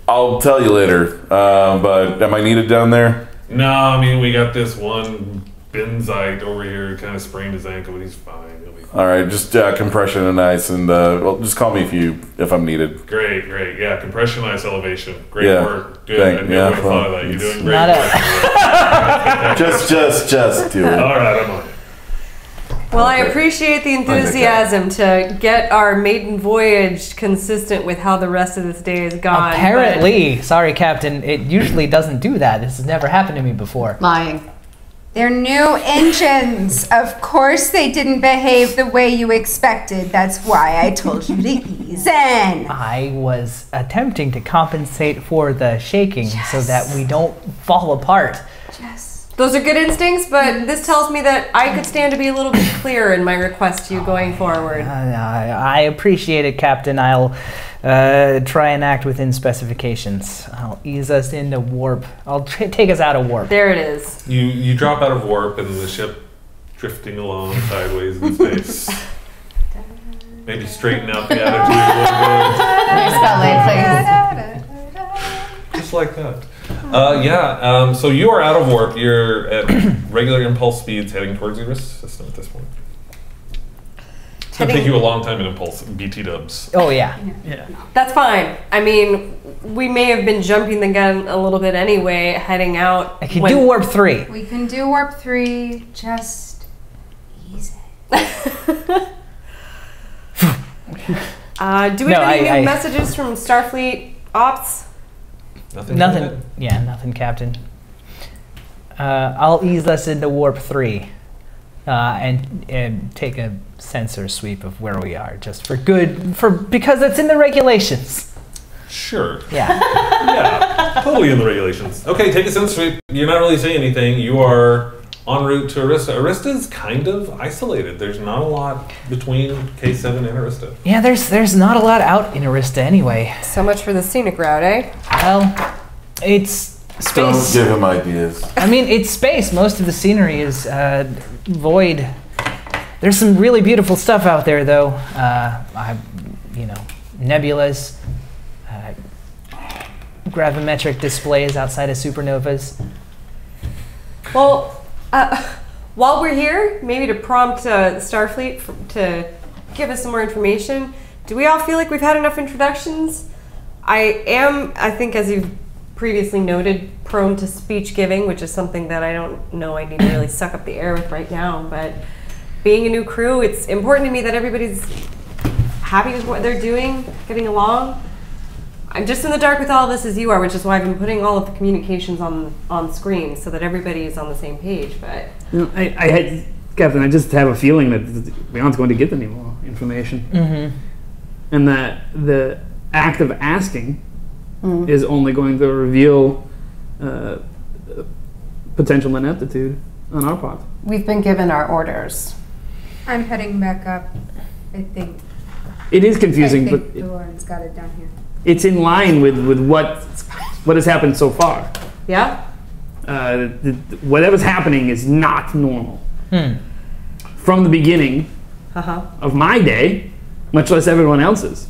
I'll tell you later. But am I needed down there? No, I mean, we got this one Benzite over here who kind of sprained his ankle, but he's fine. He'll be fine. All right, just compression and ice, and well, just call me if I'm needed. Great. Yeah, compression ice elevation. Great Yeah. work. Good. Thank- I never yeah, would have thought of well, that. You're it's doing great. not work. Just do it. All right, I'm on it. Well, I appreciate the enthusiasm to get our maiden voyage consistent with how the rest of this day is gone. Apparently, sorry, Captain, it usually doesn't do that. This has never happened to me before. Lying. They're new engines. Of course they didn't behave the way you expected. That's why I told you to ease in. I was attempting to compensate for the shaking so that we don't fall apart. Those are good instincts, but this tells me that I could stand to be a little bit clearer in my request to you going forward. I appreciate it, Captain. I'll try and act within specifications. I'll ease us into warp. I'll take us out of warp. There it is. You drop out of warp and the ship drifting along sideways in space. Maybe straighten out the attitude a little bit. Next ballet, please. Just like that. So you are out of warp. You're at regular impulse speeds heading towards your wrist system at this point. It's going to take you a long time in impulse, BT dubs. Oh, yeah. That's fine. I mean, we may have been jumping the gun a little bit anyway, heading out. I can do warp 3. We can do warp 3. Just ease it. Do we have any new messages from Starfleet Ops? Nothing. Yeah, nothing, Captain. I'll ease us into warp 3 and take a sensor sweep of where we are, just because it's in the regulations. Sure. Yeah. Yeah, totally in the regulations. Okay, take a sense sweep. You're not really saying anything. You are en route to Arista. Arista's kind of isolated. There's not a lot between K7 and Arista. Yeah, there's not a lot out in Arista anyway. So much for the scenic route, eh? Well, it's space. Don't give him ideas. I mean, it's space. Most of the scenery is void. There's some really beautiful stuff out there, though. Nebulas, gravimetric displays outside of supernovas. Well, while we're here, maybe to prompt Starfleet to give us some more information, do we all feel like we've had enough introductions? I think, as you've previously noted, prone to speech giving, which is something that I don't know I need to really suck up the air with right now. But being a new crew, it's important to me that everybody's happy with what they're doing, getting along. I'm just in the dark with all of this as you are, which is why I've been putting all of the communications on screen so that everybody is on the same page. But Captain, I just have a feeling that we aren't going to get any more information, and that the act of asking is only going to reveal potential ineptitude on our part. We've been given our orders. I'm heading back up. I think. It is confusing, I think but Lauren's got it down here. it's in line with what has happened so far. yeah, Whatever's happening is not normal. From the beginning of my day, much less everyone else's.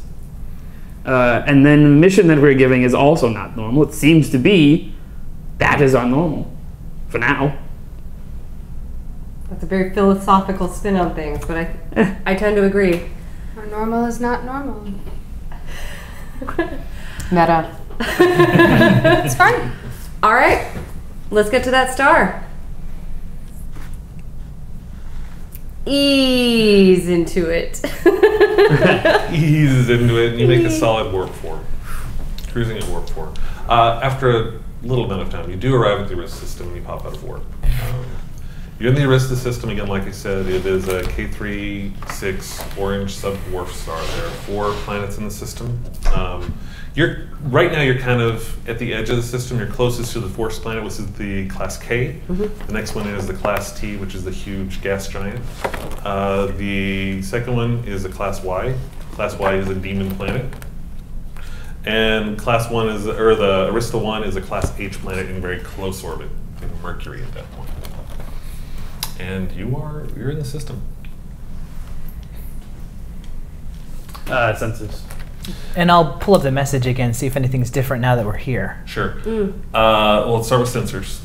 And then the mission that we're giving is also not normal. It seems to be that is our normal for now. that's a very philosophical spin on things, but I tend to agree. Our normal is not normal. Meta. It's fine. All right, let's get to that star. Ease into it. Eases into it, and you make a solid warp 4. Cruising at warp 4. After a little amount of time, you do arrive at the Arista system and you pop out of warp. You're in the Arista system again, like I said. It is a K36 orange sub-dwarf star. There are 4 planets in the system. Right now you're kind of at the edge of the system. You're closest to the force planet, which is the class K. The next one is the class T, which is the huge gas giant. The second one is a class Y. Class Y is a demon planet. And class 1 is, or the Arista 1 is a class H planet in very close orbit, in Mercury at that point. And you're in the system. Census. And I'll pull up the message again, see if anything's different now that we're here. Sure. Well, let's start with sensors.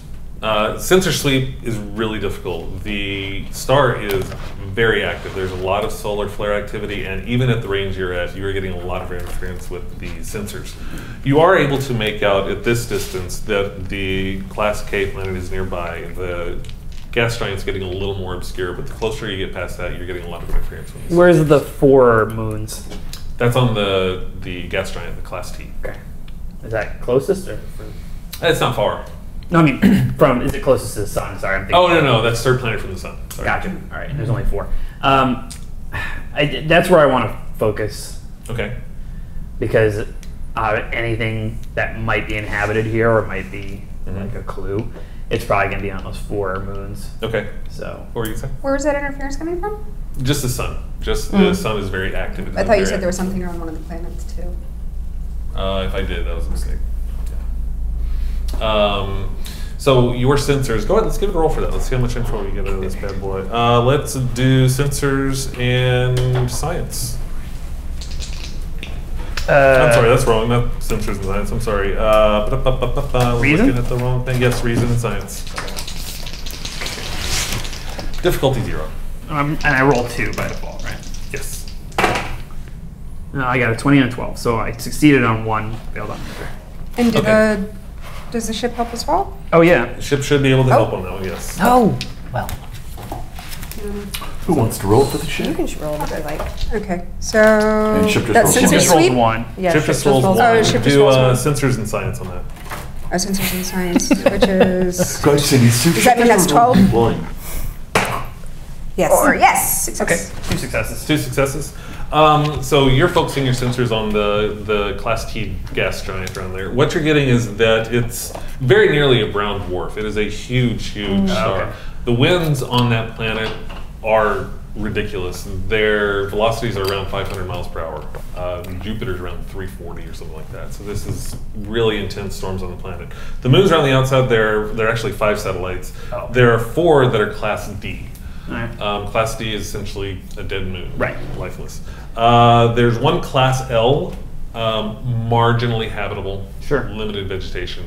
Sensor sweep is really difficult. The star is very active. There's a lot of solar flare activity, and even at the range you're at, you are getting a lot of interference with the sensors. You are able to make out at this distance that the Class K planet is nearby. The gas giant's getting a little more obscure, but the closer you get past that, you're getting a lot of interference. From this. Where's the 4 moons? That's on the gas giant, the Class T. Okay. Is that closest or? It's not far. No, I mean, from is it closest to the sun? Sorry, I'm thinking. Oh no, that's third planet from the sun. Sorry. Gotcha. All right, there's only 4. That's where I want to focus Okay. because anything that might be inhabited here or might be like a clue, it's probably gonna be on those 4 moons. Okay. So What were you saying? Where is that interference coming from? Just the sun. Just the sun is very active. It's I thought you very said there was something around one of the planets too. If I did, that was a mistake. So your sensors, go ahead, let's give it a roll for that. Let's see how much info we get out of this bad boy. Let's do sensors and science. I'm sorry, that's wrong. Not sensors and science. I'm sorry. Reason? Looking at the wrong thing. Yes, reason and science. Difficulty 0. and I roll 2 by default, right? Yes. No, I got a 20 and a 12, so I succeeded on 1, failed on the other. And Okay. does the ship help as well? Oh yeah. The ship should be able to help on that one, yes. Oh, well. Who wants to roll for the You ship? can just roll if you like. Okay, so And ship just that's rolls Ship sensor one. just rolls sweep. 1. Yeah, Ship just rolls 1. Oh, ship just Do rolls one. sensors and science on that. Oh, sensors and science, which is Does does that mean that's 12? One. Yes. Or yes, success. Okay, 2 successes. 2 successes. So you're focusing your sensors on the Class T gas giant around there. What you're getting is that it's very nearly a brown dwarf. It is a huge star. Okay. The winds on that planet are ridiculous. Their velocities are around 500 miles per hour. Jupiter's around 340 or something like that. So this is really intense storms on the planet. The moons around the outside, they're actually 5 satellites. Oh. There are 4 that are Class D. Alright. Class D is essentially a dead moon, Right. lifeless. There's 1 Class L, marginally habitable, Sure. limited vegetation.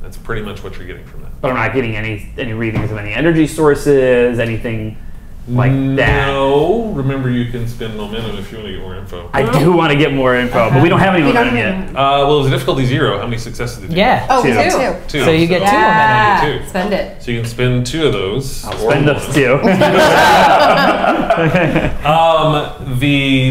That's pretty much what you're getting from that. But I'm not getting any readings of any energy sources, anything like that. No, remember you can spend momentum if you want to get more info. I do want to get more info, but we don't have any We don't momentum have yet. Well, it was a difficulty 0. How many successes did you Yeah. Oh, 2. 2. 2. So you get 2 momentum. Yeah, Two. spend it. So you can spend 2 of those. I'll or spend those one. 2.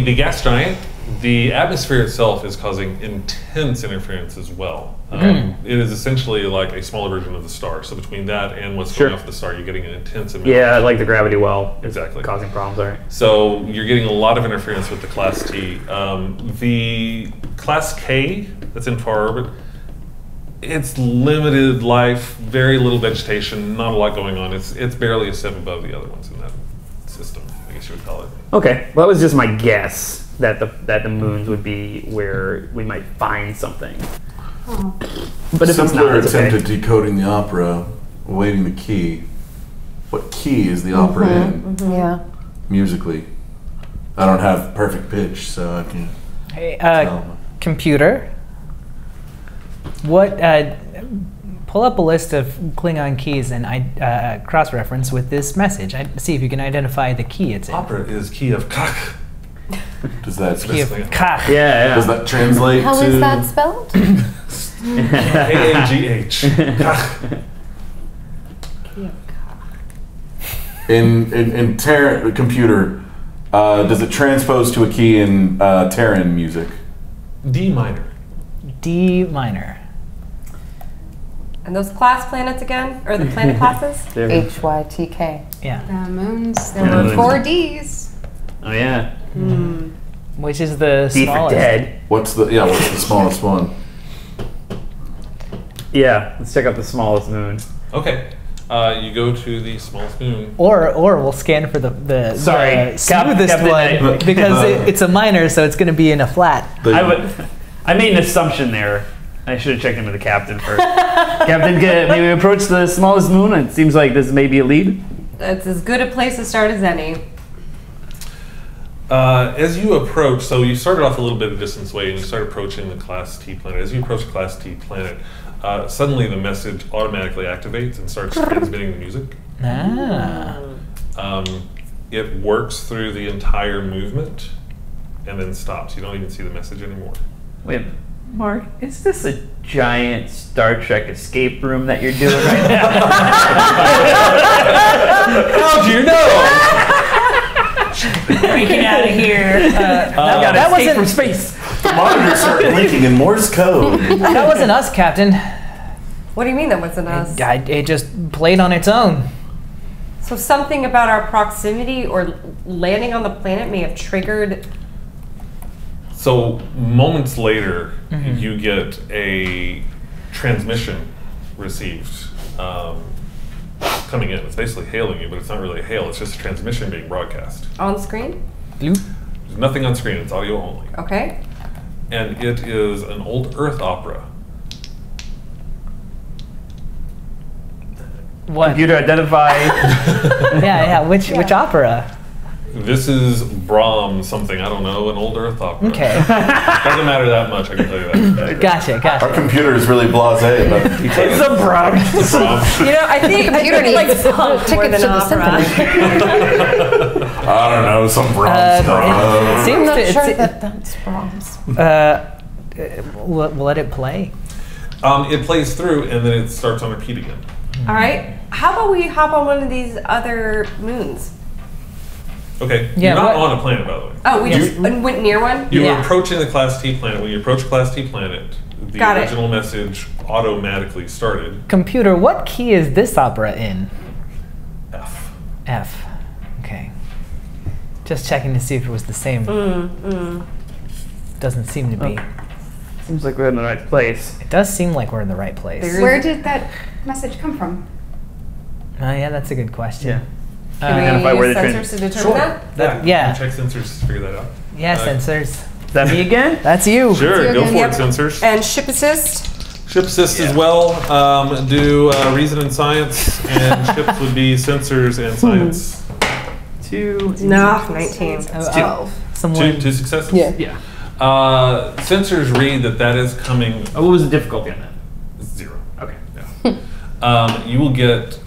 The gas giant, the atmosphere itself is causing intense interference as well. It is essentially like a smaller version of the star. So between that and what's Sure. going off the star, you're getting an intense amount. Yeah, like the gravity well. is Exactly. Causing problems, all right. So you're getting a lot of interference with the Class T. The Class K that's in far orbit, it's limited life, very little vegetation, not a lot going on. It's barely a step above the other ones in that system, I guess you would call it. Okay, well, that was just my guess that the moons would be where we might find something. But if it's Simpler not, it's attempt okay. at decoding the opera, awaiting the key. What key is the opera in Yeah. musically? I don't have perfect pitch, so I can Hey, tell. computer. What? Pull up a list of Klingon keys and cross-reference with this message. See if you can identify the key it's in. Opera is key of kak. Does that Key of Ka. Yeah, does yeah. that translate How to is that spelled? K-A-G-H. Kak. in Terran computer? Does it transpose to a key in Terran music? D minor. D minor. And those class planets again? Or the planet classes? HYTK. Yeah. The moons, there Yeah, were moons. 4 Ds. Oh yeah. Which is the D for smallest? dead. What's the smallest one? Yeah, let's check out the smallest moon. Okay. You go to the smallest moon. Or we'll scan for the Sorry, the smoothest Captain one A. because it's a minor, so it's going to be in a flat. I made an assumption there. I should have checked in with the captain first. Captain, may we approach the smallest moon? It seems like this may be a lead. That's as good a place to start as any. As you approach, so you started off a little bit of distance away and you start approaching the Class T planet. As you approach the Class T planet, suddenly the message automatically activates and starts transmitting the music. It works through the entire movement and then stops. You don't even see the message anymore. Wait, Mark, is this a giant Star Trek escape room that you're doing right now? How'd you know? Breaking out of here. that escape wasn't from space. The monitors start blinking in Morse code. that wasn't us, Captain. What do you mean that wasn't us? It just played on its own. So something about our proximity or landing on the planet may have triggered. So moments later, you get a transmission received coming in. It's basically hailing you, but it's not really a hail. It's just a transmission being broadcast. On screen? There's nothing on screen. It's audio only. Okay. And it is an old Earth opera. What? Computer identify. Yeah. Which opera? This is Brahms something. I don't know. An old Earth opera. Okay. Doesn't matter that much. I can tell you that. Gotcha. Our computer is really blasé about the details. It's a Brahms. You know, I think it likes punk more than opera. I don't know, some Brahms stuff. It seems I'm not to, sure that's Brahms. we'll let it play. It plays through and then it starts on repeat again. All right. How about we hop on one of these other moons? Okay. Yeah, You're not what- on a planet, by the way. Oh, we just went near one? You Yeah. were approaching the Class T planet. When you approach Class T planet, the Got it. original message automatically started. Computer, what key is this opera in? F. F. Okay. Just checking to see if it was the same. Doesn't seem to be. Seems like we're in the right place. It does seem like we're in the right place. There- Where did that message come from? Oh yeah, that's a good question. Yeah. Can we Identify where use the sensors to determine that? Yeah. Check sensors to figure that out. Yeah, Uh, sensors. Is that me again? That's you. Sure, You're go good. for Yep. it, sensors. And ship assist? Ship assist as well. Do reason and science, and ships would be sensors and science. 2. No, 19. Someone. Two successes? Yeah. Sensors read that is coming Oh, what was the difficulty on that? 0. Okay. Yeah. You will get,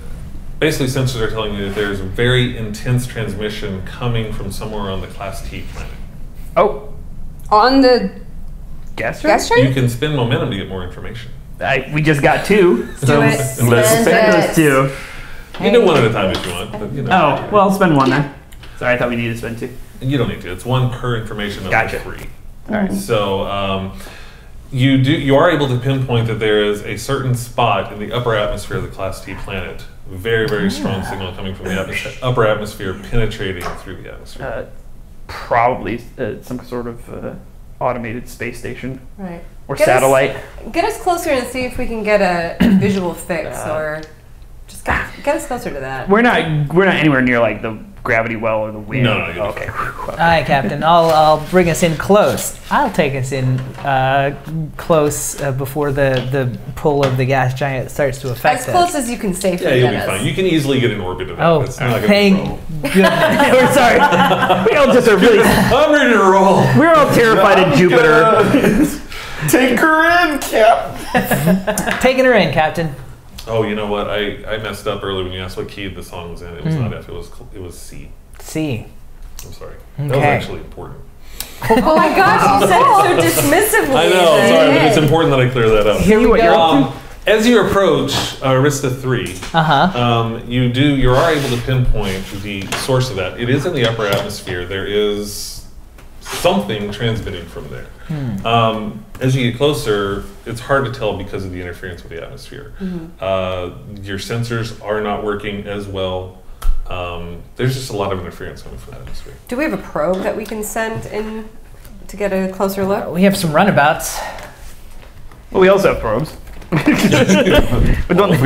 basically sensors are telling you that there's a very intense transmission coming from somewhere on the Class T planet. Oh, On the gas gas train? You train? can spend momentum to get more information. We just got 2. So Do it. Let's Spend spend it. those 2. You do one at a time if you want, but you know. Oh, well, I'll spend 1 then. Sorry, I thought we needed to spend 2. You don't need to. It's 1 per information of Gotcha. 3. All right. So you are able to pinpoint that there is a certain spot in the upper atmosphere of the Class T planet. Very, very strong signal coming from the upper atmosphere penetrating through the atmosphere. Probably some sort of automated space station Right. or Get us- satellite. Get us closer and see if we can get a visual fix or just get us closer to that. We're not anywhere near like the gravity well or the wind. No, you'll be okay. All right, Captain. I'll bring us in close. I'll take us in close before the pull of the gas giant starts to affect As us. close as you can safely Yeah, you'll get be us. fine. You can easily get in orbit of that. Oh, It's not gonna be a thank problem. goodness. We're sorry. We all just are really. I'm ready to roll. We're all terrified of Jupiter. Take her in, Cap. Taking her in, Captain. Oh, you know what? I messed up earlier when you asked what key the song was in. It was not F. It was C. C. I'm sorry. That was Okay. actually important. Oh my gosh, you said it so dismissively. I know. Sorry, but it's important that I clear that up. Here we go. As you approach Arista 3, you are able to pinpoint the source of that. It is in the upper atmosphere. There is something transmitting from there. As you get closer, it's hard to tell because of the interference with the atmosphere. Your sensors are not working as well. There's just a lot of interference coming from the atmosphere. Do we have a probe that we can send in to get a closer look? We have some runabouts. Well, we also have probes. But don't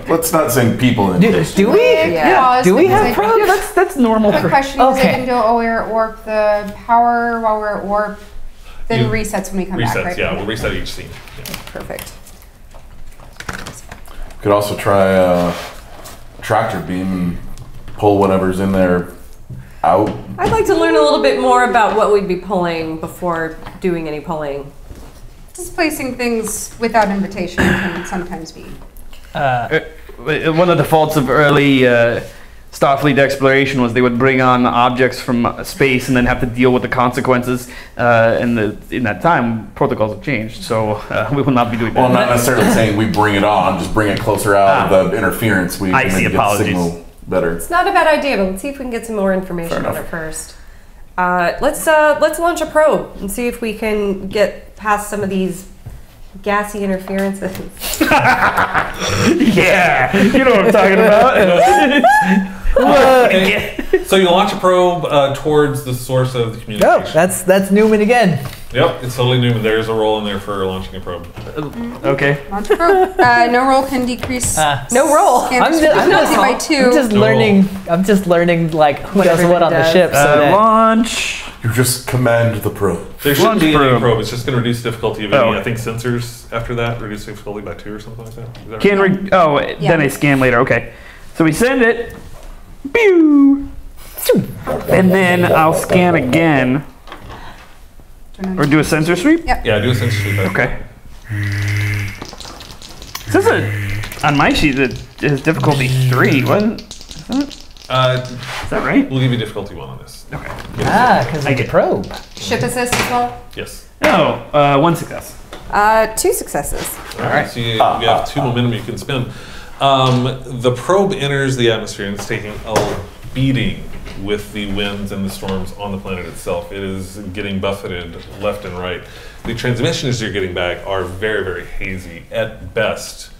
Let's not send people in. Do we? Yeah. Do we have probes? Yeah, that's normal. Quick For, question: Okay. Is it going to go we're at warp? The power while we're at warp then You- resets when we come back, Resets, right? yeah. We'll reset each scene. Yeah. Perfect. Could also try a tractor beam and pull whatever's in there out. I'd like to learn a little bit more about what we'd be pulling before doing any pulling. Displacing things without invitation can sometimes be. one of the faults of early Starfleet exploration was they would bring on objects from space and then have to deal with the consequences. In that time, protocols have changed, so we will not be doing that. Well, I'm not necessarily saying we bring it on, just bring it closer out of the interference. We I can see, maybe get the apologies. signal better. It's not a bad idea, but let's see if we can get some more information Fair on enough. it first. Let's launch a probe and see if we can get past some of these gassy interferences. Yeah, you know what I'm talking about. So you launch a probe towards the source of the No, communication. that's Newman again. Yep, it's totally Newman. There's a roll in there for launching a probe. Okay. Launch probe. No roll can decrease. No roll. I'm just by 2. I'm just No. learning. I'm just learning like who does what on the everybody ship. So that Launch. You just command the probe. There shouldn't Launch be any probe. probe. It's just going to reduce difficulty of any. Oh. I think sensors after that reduce difficulty by 2 or something like that. Is that Can right? then I scan later. Okay. So we send it. Pew. And then I'll scan again. Or do a sensor sweep? Yep. Yeah, do a sensor sweep. Okay. It says it on my sheet that it has difficulty 3. What? Is that right? We'll give you difficulty 1 on this. Okay. because I of the get- probe. Ship assist as well. Yes. No, 1 success. 2 successes. All right. So you have 2 momentum you can spend. The probe enters the atmosphere and it's taking a beating with the winds and the storms on the planet itself. It is getting buffeted left and right. The transmissions you're getting back are very, very hazy at best,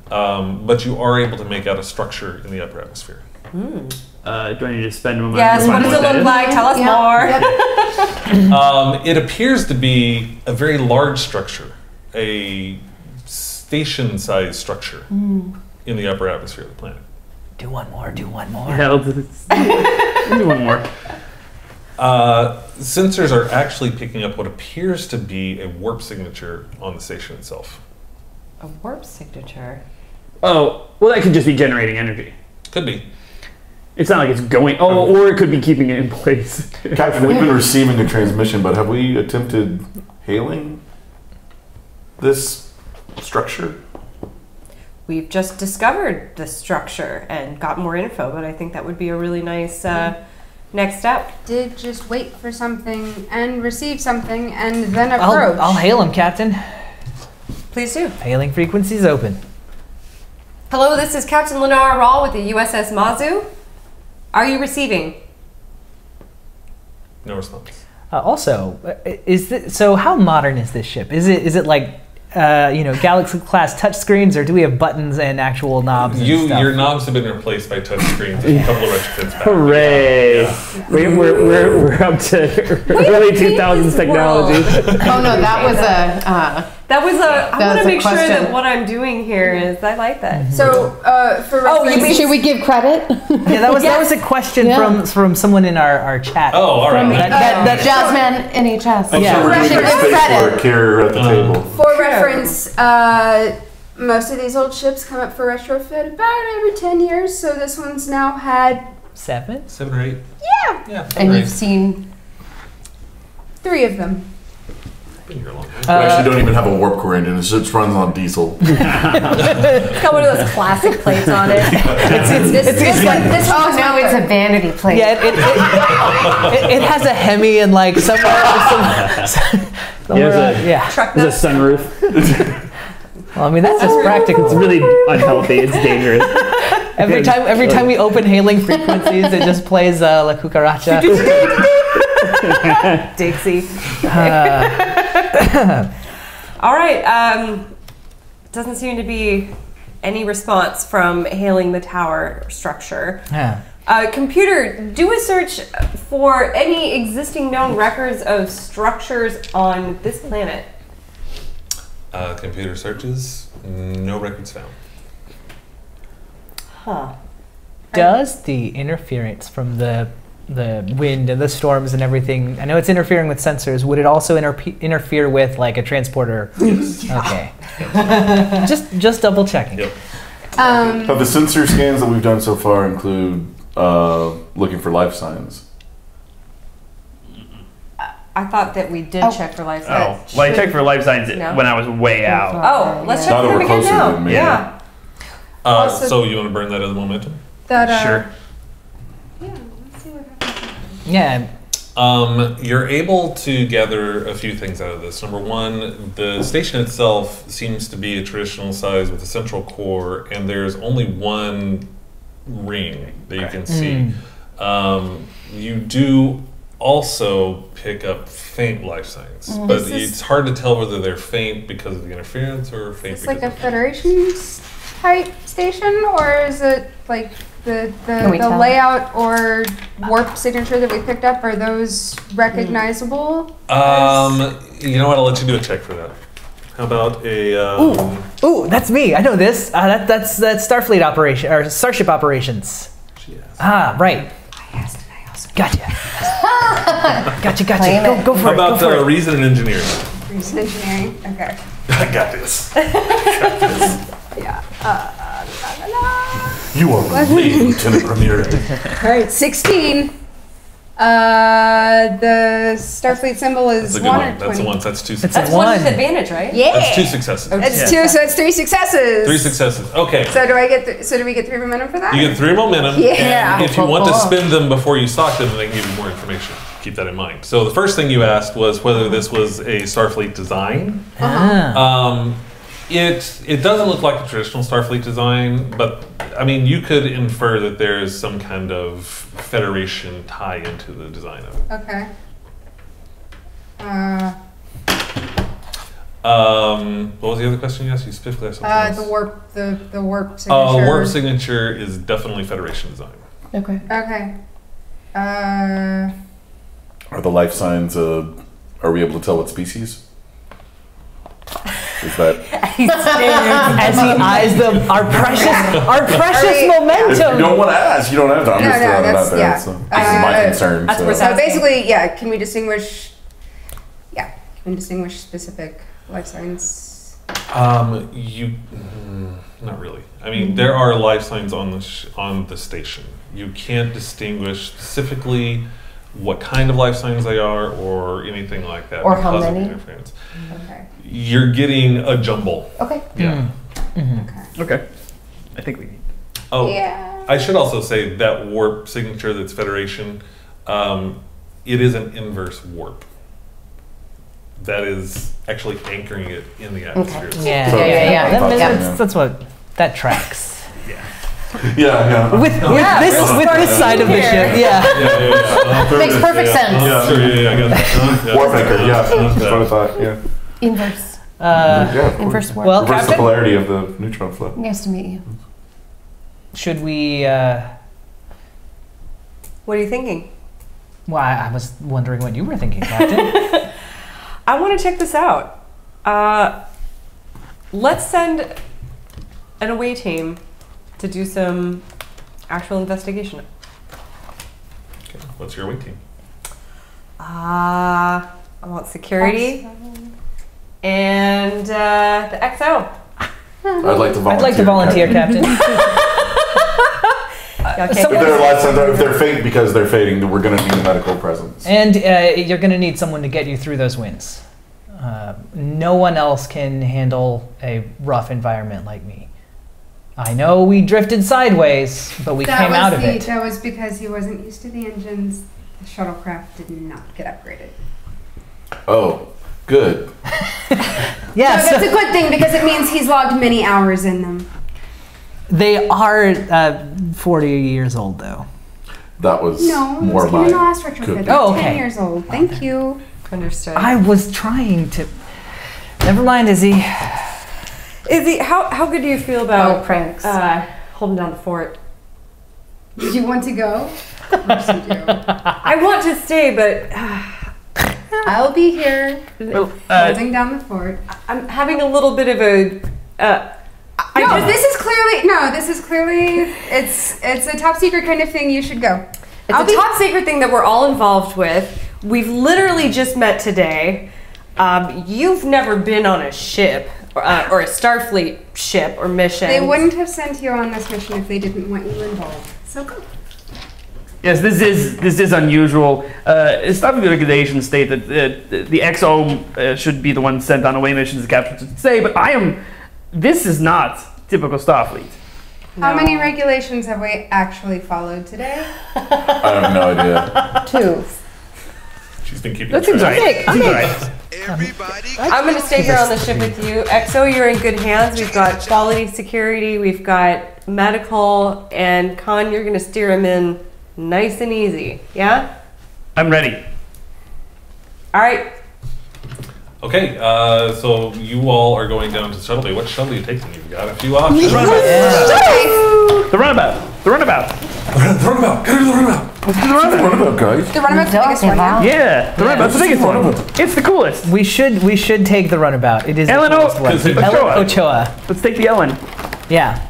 but you are able to make out a structure in the upper atmosphere. Do I need to spend momentum? Yes, to what find does it that look is? like? Tell us more. It appears to be a very large structure, a station-sized structure in the upper atmosphere of the planet. Do one more. Do one more. Yeah, let's do one more. Sensors are actually picking up what appears to be a warp signature on the station itself. A warp signature. Oh, well, that could just be generating energy. Could be. It's not like it's going. Oh, or it could be keeping it in place. Captain, we've been receiving a transmission, but have we attempted hailing this structure? We've just discovered the structure and got more info, but I think that would be a really nice next step. Did just wait for something and receive something and then approach. I'll hail him, Captain. Please do. Hailing frequencies open. Hello, this is Captain Lenara Rawl with the USS Mazu. Are you receiving? No response. Also, so how modern is this ship? Is it like Galaxy class touchscreens, or do we have buttons and actual knobs? And stuff? Your knobs have been replaced by touch screens a couple of retrofits back. Hooray! Yeah. We're up to early 2000s technology. Oh no, that was a. That was I That want was to a make sure question. that what I'm doing here is I like that. So, for reference, Should we give credit? Yeah, that was a question Yeah. from someone in our chat. Oh, all right. That Jasmine NHS. I'm Yeah. sure we're Should giving give space credit. for a carrier at the table. for reference, most of these old ships come up for retrofit about every 10 years. So this one's now had 7. 7 or 8. Yeah. Yeah. And you've seen 3 of them. Been here a long time. We actually don't even have a warp core engine. It just runs on diesel. It's got one of those classic plates on it. This Oh one's no, right it's there. a vanity plate. Yeah, it has a Hemi and like somewhere. Yeah. Truck There's a nuts. sunroof. Well, I mean that's just practical. It's really unhealthy. It's dangerous. Every time we open hailing frequencies, it just plays La Cucaracha. Dixie. All right. Doesn't seem to be any response from hailing the tower structure. Yeah. Computer, do a search for any existing known records of structures on this planet. Computer searches, no records found. Huh. Does the interference from the wind and the storms and everything, I know it's interfering with sensors, would it also interfere with like a transporter? Yes. Okay. just double checking. Yep. Have the sensor scans that we've done so far include looking for life signs? I thought that we did check for life Oh, signs. well, I checked for life signs No. when I was way out. Oh, let's check Now for that them we're again closer now. than me. Yeah. Also- So you want to burn that as momentum? That Sure. Yeah. You're able to gather a few things out of this. Number one, the station itself seems to be a traditional size with a central core, and there's only one ring that you can see. You do also pick up faint life signs, but it's hard to tell whether they're faint because of the interference or faint Is because this like a Federation type station, or is it like the we tell? layout or warp signature that we picked up? Are those recognizable? You know what? I'll let you do a check for that. How about a? Ooh, that's me. I know this. That's Starfleet operation or Starship operations. Ah, right. I asked and I also Gotcha. Gotcha. Claim it. Go for How it. Go about for it. reason and engineering? reason engineering. Okay. I got this. Yeah. You are me, Lieutenant Ramirez. All right, 16. The Starfleet symbol is That's a good 1 one. or That's 20. a one. So that's two It's successes. That's one One. disadvantage, right? Yeah. That's two successes. That's two, so that's 3 successes. 3 successes. Okay. So do I get? So do we get 3 momentum for that? You get 3 momentum. Yeah. And if you want to spend them before you stock them, then they can give you more information. Keep that in mind. So the first thing you asked was whether this was a Starfleet design. Ah. It doesn't look like a traditional Starfleet design, but I mean, you could infer that there is some kind of Federation tie into the design of it. Okay. What was the other question you asked? You specifically asked something else. The warp, the warp signature. Warp signature is definitely Federation design. Okay. Okay. Are the life signs? Are we able to tell what species? Is that? As he eyes our precious If momentum. you don't want to ask, you don't have to. I'm No, just no, throwing it that's- out there. yeah. So, this is my concern. that's so. where So basically, yeah. Can we distinguish? Yeah. Can we distinguish specific life signs? Not really. I mean, there are life signs on the station. You can't distinguish specifically what kind of life signs they are or anything like that. Or how because of many? the interference. Okay. You're getting a jumble. Okay. Yeah. Okay. Okay. I think we need. Oh, Yeah. I should also say that warp signature that's Federation, it is an inverse warp. That is actually anchoring it in the atmosphere. Yeah. Yeah. That's what that tracks. Yeah. With this side of the ship, yeah. Makes perfect sense. Yeah, sure, yeah, I got that. Warp anchor. Yeah. That's what I thought. Yeah. Inverse. Yeah. Of course. Inverse warp. Well, Reverse the Captain, polarity of the neutron flow. Nice to meet you. should we? What are you thinking? Well, I was wondering what you were thinking, Captain. I want to check this out. Let's send an away team to do some actual investigation. Okay. What's your weight team? I want security and the XO. I'd like to volunteer. I'd like to volunteer, Captain. Okay. If they're life signs, if they're fake because they're fading, then we're going to need a medical presence. And you're going to need someone to get you through those winds. No one else can handle a rough environment like me. I know we drifted sideways, but we came out of it. That was because he wasn't used to the engines. The shuttlecraft did not get upgraded. Oh, good. Yeah, So that's a good thing because it means he's logged many hours in them. they are 40 years old, though. That was No, more it was in the last good. retrofit. They're Oh, 10 okay. years old. Thank you. Understood. I was trying to. Never mind, Izzy. Izzy, how good do you feel Oh, about pranks. holding down the fort? Did you want to go? Of course you do. I want to stay, but I'll be here Well, holding down the fort. I'm having a little bit of a. This is clearly it's a top secret kind of thing. You should go. It's a top secret thing that we're all involved with. We've literally just met today. You've never been on a ship or a Starfleet ship or mission. They wouldn't have sent you on this mission if they didn't want you involved. So go. Yes, this is unusual. Starfleet regulations state that the XO should be the one sent on away missions, the captain should say, but this is not typical Starfleet. How many regulations have we actually followed today? I have no idea. 2. She's been keeping That seems track. right. Seems right. I'm going to stay here on the ship with you. XO, you're in good hands. We've got quality security, we've got medical, and Khan, you're going to steer him in nice and easy. Yeah? I'm ready. All right. Okay, so you all are going down to the shuttle bay. What shuttle are you taking? You've got a few options. The runabout. The runabout. The runabout. Gotta do the runabout. Let's do the runabout, guys. The runabout's the biggest one, yeah? Yeah, the runabout's the biggest one. It's the coolest. We should take the runabout. It is Ellen the coolest one. Ochoa. Ellen Ochoa. Let's take the Ellen. Yeah.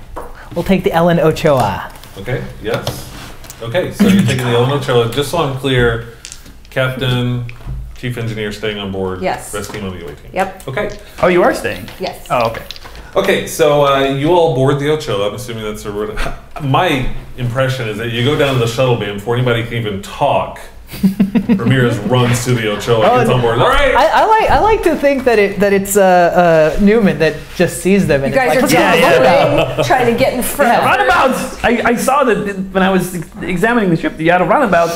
We'll take the Ellen Ochoa. Okay, yes. Okay, so you're taking the Ellen Ochoa. Just so I'm clear, Captain, Chief Engineer staying on board. Yes. Rest team on the UA team. Yep. Okay. Oh, you are staying? Yes. Oh, okay. Okay, so you all board the Ochoa. I'm assuming that's a word. My impression is that you go down to the shuttle bay and before anybody can even talk, Ramirez runs to the Ochoa and gets on board. All right. I like to think that it's Newman that just sees them and You guys are it's like, just trying to get in front. Yeah. Runabouts! I saw that when I was examining the ship, you had a runabout.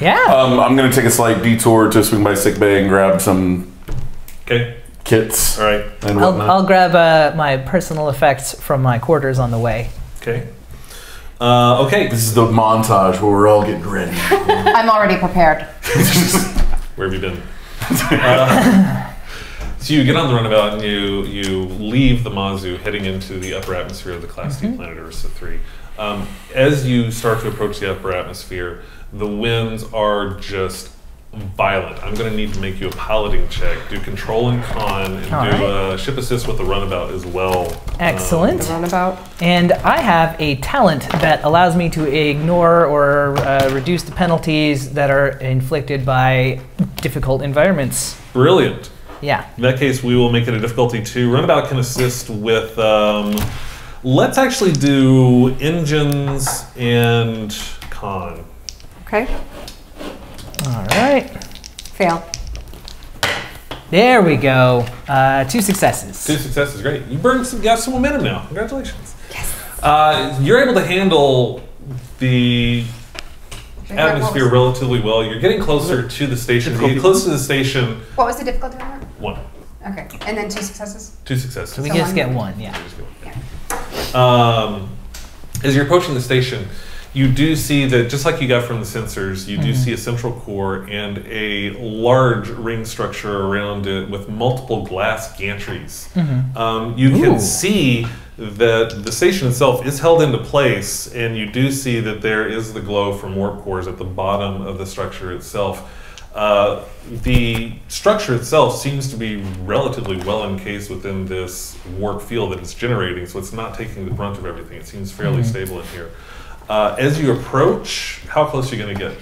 yeah. I'm gonna take a slight detour to swing by sick bay and grab some Okay. kits. All right. And I'll, whatnot. I'll grab my personal effects from my quarters on the way. Okay. Okay. This is the montage where we're all getting ready. I'm already prepared. Where have you been? So you get on the runabout and you leave the Mazu heading into the upper atmosphere of the Class D planet Ursa 3. As you start to approach the upper atmosphere, the winds are just violent. I'm going to need to make you a piloting check. Do control and con, and All do ship assist with the runabout as well. Excellent. The runabout. And I have a talent that allows me to ignore or reduce the penalties that are inflicted by difficult environments. Brilliant. Yeah. In that case, we will make it a difficulty 2. Runabout can assist with, let's actually do engines and con. Okay. All right. Fail. There we go. 2 successes. 2 successes, great. You got some momentum now. Congratulations. Yes. You're able to handle the atmosphere relatively well. You're getting closer to the station. You get close to the station. What was the difficulty on that? 1. Okay, and then 2 successes? 2 successes. So we So just one. get 1, yeah. As you're approaching the station, you do see that just like you got from the sensors, you do see a central core and a large ring structure around it with multiple glass gantries. You can see that the station itself is held into place, and you do see that there is the glow from warp cores at the bottom of the structure itself. The structure itself seems to be relatively well encased within this warp field that it's generating, so it's not taking the brunt of everything. It seems fairly stable in here. As you approach, how close are you going to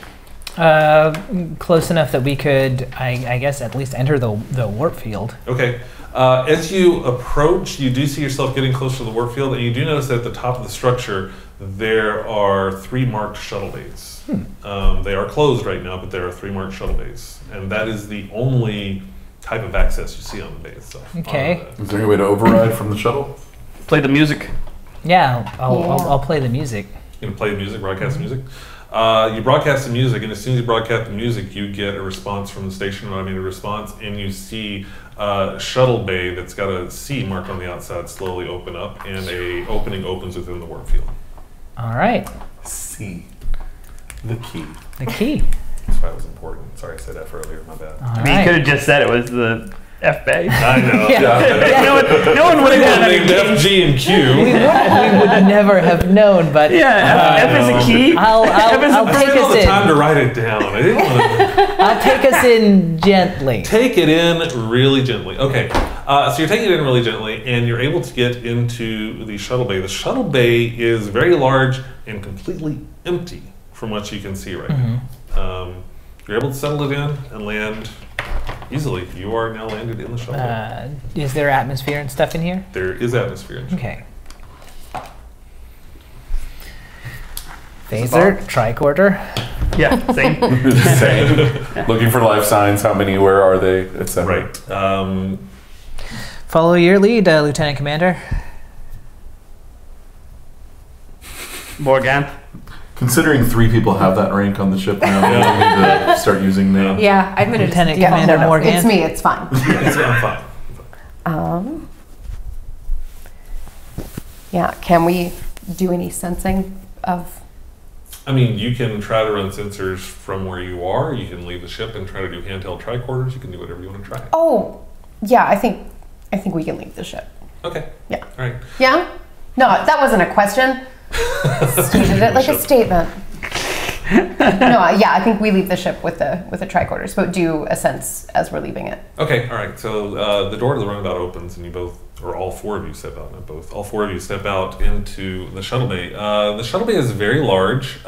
get? Close enough that we could, I guess, at least enter the warp field. Okay. As you approach, you do see yourself getting closer to the warp field, and you do notice that at the top of the structure, there are 3 marked shuttle bays. They are closed right now, but there are 3 marked shuttle bays, and that is the only type of access you see on the bay itself. Okay. Is there any way to override from the shuttle? Play the music. Yeah, I'll play the music. You're going to play music, broadcast music? You broadcast the music, and as soon as you broadcast the music, you get a response from the station, an automated response, and you see a shuttle bay that's got a C marked on the outside slowly open up, and a opening opens within the warp field. All right. C. The key. The key. That's why it was important. Sorry I said F earlier, my bad. All I mean, you could have just said it was the F Bay. I know. No one would have gotten Named F, G, and Q. We would never have known, but Yeah, F is a key. I'll take I us the time to in. write it down. I didn't want to I'll take us in gently. take it in really gently. Okay, so you're taking it in really gently, and you're able to get into the shuttle bay. The shuttle bay is very large and completely empty from what you can see right now. You're able to settle it in and land easily. You are now landed in the shuttle bay. Is there atmosphere and stuff in here? There is atmosphere in the shuttle. Okay. Phaser, tricorder. Yeah, same. Same. Looking for life signs. How many? Where are they? Etc. Right. Follow your lead, Lieutenant Commander. Morgan. Considering 3 people have that rank on the ship now, we need to start using names. Yeah, I'm gonna Lieutenant just Commander no, Morgan. it's me. It's fine. I'm fine. Yeah. Can we do any sensing of? I mean, you can try to run sensors from where you are. You can leave the ship and try to do handheld tricorders. You can do whatever you want to try. Oh, yeah. I think we can leave the ship. Okay. Yeah. All right. Yeah. No, that wasn't a question. Stated it like a statement. No, yeah. I think we leave the ship with the tricorders, but do a sense as we're leaving it. Okay. All right. So the door to the runabout opens, and you both, or all 4 of you, step out. Not both. All 4 of you step out into the shuttle bay. The shuttle bay is very large.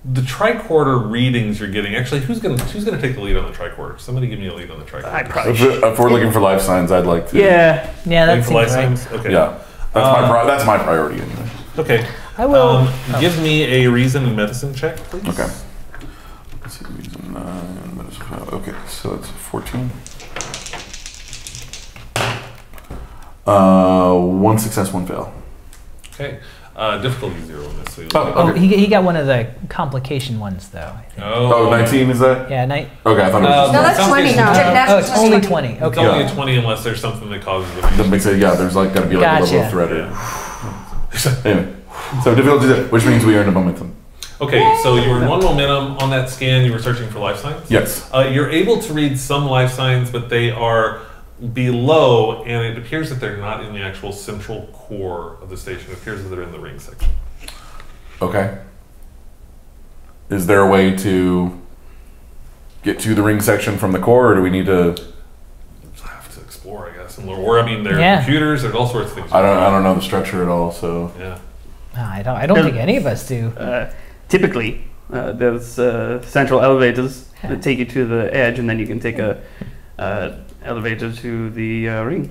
The tricorder readings you're getting. Actually, who's gonna take the lead on the tricorder? Somebody give me a lead on the tricorder. I probably If we're looking for life signs, I'd like to. Yeah. Yeah, that Looking for seems life right. signs? Okay. Yeah. That's my priority anyway. Okay. I will. Give me a reason and medicine check, please. Okay. Let's see, reason 9, medicine 5. Okay, so that's 14. 1 success, 1 fail. Okay. Difficulty 0 in this. So you'll Oh, he got one of the complication ones though. I think. Oh, 19 is that? Yeah, Okay, I thought it was No, that's 20 now. oh, it's only 20. It's Okay. only a 20 unless there's something that causes it. that makes it, yeah, there's like gotta be like a level of threat. Anyway, so difficulty 0, which means we earned a momentum. Okay, so you were in 1 momentum on that scan. You were searching for life signs. Yes. You're able to read some life signs, but they are below, and it appears that they're not in the actual central core of the station. It appears that they're in the ring section. Okay. Is there a way to get to the ring section from the core, or do we need to? Just have to explore, I guess. And or I mean, there are Yeah. computers. There's all sorts of things. I don't know the structure at all, so. Yeah. No, I don't think any of us do. Typically, there's central elevators that take you to the edge, and then you can take a elevator to the ring.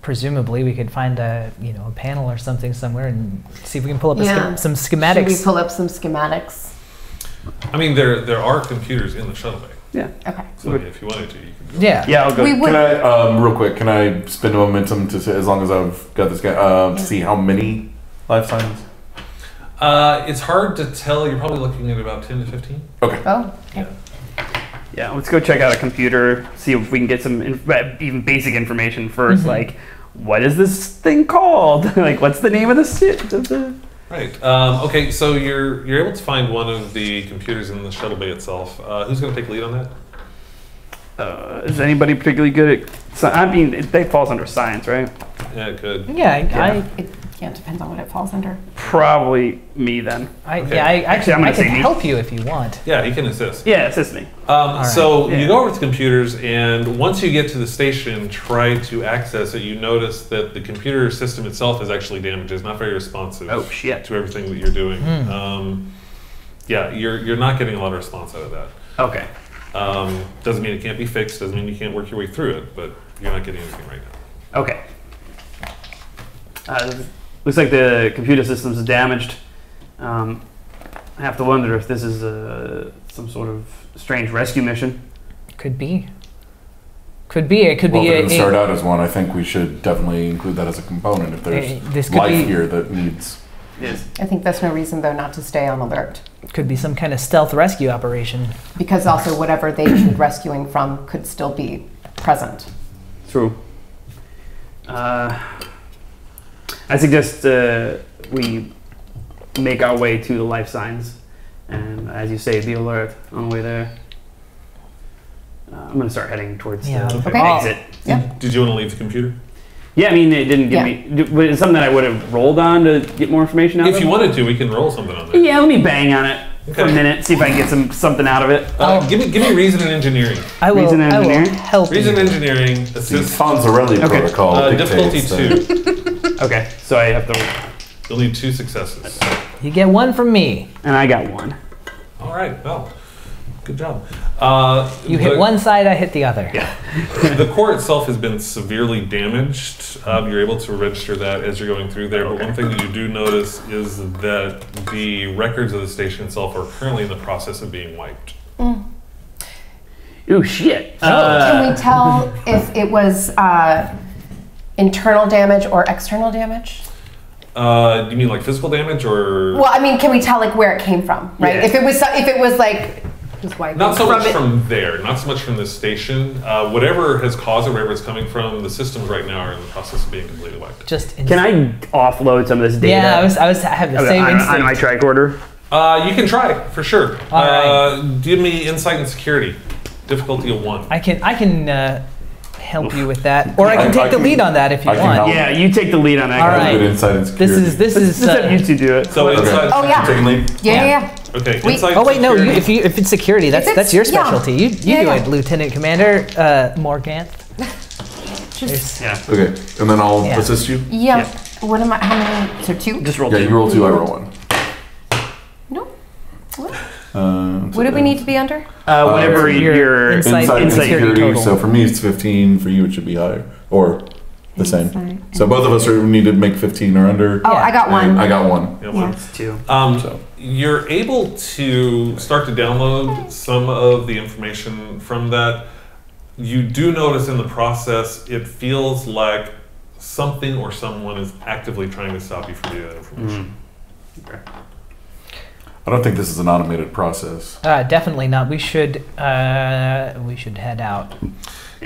Presumably, we could find a panel or something somewhere and see if we can pull up Yeah. some Should schematics. we pull up some schematics? I mean, there are computers in the shuttle bay. Yeah. Okay. So if you wanted to, you could. Go. Yeah. Yeah, I'll go. We would. Can I, real quick, can I spend a momentum to say, as long as I've got this guy, to see how many life signs? It's hard to tell. You're probably looking at about 10 to 15. Okay. Oh. Okay. Yeah, let's go check out a computer, see if we can get some even basic information first, like what is this thing called? Like, what's the name of the ship? Right. Okay. So you're able to find one of the computers in the shuttle bay itself. Who's going to take lead on that? Is anybody particularly good at? I mean, it falls under science, right? Yeah, it could. Yeah, It depends on what it falls under. Probably me then. Okay. Actually, I'm I gonna say can me. help you if you want. Yeah, he can assist. Yeah, assist me. So Yeah. you go over to the computers, and once you get to the station, try to access it. You notice that the computer system itself is actually damaged. It's not very responsive. Oh, shit. To everything that you're doing. Yeah, you're not getting a lot of response out of that. Okay. Doesn't mean it can't be fixed. Doesn't mean you can't work your way through it. But you're not getting anything right now. Okay. Looks like the computer system's damaged. I have to wonder if this is some sort of strange rescue mission. Could be. Could be. It could Well, be if it a. didn't start out as one, I think we should definitely include that as a component if there's this could life be- here that needs. Yes. I think that's no reason though not to stay on alert, Could be some kind of stealth rescue operation. because also whatever they need rescuing from could still be present. True. I suggest we make our way to the life signs, and as you say, be alert on the way there. I'm gonna start heading towards Yeah. the Okay. exit. Yeah. Did you want to leave the computer? Yeah, I mean, it didn't give Yeah. me. But it's something that I would have rolled on to get more information out of. If you wanted to, we can roll something on there. Yeah, let me bang on it for a Okay. minute, see if I can get something out of it. Give me reason and engineering. I will. Reason I will engineering? help Reason you. engineering The assist. Fonzarelli Okay. protocol Difficulty dictates that. 2. Okay, so I have to, You'll need 2 successes. You get one from me. and I got one. All right. Well, good job. You hit one side, I hit the other. Yeah. The core itself has been severely damaged. You're able to register that as you're going through there. But one thing that you do notice is that the records of the station itself are currently in the process of being wiped. Ooh, shit. Can we tell if it was internal damage or external damage? Do you mean like physical damage or? Well, I mean, can we tell like where it came from, right? Yeah. If it was like just wiped Not so much it. from there, not so much from this station. Whatever has caused it, wherever it's coming from, the systems right now are in the process of being completely wiped. Just Can I offload some of this data? Yeah, I have the same on instinct. my tricorder. You can try for sure. All right. Give me insight and security. Difficulty of 1. I can help you with that, or I can I take the can- lead on that if you I can want. help. Yeah, you take the lead on that. All I have right. good insight and This security. is Just have you two do it. So insight. Oh, yeah. Taking lead? Yeah. Okay. Wait. Insight. Oh wait, no. security. If it's security, that's it's- your yeah. specialty. You Yeah, do yeah. it, Lieutenant Commander Morganth. There's- Yeah. Okay, and then I'll Yeah. assist you? Yeah. What am I? How many? So 2. Just roll Yeah, two. you roll 2, I roll 1. No. What? What do we need to be under? Whatever your your insight Insight and insight security, total. so for me it's 15, for you it should be higher, or the same. Insight So both of us need to make 15 or under. Oh, I got and 1. I got 1. Yeah, 1. It's 2. So. You're able to start to download some of the information from that. You do notice in the process, it feels like something or someone is actively trying to stop you from getting that information. I don't think this is an automated process. Definitely not. We should head out.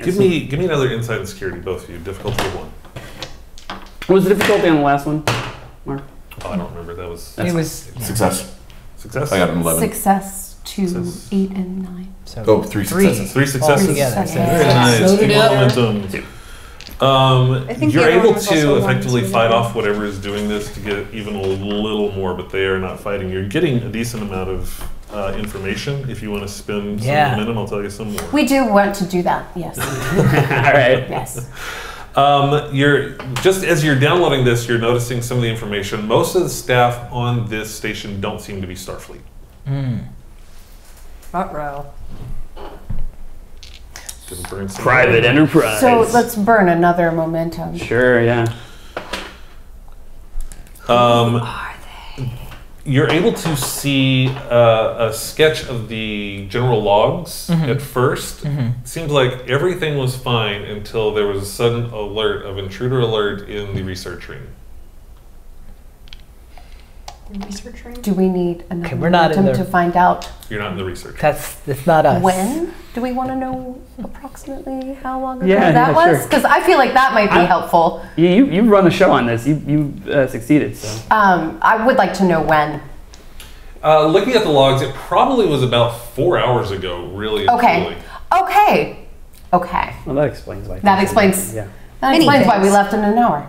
Give me another insight and security, both of you. Difficulty of 1. What was the difficulty on the last one, Mark? Oh, I don't remember. That was It was Success. success. I got an 11. Success 2, Success. 8, and 9. so Oh, 3 successes. 3 successes. together. Very nice. Slow Keep down. momentum. 2. think You're the other able one was also to one, effectively too. fight off whatever is doing this to get even a little more, but they are not fighting. You're getting a decent amount of information. If you want to spend some Yeah. minute, I'll tell you some more. We do want to do that. Yes. All right. Yes. You're just as you're downloading this, you're noticing some of the information. Most of the staff on this station don't seem to be Starfleet. Ruh-roh. Didn't burn some Private enterprise. So let's burn another momentum. Sure. Yeah. You're able to see a sketch of the general logs at first. Seems like everything was fine until there was a sudden alert of intruder alert in the research ring. Research ring? Do we need another Okay, we're not in momentum there. to find out You're not in the research. That's not us. when? Do we want to know approximately how long ago Yeah, that yeah, was? sure. Because I feel like that might be helpful. You run the show on this. You succeeded. So. I would like to know when. Looking at the logs, it probably was about 4 hours ago, really. and Okay. truly. Okay. Okay. Well, that explains why. That explains. Yeah. That Many explains why we things. left in an hour.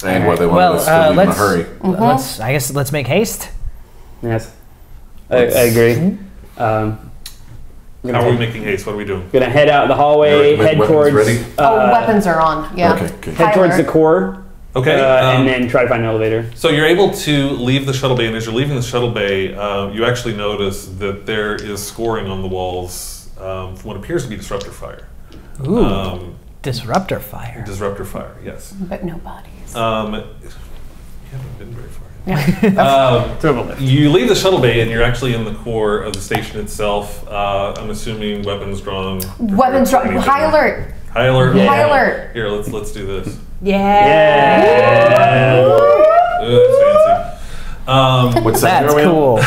And why they wanted Well, us to leave in a let's- hurry. I guess let's make haste. Yes. I agree. How are we making haste? What are we doing? Gonna head out the hallway, Eric, head weapons towards ready? Oh, weapons are on. Yeah. Okay, good. head towards the Tyler. core, Okay. and then try to find an elevator. So you're able to leave the shuttle bay, and as you're leaving the shuttle bay, you actually notice that there is scoring on the walls from what appears to be disruptor fire. Ooh, disruptor fire. Disruptor fire, yes. But no bodies. You haven't been very far. Throw a lift. You leave the shuttle bay, and you're actually in the core of the station itself. I'm assuming weapons drawn. Weapons drawn. Anything. High alert. High alert. Yeah. High alert. Here, let's do this. Yeah. Ooh, that's fancy. What's That's that? cool.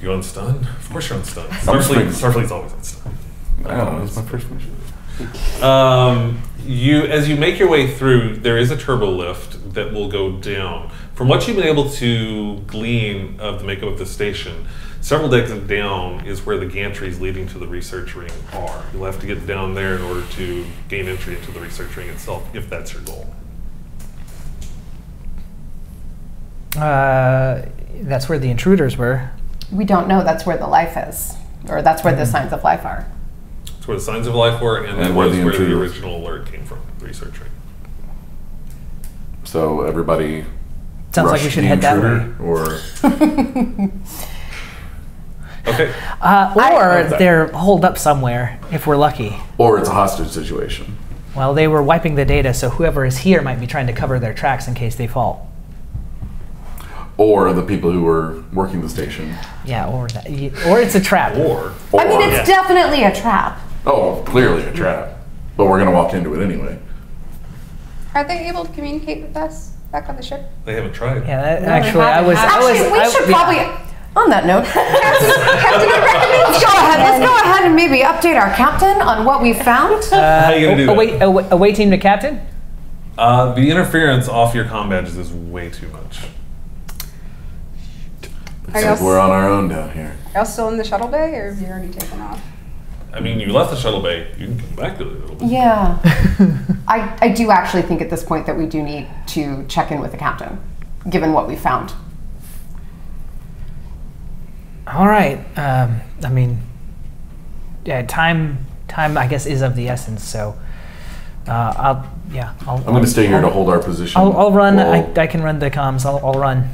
You on stun? Of course you're on stun. swinging. Starfleet's always on stun. I don't know. That's my first mission. As you make your way through, there is a turbo lift that will go down. From what you've been able to glean of the makeup of the station, several decks down is where the gantries leading to the research ring are. You'll have to get down there in order to gain entry into the research ring itself, if that's your goal. That's where the intruders were. We don't know. That's where the life is, or that's where the signs of life are. It's where the signs of life were, and that And where was the where the intruders. original alert came from, the research ring. So everybody. Sounds like rush we should the head that way. intruder, Or Okay. Or they're holed up somewhere, if we're lucky. or it's a hostage situation. Well, they were wiping the data, so whoever is here might be trying to cover their tracks in case they fall. Or the people who were working the station. Yeah, or it's a trap. Or I mean, it's definitely a trap. Oh, clearly a trap. But we're gonna walk into it anyway. Are they able to communicate with us back on the ship? They haven't tried. Yeah, actually, I was. Actually, we should yeah. probably. On that note, Captain, I recommend let's go ahead and maybe update our captain on what we found. How are you gonna do that? Away team to captain. The interference off your comm badges is way too much. Looks like we're on our own down here. Are y'all still in the shuttle bay, or have you already taken off? I mean, you left the shuttle bay. You can come back to the shuttle bay. Yeah. I do actually think at this point that we do need to check in with the captain, given what we found. All right. I mean, yeah, time I guess is of the essence. So, I'm gonna stay here to hold our position. I'll run. while- I can run the comms. I'll run,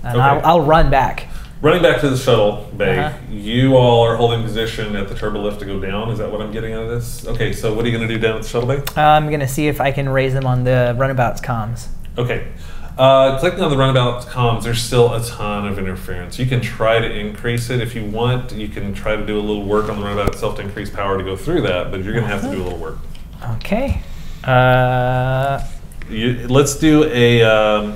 and Okay. I'll run back. Running back to the shuttle bay, Uh-huh. you all are holding position at the turbo lift to go down. Is that what I'm getting out of this? Okay, so what are you going to do down at the shuttle bay? I'm gonna see if I can raise them on the runabout's comms. Okay. Clicking on the runabout comms, there's still a ton of interference. You can try to increase it if you want. You can try to do a little work on the runabout itself to increase power to go through that, but you're going to have to do a little work. Okay. Let's do a.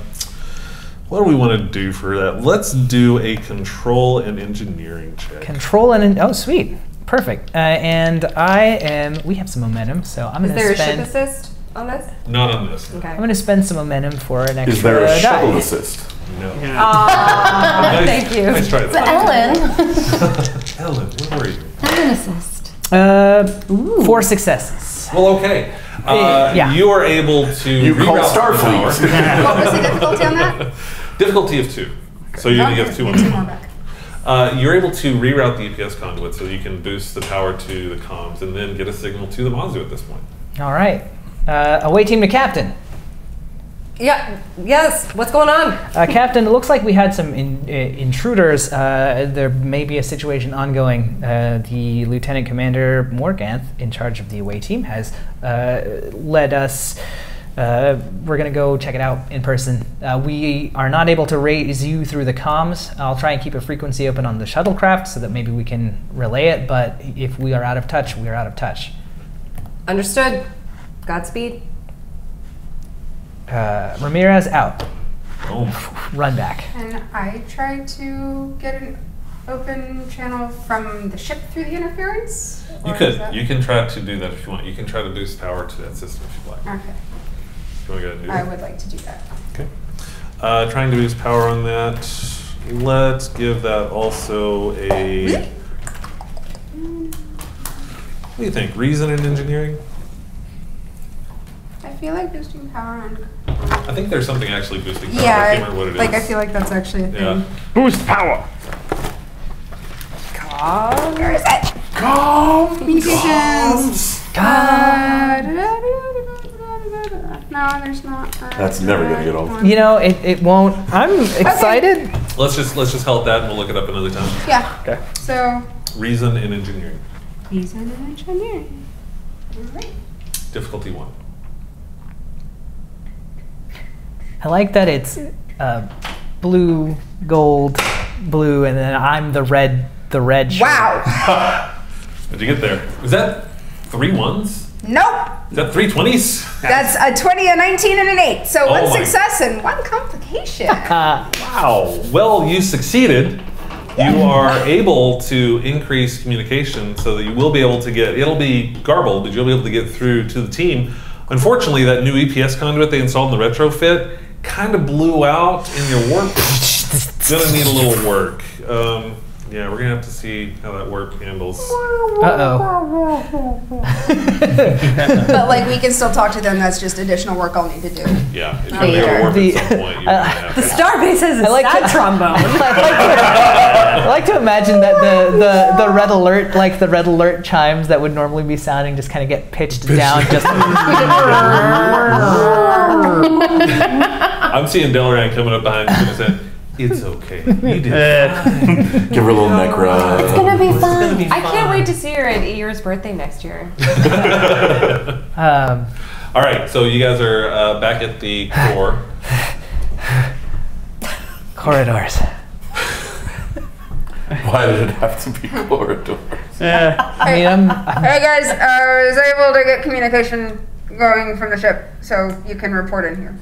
What do we want to do for that? Let's do a control and engineering check. Control and oh, sweet, perfect. And we have some momentum, so I'm Is gonna there a spend. ship assist on this? Not on this. Okay. I'm gonna spend some momentum for an extra Is there a die. shuttle assist? No. Aw, thank you. Nice try. Ellen. Ellen, where were you? I'm an assist. 4 successes. Well, okay. Yeah. You are able to. You called reroute the Starfleet. power. What was the difficulty on that? Difficulty of 2. So you're going to get 2 on Two this more one. back. You're able to reroute the EPS conduit so you can boost the power to the comms and then get a signal to the Mazu at this point. All right. Away team to captain. Yeah. Yes. What's going on? Captain, it looks like we had some intruders. There may be a situation ongoing. The Lieutenant Commander Morganth, in charge of the away team, has led us. We're going to go check it out in person. We are not able to raise you through the comms. I'll try and keep a frequency open on the shuttlecraft so that maybe we can relay it, but if we are out of touch, we are out of touch. Understood. Godspeed. Ramirez out. Oh. Run back. And I tried to get an open channel from the ship through the interference? You Or could. is that- You can try to do that if you want. You can try to boost power to that system if you'd like. Okay, If you want to go ahead and do I that. would like to do that. Okay. Trying to boost power on that. Let's give that also a. What do you think? Reason and engineering? I feel like boosting power on. I think there's something actually boosting power. I Yeah, can't remember what it is. like I feel like that's actually a Yeah. thing. Boost power. Where is it? Communications. No, there's not. That's never gonna get old. You know, it won't. I'm excited. Let's just hold that and we'll look it up another time. Yeah. Okay. So, Reason and engineering. reason and engineering. Alright. Difficulty 1. I like that it's blue, gold, blue, and then I'm the red shirt. Wow. How'd you get there? Was that 3 1s? Nope. Is that 3 20s? That's a 20, a 19, and an 8. So Oh one my- success and one complication. Wow. Well, you succeeded. You are able to increase communication so that you will be able to get, it'll be garbled, but you'll be able to get through to the team. Unfortunately, that new EPS conduit they installed in the retrofit kind of blew out in your warp. It's gonna need a little work. Yeah, we're gonna have to see how that warp handles. Uh-oh. But like we can still talk to them. That's just additional work I'll need to do. Yeah, if you're gonna go to warp The- at some point, you're gonna have The to. Starbase has a like sad to- trombone. I like to imagine that the red alert, like the red alert chimes that would normally be sounding, just kind of get pitched down. Just I'm seeing Delaran coming up behind you and saying, "It's okay, you did fine." Give her a little neck rub. It's gonna be fun. I can't wait to see her at Eeyor's birthday next year. All right, so you guys are back at the core. corridors. Why did it have to be corridors? I mean, Hey guys, I was able to get communication going from the ship, so you can report in here.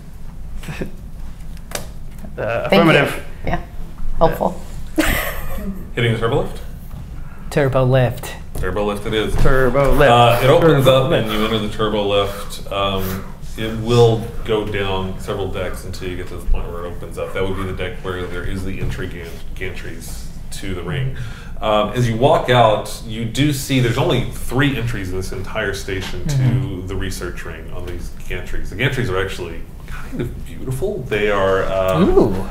Affirmative. Yeah. Helpful. Hitting the turbo lift? turbo lift. Turbo lift it is. Turbo lift. It opens up and you enter the turbo lift. It will go down several decks until you get to the point where it opens up. That would be the deck where there is the entry gantries to the ring. As you walk out, you do see there's only 3 entries in this entire station to the research ring on these gantries. The gantries are actually kind of beautiful. They are. Ooh.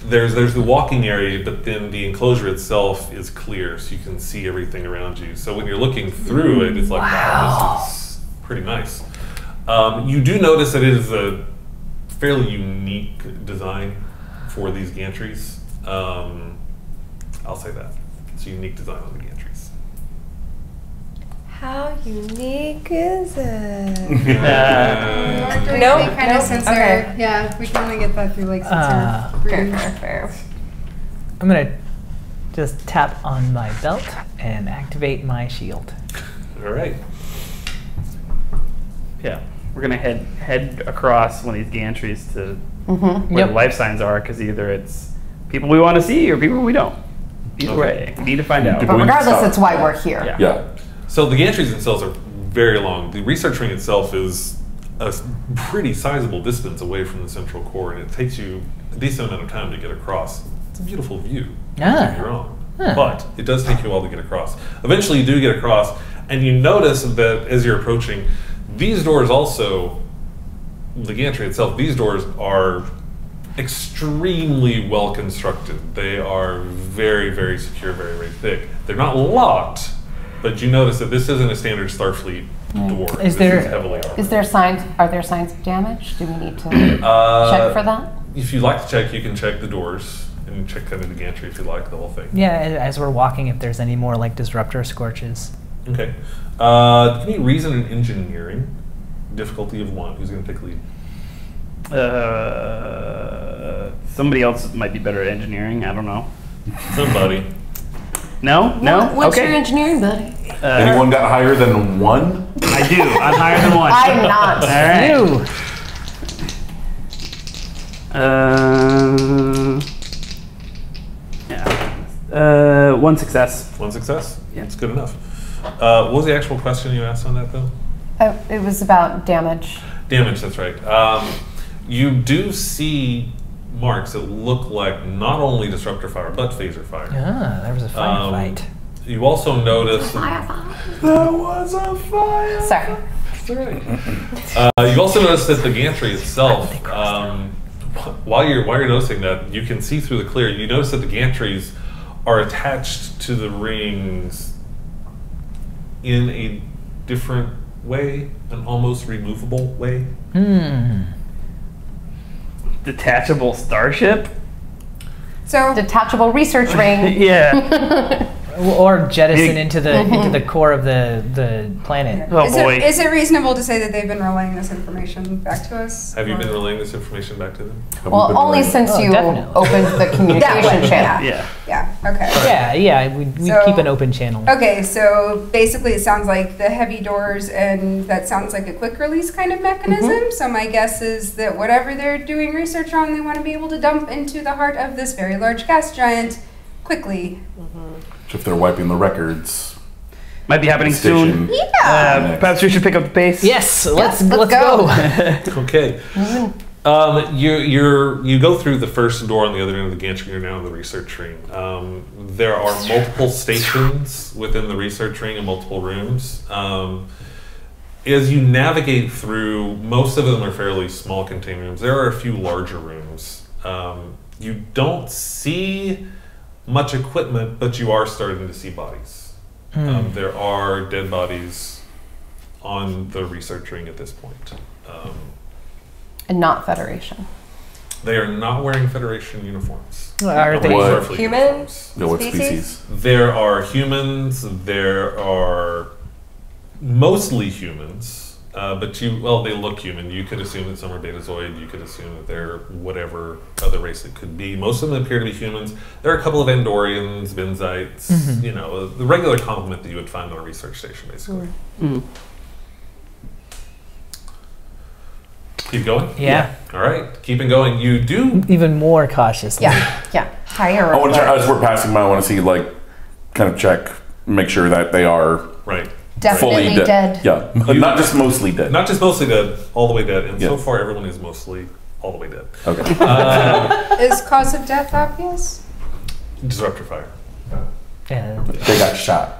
There's the walking area, but then the enclosure itself is clear, so you can see everything around you. So when you're looking through it, it's like, wow, this is pretty nice. You do notice that it is a fairly unique design for these gantries. I'll say that. It's a unique design on the gantries. How unique is it? No, Nope, kind of nope, sensor. okay. Yeah, we can only get that through like sensor. Fair. I'm gonna just tap on my belt and activate my shield. All right. Yeah, we're gonna head across one of these gantries to where Yep. the life signs are, because either it's people we want to see or people we don't. Either way, we need to find out. But regardless, it's why we're here. Yeah. Yeah. So the gantries themselves are very long. The research ring itself is a pretty sizable distance away from the central core, and it takes you a decent amount of time to get across. It's a beautiful view. Don't get me wrong. But it does take you a while to get across. Eventually you do get across, and you notice that as you're approaching, these doors also, the gantry itself, these doors are extremely well constructed. They are very, very secure, very, very thick. They're not locked, but you notice that this isn't a standard Starfleet door. Is This there- heavily armored. Is there signs? Are there signs of damage? Do we need to check for that? If you'd like to check, you can check the doors and check kind of the gantry if you like, the whole thing. Yeah, as we're walking, if there's any more like disruptor scorches. Okay. Give me reason and engineering. Difficulty of 1. Who's going to take lead? Somebody else might be better at engineering. I don't know. Somebody. No? What's okay. your engineering, buddy? Anyone got higher than 1? I do. I'm higher than 1. I'm not. All right. Ew. Yeah. 1 success. 1 success? Yeah. That's good enough. What was the actual question you asked on that, though? It was about damage. Damage, that's right. You do see marks that look like not only disruptor fire, but phaser fire. Ah, there was a firefight. You also notice... That was a fire. Sorry. That's all right. You also notice that the gantry itself, while you're noticing that, you can see through the clear. You notice that the gantries are attached to the rings in a different way, an almost removable way. Detachable starship? So Detachable research ring. Yeah. Or jettison into the core of the planet. Oh is boy. it reasonable to say that they've been relaying this information back to us? Have you Or- been relaying this information back to them? Well, only since you definitely. opened the communication channel. Yeah. Yeah, okay. Yeah, we So- keep an open channel. Okay, so basically it sounds like the heavy doors, and that sounds like a quick release kind of mechanism. So my guess is that whatever they're doing research on, they want to be able to dump into the heart of this very large gas giant quickly. If they're wiping the records. Might be happening Station. soon. Yeah. Perhaps we should pick up the pace. Yes, let's let's go. Okay. You go through the first door on the other end of the gantry. You're now in the research ring. There are multiple stations within the research ring and multiple rooms. As you navigate through, most of them are fairly small contained rooms. There are a few larger rooms. You don't see much equipment, but you are starting to see bodies. There are dead bodies on the research ring at this point. And not Federation. They are not wearing Federation uniforms. Are Not they- wearing What? Starfleet Human? uniforms. No, what Species? species? There are humans. There are mostly humans. But they look human. You could assume that some are Betazoid. You could assume that they're whatever other race it could be. Most of them appear to be humans. There are a couple of Andorians, Benzites, the regular complement that you would find on a research station, basically. Keep going? Yeah. All right, keeping going. You do... Even more cautiously. Yeah. Higher. I want to as we're passing by, I want to see, like, kind of check, make sure that they are right. Definitely fully dead. Yeah, not just mostly dead. Not just mostly dead, all the way dead. And so far, everyone is mostly all the way dead. Okay. Is cause of death obvious? Disruptor fire. Yeah. They got shot.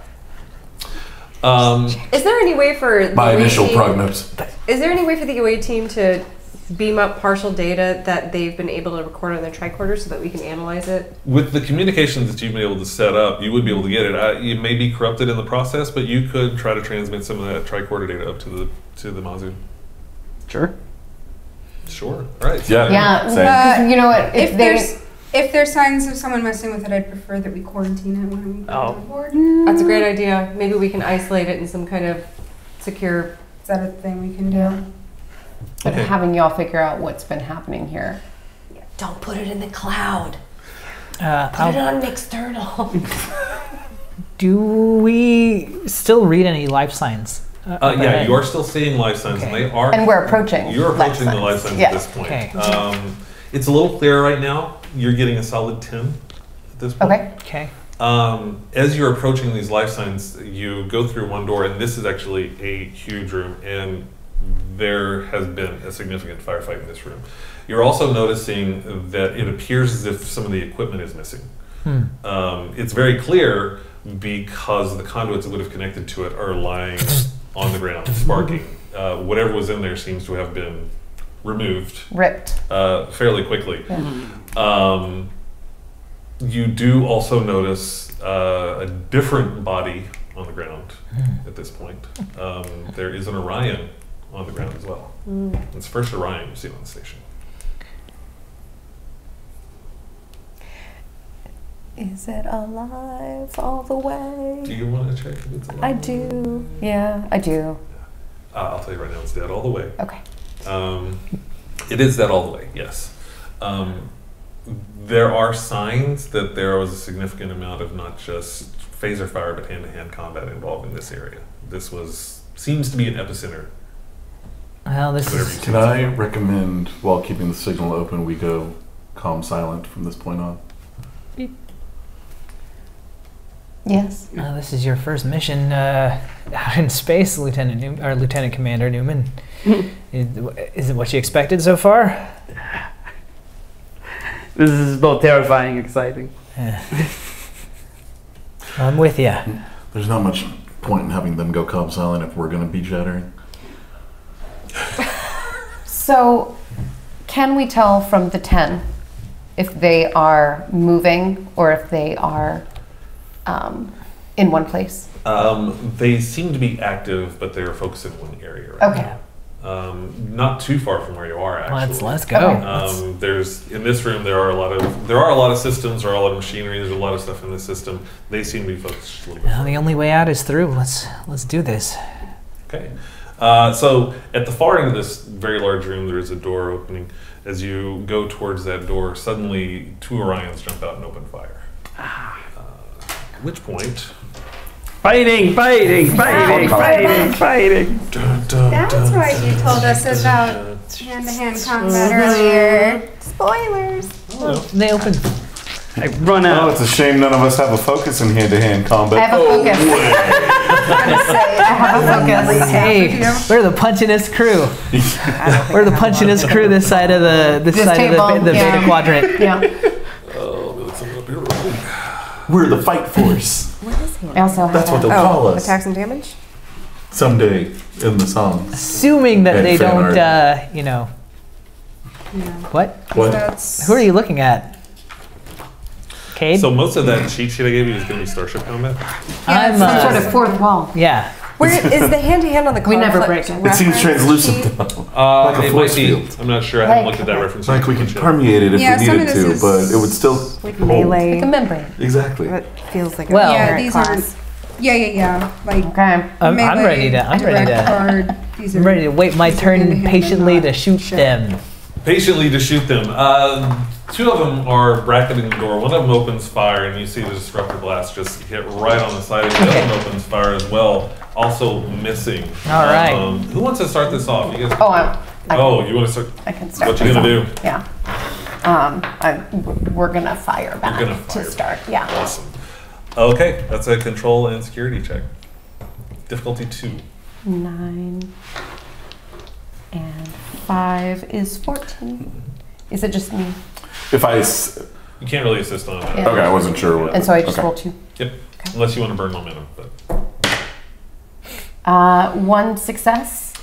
Is there any way for the My UA initial team, prognosis. Is there any way for the UA team to beam up partial data that they've been able to record on their tricorder so that we can analyze it? With the communications that you've been able to set up, you would be able to get it. It may be corrupted in the process, but you could try to transmit some of that tricorder data up to the Mazu. Sure. Sure. All right. Yeah. Same. You know what? If there's signs of someone messing with it, I'd prefer that we quarantine it when we go on board. That's a great idea. Maybe we can isolate it in some kind of secure... Is that a thing we can do? But having y'all figure out what's been happening here. Don't put it in the cloud. Put I'll- it on an external. Do we still read any life signs? Yeah, you are still seeing life signs, and they are... And we're approaching. You're approaching the life signs at this point. Okay. It's a little clearer right now. You're getting a solid 10 at this point. Okay. As you're approaching these life signs, you go through one door, and this is actually a huge room, and there has been a significant firefight in this room. You're also noticing that it appears as if some of the equipment is missing. It's very clear because the conduits that would have connected to it are lying on the ground, sparking. Whatever was in there seems to have been removed. Ripped. Fairly quickly. You do also notice a different body on the ground at this point. There is an Orion on the ground as well. It's the first Orion you've seen on the station. Is it alive all the way? Do you want to check if it's alive? I do. Yeah, I do. I'll tell you right now, it's dead all the way. Okay. It is dead all the way, yes. There are signs that there was a significant amount of not just phaser fire, but hand-to-hand combat involved in this area. This seems to be an epicenter. Well, this Whatever is... you Can I recommend, while keeping the signal open, we go calm silent from this point on? Yes. This is your first mission out in space, Lieutenant Commander Newman. Is it what you expected so far? This is both terrifying and exciting. I'm with you. There's not much point in having them go calm silent if we're going to be chattering. So, can we tell from the 10 if they are moving or if they are in one place? They seem to be active, but they're focused in one area right Okay. now. Not too far from where you are, actually. Let's go. Okay. There's in this room there are a lot of systems, there are a lot of machinery, there's a lot of stuff in this system. They seem to be focused just a little bit. Well, the only way out is through. Let's do this. Okay. So at the far end of this very large room, there is a door opening. As you go towards that door, suddenly 2 Orions jump out and open fire. At which point... Fighting! Dun, That's why you told us about hand-to-hand combat earlier. Spoilers. They open. I run Oh, out. it's a shame none of us have a focus in hand-to-hand I combat. have a focus. I have a focus. Hey, we're the punchingest crew. We're the punchingest crew this side of the table, the yeah. Beta Quadrant. Yeah. That's up here real quick. We're the fight force. I also have That's what that. they'll call us Attacks and damage? someday in the song. Assuming that And they fan don't, art. What? What? That's Who are you looking at? Cade? So most of that cheat sheet I gave you is going to be Starship Combat. I'm Some sort of fourth wall. yeah. Where is the hand-to-hand on the We never break conflict it. It seems reference translucent sheet. though. It might force be. field. I'm not sure. I haven't Like- looked at that reference. Like we could yet. permeate it if Yeah, we some needed of this to, is- but it would still like hold. melee. Like a membrane. Exactly. That feels like a Well- Yeah, parent these class. aren't Yeah. Like Okay. I'm melee, ready to. I'm ready direct to. card, these I'm are- ready to wait my these are turn hand-to-hand, patiently not to shoot ship. them. Patiently to shoot them. Two of them are bracketing the door. One of them opens fire, and you see the disruptor blast just hit right on the side. And the other one opens fire as well, also missing. All right. Who wants to start this off? You guys. Oh, You want to start? I can start. What you gonna do? Yeah. We're gonna fire back gonna fire to start. Yeah. Awesome. Okay, that's a control and security check. Difficulty 2. 9 and 5 is 14. Is it just me? If I. You can't really assist on that. Yeah. Okay, I wasn't sure what. And so I just okay. roll 2. Yep. Unless you want to burn momentum, but 1 success.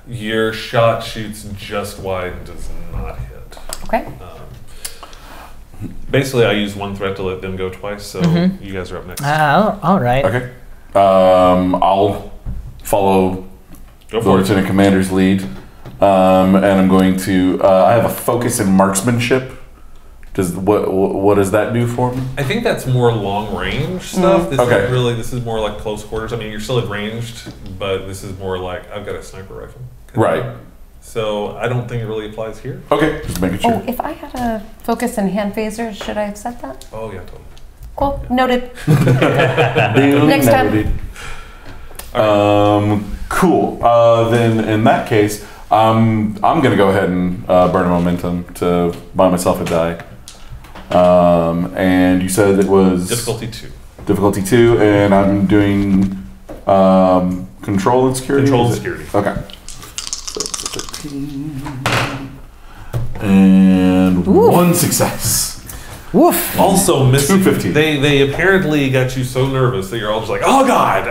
your shot shoots just wide and does not hit. Okay. Basically, I use one threat to let them go twice, so you guys are up next. All right. Okay. I'll follow Go the for it. lieutenant commander's lead, and I'm going to. I have a focus in marksmanship. What does that do for me? I think that's more long range stuff. This Okay. is really this is more like close quarters. I mean, you're still at ranged, but this is more like I've got a sniper rifle. Right. So I don't think it really applies here. Okay, just making sure. Oh, if I had a focus in hand phasers, should I have said that? Oh yeah, totally. Cool. Noted. Duly Next time. noted. Cool. Then in that case, I'm gonna go ahead and burn a momentum to buy myself a die. And you said it was Difficulty 2. difficulty 2, and I'm doing control and security. Control and is it? security. Okay. So 13 and 1 success. Woof. Also missing. 215. They apparently got you so nervous that you're all just like, oh god,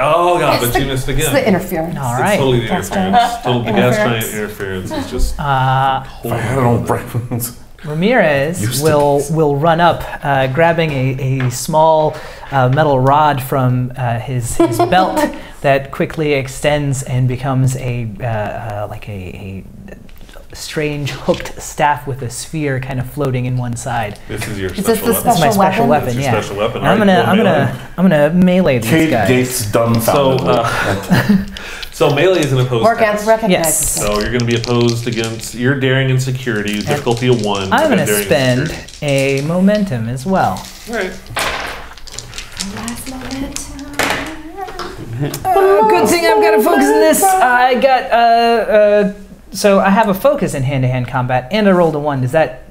but you missed again. It's the interference. All It's right. totally the Gas interference. giant. Total, the gas giant Interference. interference is just. If I had it on breakfast. Ramirez Used to will run up, grabbing a small metal rod from his belt that quickly extends and becomes a strange hooked staff with a sphere kind of floating in one side. This is your Is special this the weapon. That's my Special special weapon? weapon. That's your Yeah. special weapon. And I'm gonna melee these Kate guys. Gates dumbfounded. So melee is an opposed Morgans task. recognizes Yes. it. So you're going to be opposed against your daring and security, difficulty of 1. I'm gonna daring and spend a momentum as well. security. Good thing I've got a focus in this. I got so I have a focus in hand-to-hand combat, and I rolled a 1. Is that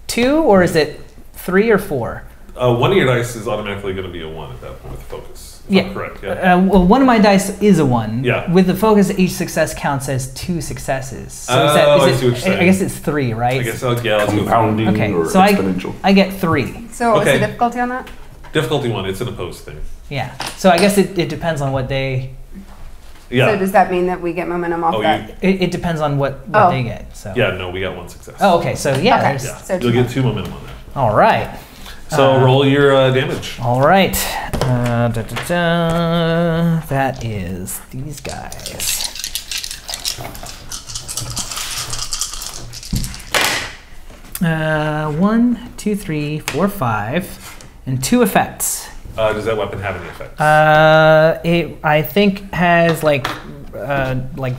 2 or is it 3 or 4? One of your dice is automatically going to be a 1 at that point with focus. If I'm correct. Yeah. Well, one of my dice is a 1. Yeah. With the focus, each success counts as 2 successes. So Oh, I see what you're saying. I guess it's 3, right? I guess let's go. Compounding Okay, or so exponential. I get 3. So what's Okay. the difficulty on that? Difficulty 1. It's an opposed thing. Yeah. So I guess it depends on what they. Yeah. So does that mean that we get momentum off Oh, that? It depends on what Oh. they get. So. Yeah. No, we got 1 success. Oh, okay. So yeah. Okay. there's- Yeah. So You'll two get 2 momentum on that. All right. So roll your damage. All right. That is these guys. One, 2, 3, 4, 5, and 2 effects. Does that weapon have any effects? It I think has like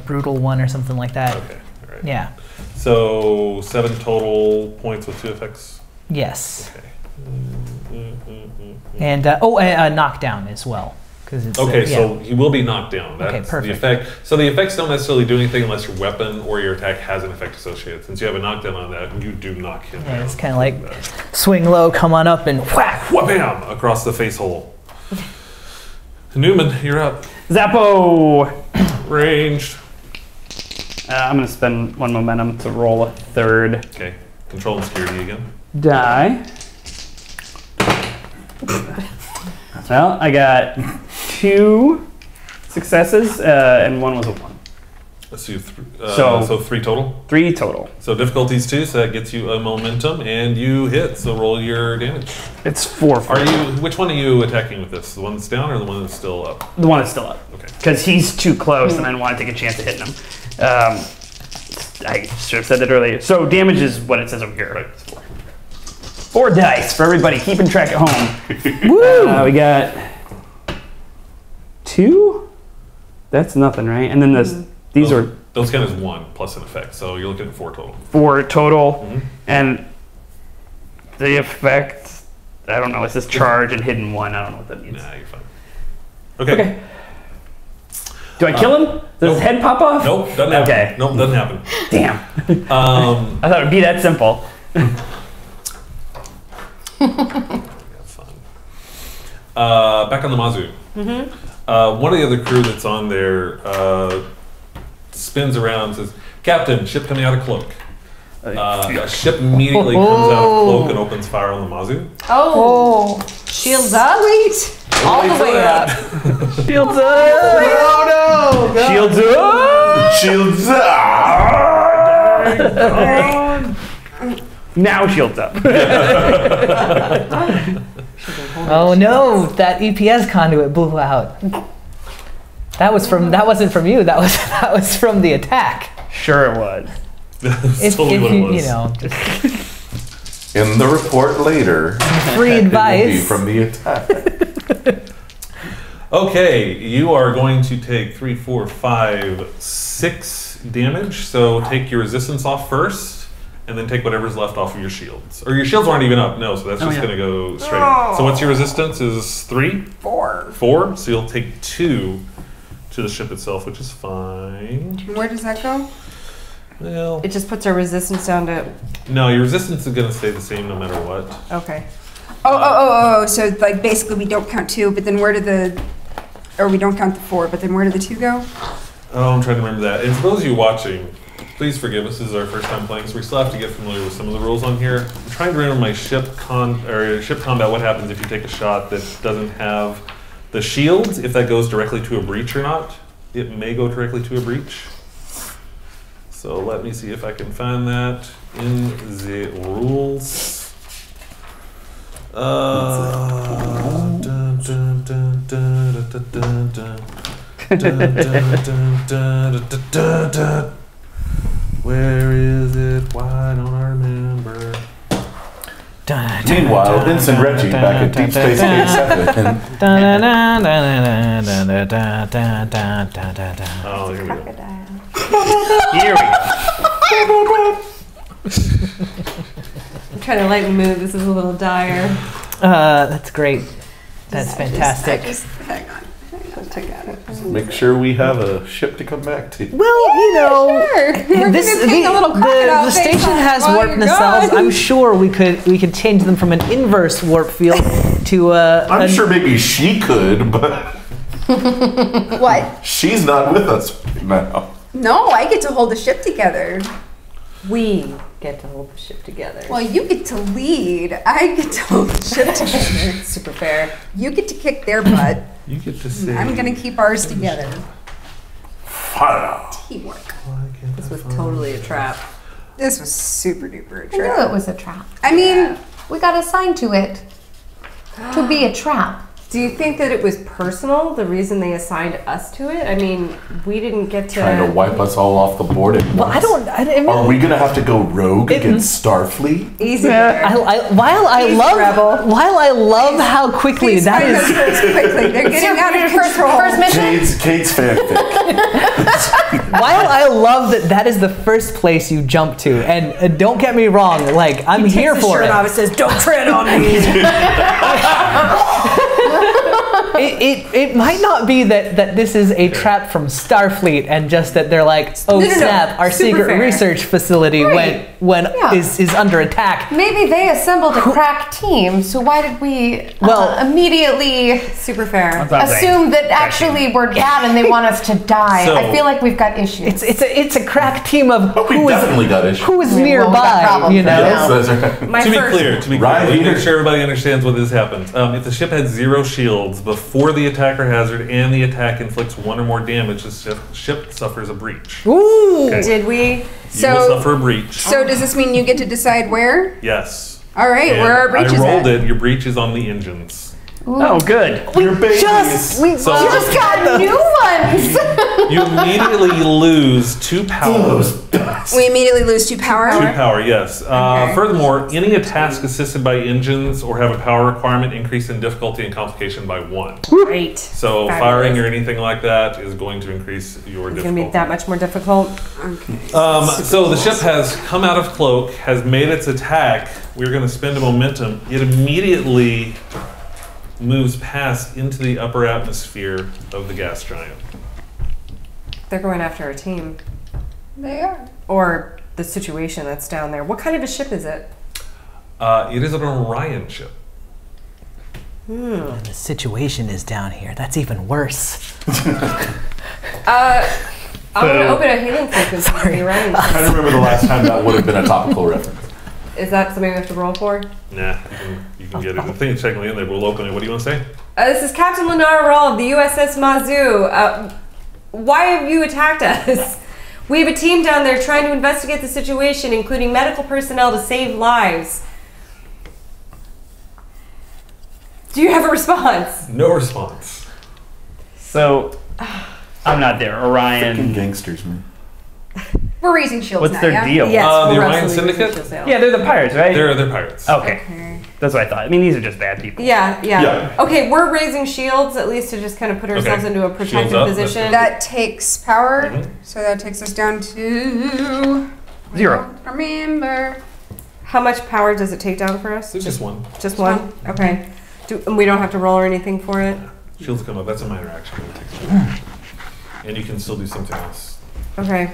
brutal 1 or something like that. Okay. All right. Yeah. So 7 total points with 2 effects. Yes. Okay. And a knockdown as well. It's, Okay, yeah. so he will be knocked down. That's Okay, the perfect. effect. So the effects don't necessarily do anything unless your weapon or your attack has an effect associated. Since you have a knockdown on that, you do knock him down. Yeah, it's kind of like swing low, come on up, and whack. Wha-bam! Across the face hole. Newman, you're up. Zappo! Ranged. I'm going to spend 1 momentum to roll a 3rd Okay. Control and security again. die. Well, I got 2 successes, and 1 was a 1. Let's do So- so 3 total. 3 total. So difficulties 2, so that gets you a momentum, and you hit. So roll your damage. It's 4 for Are you? Which one are you attacking with this? The one that's down or the one that's still up? the one that's still up. Okay. Because he's too close, and I didn't want to take a chance of hitting him. I should have said that earlier. So damage is what it says over here. Right. It's 4. 4 dice for everybody keeping track at home. Woo! We got 2? That's nothing, right? And then these are Those count as 1 plus an effect, so you're looking at 4 total. 4 total. Mhm. And the effect, I don't know, it says charge and hidden 1. I don't know what that means. Nah, you're fine. Okay. Do I kill him? Does his head pop off? Nope, doesn't happen. Okay. Nope, doesn't happen. Damn. I thought it'd be that simple. Fun. Back on the Mazu. One of the other crew that's on there spins around and says, "Captain, ship coming out of cloak." A ship immediately comes out of cloak and opens fire on the Mazu. Oh. Shields up? Wait. All the way up. Shields up! Oh no! Shields up! Shields up! Now shields up. Oh no! That EPS conduit blew out. That wasn't from you. That was from the attack. Sure it was. That's totally what it was. You know, In the report later, free it will be advice. from the attack. Okay, you are going to take 3, 4, 5, 6 damage. So take your resistance off first, and then take whatever's left off of your shields. Or your shields aren't even up, no, so that's just going to go straight. So what's your resistance? Is 3? 4. 4? So you'll take 2 to the ship itself, which is fine. Where does that go? Well, It just puts our resistance down to. no, your resistance is going to stay the same no matter what. Okay. Oh. So like basically we don't count 2, but then where do or we don't count the 4, but then where do the 2 go? Oh, I'm trying to remember that. And for those of you watching, please forgive us. This is our first time playing, so we still have to get familiar with some of the rules on here. I'm trying to remember my ship combat. What happens if you take a shot that doesn't have the shields? If that goes directly to a breach or not? It may go directly to a breach. So let me see if I can find that in the rules. Dun, dun, dun, dun, dun, dun, dun, dun. Dun, dun, dun, dun, dun, dun, dun. Where is it? Why don't I remember? Meanwhile, Vince and Reggie back at Deep Space K7. Oh, here we go. Here we go. I'm trying to lighten the mood. This is a little dire. That's great. That's fantastic. Hang on. I got it. Make sure we have a ship to come back to. Well, you know, Sure. We're this gonna take a little crocodile the face station off has while warp you're nacelles. gone. I'm sure we could change them from an inverse warp field to I'm sure maybe she could, but What? she's not with us now. No, I get to hold the ship together. We get to hold the ship together. Well, you get to lead. I get to hold the ship together. Super fair. You get to kick their butt. You get to say. I'm gonna keep ours together. Fire. Teamwork. This was totally a trap. This was super duper a I knew it trap. was a trap. I mean, We got assigned to it to be a trap. Do you think that it was personal, the reason they assigned us to it? I mean, we didn't get to. Trying to wipe us all off the board at Well, once. I mean, Are we gonna have to go rogue against Starfleet? Easy there. while I love how quickly please that find is. those girls quickly. They're getting out of control. First mission. Kate's fanfic. While I love that is the first place you jump to, and don't get me wrong, like I'm here for it. It says, "Don't tread on me." It might not be that this is a trap from Starfleet and just that they're like, oh No. snap, our Super secret fair. research facility Right. Yeah. is under attack. Maybe they assembled a crack team, so why did we Well- immediately Super fair. assume that actually we're bad and they want us to die? So- I feel like we've got issues. It's a crack team of We definitely got issues. who is Well, we got nearby, problems you know. right Yes, that's right. My To be first. clear, Right let me here. make sure everybody understands what this happens. If the ship had 0 shields before the attacker hazard and the attack inflicts 1 or more damage, the ship suffers a breach. Ooh. Okay. Did we? You will So, suffer a breach. so does this mean you get to decide where? Yes. All right, And where our breach I is rolled at? it. Your breach is on the engines. Oh, good. Your babies. We So- just got new ones. You immediately lose 2 power. We immediately lose 2 power. 2 power, yes. Furthermore, any task assisted by engines or have a power requirement increase in difficulty and complication by 1. Great. So Fabulous. firing or anything like that is going to increase your It's difficulty. going to be that much more difficult. So the ship has come out of cloak, has made its attack. We're going to spend a momentum. It immediately moves past into the upper atmosphere of the gas giant. They're going after our team. They are. Or the situation that's down there. What kind of a ship is it? It is an Orion ship. The situation is down here. That's even worse. I'm going to open a hailing frequency for the Orion ship. I remember the last time that would have been a topical reference. Is that something we have to roll for? Nah, you can get it. The thing is technically in there, but we'll open it. What do you want to say? This is Captain Lenara Rawl of the USS Mazu. Why have you attacked us? We have a team down there trying to investigate the situation, including medical personnel to save lives. Do you have a response? No response. So, I'm not there. Fucking Orion. gangsters, man. We're raising shields What's now, their yeah? deal? Yes, the we're Orion wrestling with Syndicate? Rachel Sale. Yeah, they're the pirates, right? They're pirates. Okay. That's what I thought. I mean, these are just bad people. Yeah. Yeah. Okay, we're raising shields at least to just kind of put ourselves Okay. into a Shields protective up, position. That takes power, Mhm. so that takes us down to 0. I don't remember. How much power does it take down for us? It's just one. Just one? Okay. And we don't have to roll or anything for it? Shields come up. That's a minor action. It takes two. And you can still do something else. Okay.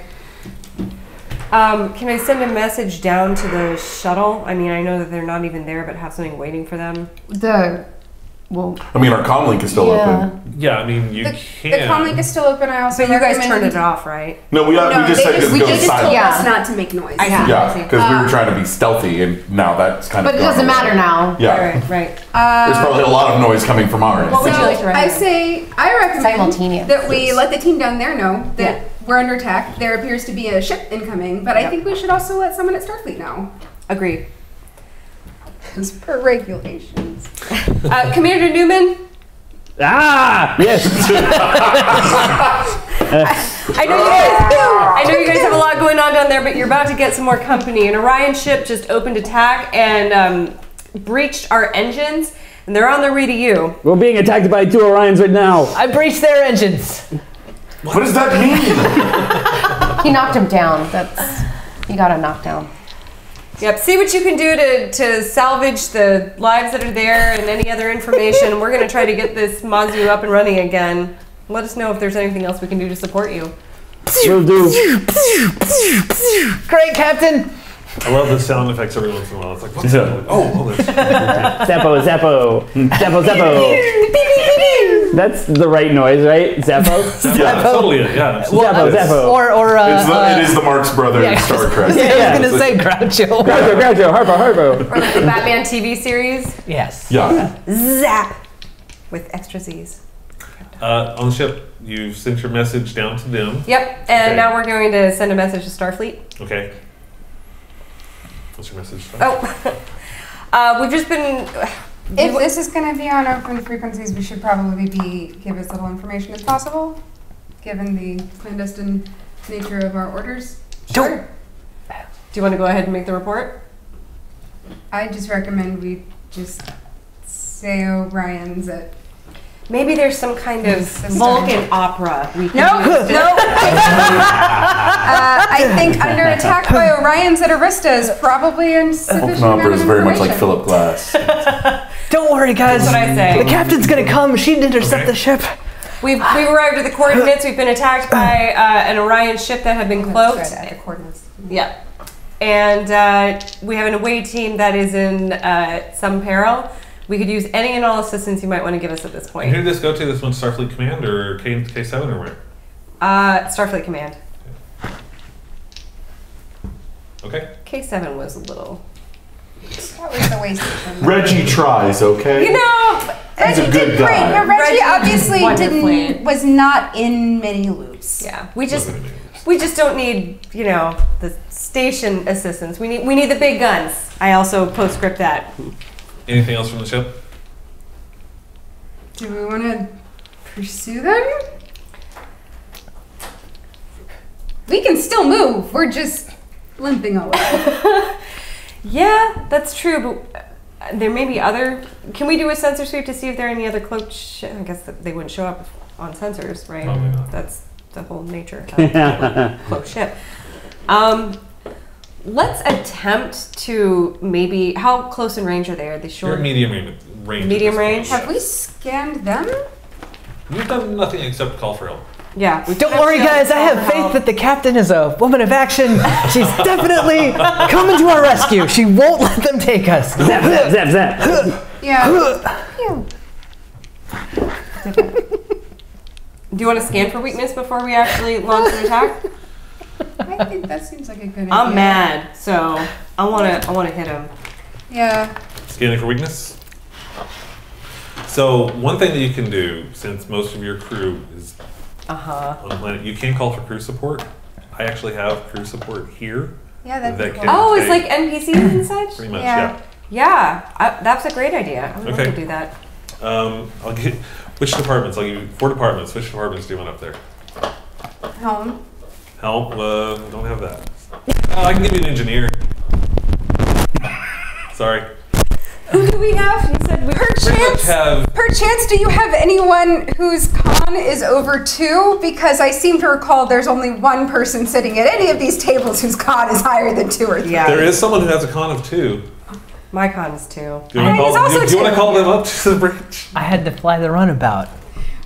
Can I send a message down to the shuttle? I mean, I know that they're not even there, but have something waiting for them. I mean, our comm link is still open. Yeah, I mean, you The can. comm link is still open. I also But you guys recommend- turned it off, right? No, we just said we go just told silent. us not to make noise. Yeah, because we were trying to be stealthy, and now that's kind But of. it doesn't gone away. matter now. Yeah, Right. there's probably a lot of noise coming from our end. What would you like to I recommend? say I recommend Simultaneous. that we let the team down there know that Yeah. we're under attack. There appears to be a ship incoming, but I think we should also let someone at Starfleet know. Agreed. As per regulations. Commander Newman, Ah! Yes! I know you guys have a lot going on down there, but you're about to get some more company. An Orion ship just opened attack and breached our engines, and they're on their way to you. We're being attacked by 2 Orions right now. I breached their engines. What does that mean? He knocked him down. You got a knockdown. Yep, see what you can do to salvage the lives that are there and any other information. We're going to try to get this Mazu up and running again. Let us know if there's anything else we can do to support you. We'll do. Great, Captain. I love the sound effects every once in a while. It's like, what's Yeah. that? Oh, there's. Zappo, Zappo. Zappo, Zappo. That's the right noise, right? Zappo? Yeah, totally it. Yeah. Zappo, Zappo. Or It is the Marx Brothers yeah. Star Trek. I was gonna say Groucho. Groucho, Groucho, Harpo, Harpo. Or like the Batman TV series. Yes. Yeah. Zap! With extra Z's. On the ship, you've sent your message down to them. Yep, and Okay. now we're going to send a message to Starfleet. Okay. What's your message? We've just been... If this is going to be on open frequencies, we should probably give as little information as possible, given the clandestine nature of our orders. Sure. Do you want to go ahead and make the report? I just recommend we just say Orion's at... Maybe there's some kind of Vulcan opera we can No, no. I think under attack by Orions at Arista is probably insufficient Vulcan amount Opera of is very much like information. Philip Glass. Don't worry, guys. That's what I say. The captain's gonna come. She'd intercept Okay. the ship. We've arrived at the coordinates. We've been attacked by an Orion ship that had been cloaked. That's right, at the coordinates. Yeah. And we have an away team that is in some peril. We could use any and all assistance you might want to give us at this And who point. did this go to? This one Starfleet Command or K7 or where? Starfleet Command. Okay. K7 was a little... That was the way station. Reggie tries, okay? You know, He's a good Great, guy. but Reggie Reggie obviously wonderfully. was not in many loops. yeah, we just don't need, you know, the station assistance. We need the big guns. I also postscript that. Anything else from the ship? Do we want to pursue them? We can still move. We're just limping a little. Yeah, that's true, but there may be other. Can we do a sensor sweep to see if there are any other cloaked ship? I guess that they wouldn't show up on sensors, right? Probably not. That's the whole nature of a cloaked ship. Let's attempt to maybe. How close in range are they? Are they You're short? at medium range. Medium range? Have we scanned them? You've done nothing except call for help. Yeah. Don't worry, guys. I have faith that the captain is a woman of action. She's definitely coming to our rescue. She won't let them take us. Zap, zap, zap, zap. Yeah. Do you want to scan for weakness before we actually launch an attack? I think that seems like a good idea. I'm mad, so I wanna hit him. Yeah. Scanning for weakness. So one thing that you can do, since most of your crew is on the planet, you can call for crew support. I actually have crew support here. Yeah, that'd That be can- cool. Oh, it's take- like NPCs and such? Pretty much, Yeah. Yeah, that's a great idea. I would love Okay. to do that. I'll get which departments. I'll give you 4 departments. Which departments do you want up there? Home. Help. Don't have that. I can give you an engineer. Sorry. Who do we have? You said we Pretty much have. Perchance, do you have anyone whose con is over 2? Because I seem to recall there's only one person sitting at any of these tables whose con is higher than 2 or 3. Yeah. There is someone who has a con of 2. My con is 2. Do you want Mine to is call? also Do you want to 2. call them up to the bridge? I had to fly the runabout.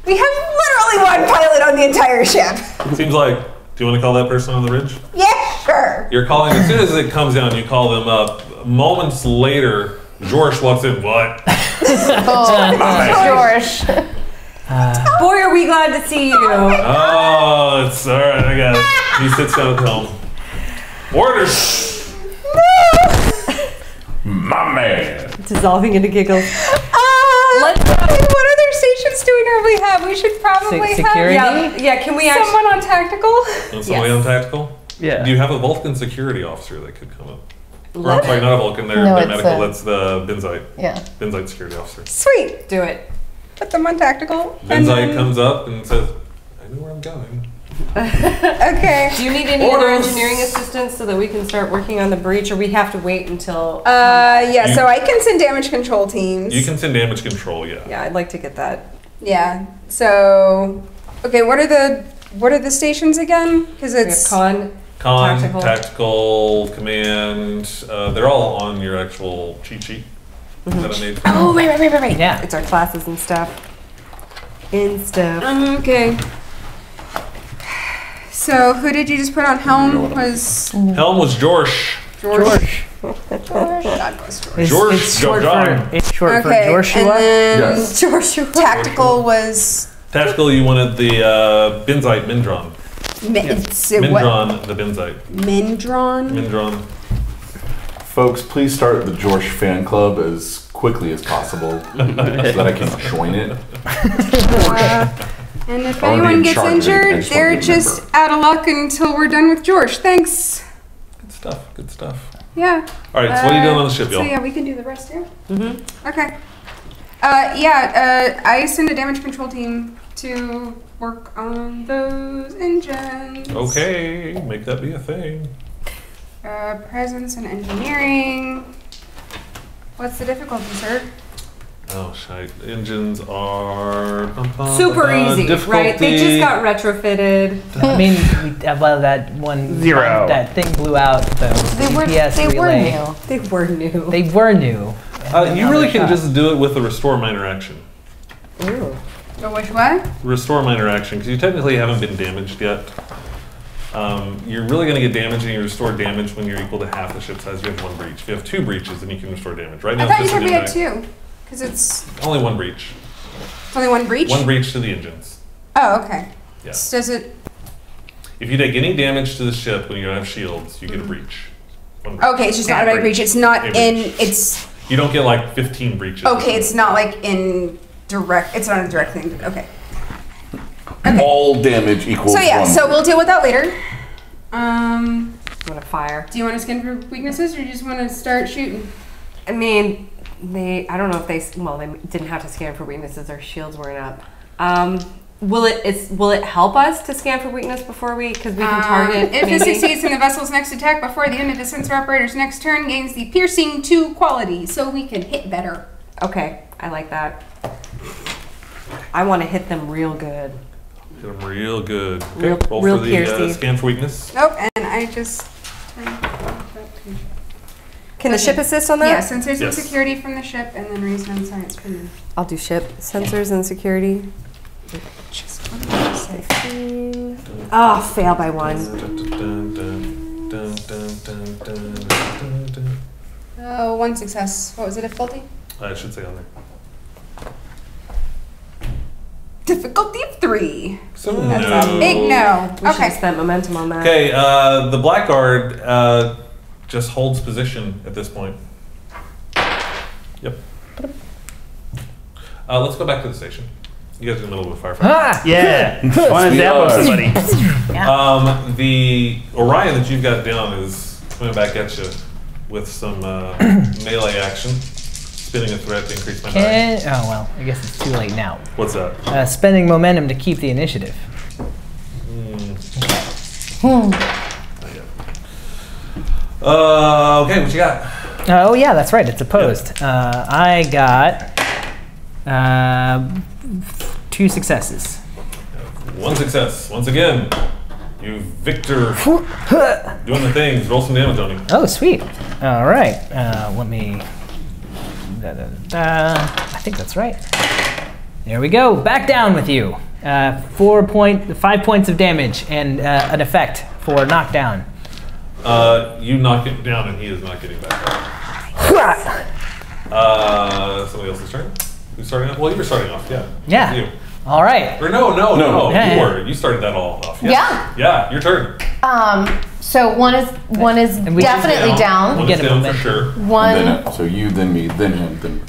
We have literally one pilot on the entire ship. Seems like. Do you want to call that person on the bridge? Yeah, sure. You're calling as soon as it comes down. You call them up. Moments later, George walks in. What? George. Boy, are we glad to see you. Oh, it's all right. I got it. He sits down at the helm. Orders. My man. Dissolving into giggles. What other stations do we normally have? We should probably Security? have Yeah, can we someone on tactical. Want somebody on tactical? Yeah. Do you have a Vulcan security officer that could come up? Or I'm sorry, not a Vulcan. They're, No, they're it's medical. a- That's the Benzite. Yeah. Benzite security officer. Sweet. do it? Put them on tactical. and Benzite then- comes up and says, "I know where I'm going." Okay. Do you need any other Orders. engineering assistance so that we can start working on the breach, or we have to wait until? Yeah, You- so I can send damage control teams. You can send damage control. Yeah. Yeah, I'd like to get that. Yeah. So, okay, what are the stations again? Because We have it's con. Con, Tactical. tactical, command. They're all on your actual cheat sheet that I made. For you. oh right. Yeah. It's our classes and stuff. Okay. So who did you just put on helm? Was Helm was George. George. God bless George. It's, George, it's short John. for it's short for Okay, Joshua. and then Yes. Joshua. tactical was Tactical, you wanted the Benzite Mindron. it's what? Mindron, the Benzite. Mindron. Mindron. Folks, please start the George fan club as quickly as possible so that I can join it. And if I wanna be anyone in gets charge of it. I injured, just wanna they're be a just member. out of luck until we're done with George. Thanks. Good stuff. Good stuff. Yeah. All right. So what are you doing on the ship, So y'all? yeah, we can do the rest here. Mm-hmm. Okay. I send a damage control team to work on those engines. Okay, make that be a thing. Presence and engineering. What's the difficulty, sir? Oh, shite. Engines are Super easy, right? They just difficulty. got retrofitted. I mean, well, that one Zero. that thing blew out the GPS relay. They were new. They were new. You really can just do it with the restore minor action. Ooh. Oh, which one? Restore minor action, because you technically haven't been damaged yet. You're really going to get damage, and you restore damage when you're equal to half the ship size. You have 1 breach. If you have 2 breaches, then you can restore damage. Right now, I thought you it's said we had just a 2. Because it's only 1 breach. only 1 breach? 1 breach to the engines. Oh, okay. Yeah. So does it... If you take any damage to the ship when you don't have shields, you get a breach. 1 breach. Okay, it's just an automatic breach. It's not A in... breach. It's... You don't get like 15 breaches. Okay, it's not like in direct... It's not a direct thing. Okay. All damage equals So yeah, 1. so we'll deal with that later. I'm gonna fire. Do you want to scan for weaknesses or you just want to start shooting? I mean, I don't know if they didn't have to scan for weaknesses. Their shields weren't up. Will it help us to scan for weakness before because we can target? If it succeeds in the vessel's next attack before the end of the sensor operator's next turn, gains the piercing 2 quality, so we can hit better. Okay, I like that. I want to hit them real good. Hit them real good. Okay, roll real for the piercy. scan for weakness. Nope, and I just. Can the ship assist on that? Yeah, sensors and Yes. security from the ship, and then reason and science from me. I'll do ship sensors and security. Just 15. Oh, fail by 1. Oh, 1 success. What was the difficulty? I should say on there. Difficulty of 3. So That's a big no. We should have Okay. spent momentum on that. Okay, the Blackguard just holds position at this point. Yep. Let's go back to the station. You guys are in the middle of a firefight. Ah! Yeah. Want to zap up somebody. The Orion that you've got down is coming back at you with some melee action, spinning a threat to increase my die. Oh well, I guess it's too late now. What's that? Spending momentum to keep the initiative. Okay, what you got? Oh yeah, that's right. It's opposed. I got 2 successes. 1 success. Once again, you victor doing the things. Roll some damage on him. Oh sweet. All right. Let me. I think that's right. There we go. Back down with you. 5 points of damage and an effect for knockdown. You knock him down, and he is not getting back up. Somebody else's turn. Who's starting off? Well, you were starting off. Yeah. Yeah. You. All right. Or no. Yeah, You yeah. were. You started that all off. Yeah. Yeah. Your turn. So one is And we- definitely down. One Get is a down for momentum. sure. One, Then, so you, then me, then him, then.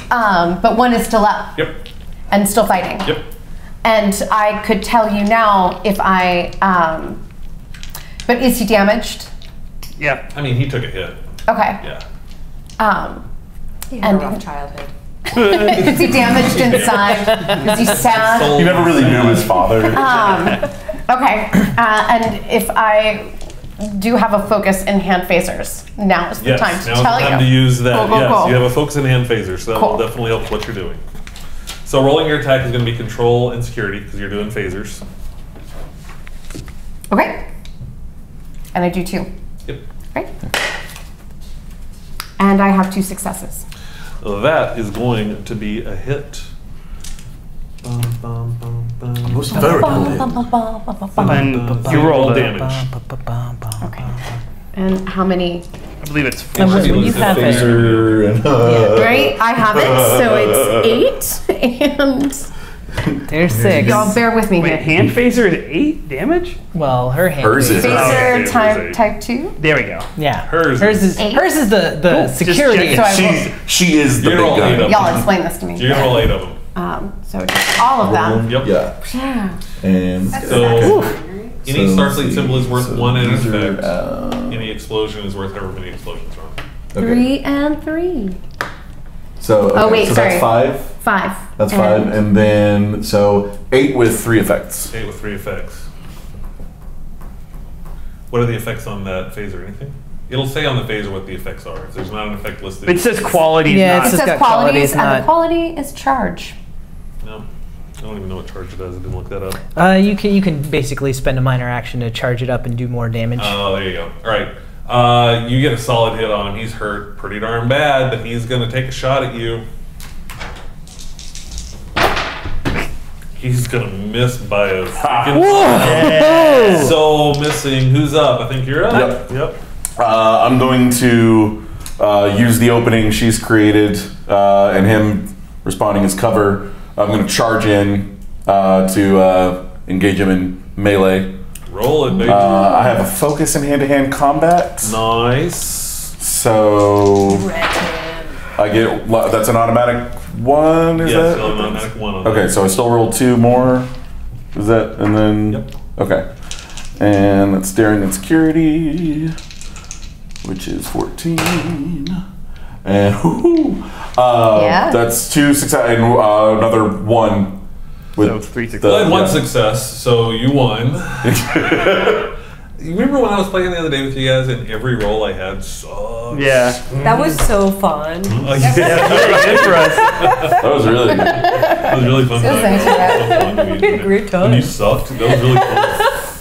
but one is still up Yep. and still fighting. Yep. And I could tell you now if I, but is he damaged? Yeah. I mean, he took a hit. Okay. Yeah. He had And- a rough childhood. Is he damaged inside? Is he sad? He never really knew his father. Okay. And if I do have a focus in hand phasers, now is the Yes. time to Now's tell the time you. to use that. Cool, cool, Yes. cool. You have a focus in hand phaser, so that will Cool. definitely help what you're doing. So rolling your attack is going to be control and security because you're doing phasers. Okay. And I do 2. Yep. Right. And I have 2 successes. That is going to be a hit. Bum, bum, bum, bum. Most very cool. And you roll roll damage. Okay. And how many? I believe it's And 4. when you have it, Phaser and, Right? I have it, so it's 8. And there's 6. y'all bear with me Wait, here. hand phaser is 8 damage? Well, her hand. Hers is- Phaser Okay, type, eight. type 2. There we go. Yeah. Hers Hers is- is Eight. hers is the Just security. checking. she is the You're big rolling guy. it up. Y'all explain this to me. You're going to roll 8 of them. So just all of them. Yep. Yeah. And So any so Starfleet symbol is worth 1 in these are, effect. Any explosion is worth however many explosions are on. okay. 3 and 3. So, okay, Oh, wait, so sorry. that's 5. 5. That's 5. And then, so 8 with 3 effects. 8 with 3 effects. What are the effects on that phaser? Anything? It'll say on the phaser what the effects are. If there's not an effect listed. It says quality. Yeah, not. It It's says got qualities, qualities, and not- the quality is charge. No. I don't even know what charge it does. I didn't look that up. You can basically spend a minor action to charge it up and do more damage. Oh, there you go. All right. You get a solid hit on him. He's hurt pretty darn bad, but he's going to take a shot at you. He's going to miss by a freaking so missing. Who's up? I think you're up. Yep. I'm going to use the opening she's created and him responding as cover. I'm going to charge in to engage him in melee. Roll it, baby. I have a focus in hand-to-hand combat. Nice. So I get, that's an automatic 1, is Yes, that? you'll have an automatic 1 on Okay, that. so I still roll 2 more. Is that, and then? Yep. Okay. And that's daring and security, which is 14. And that's 2 success and another 1. With So 3 success. Well, I had 1 success, so you won. You remember when I was playing the other day with you guys, and every roll I had sucked? Yeah. That was so fun. Oh, yeah. Good for us. That was really good. That was really fun. So thanks for that. We had a great time. When you sucked, that was really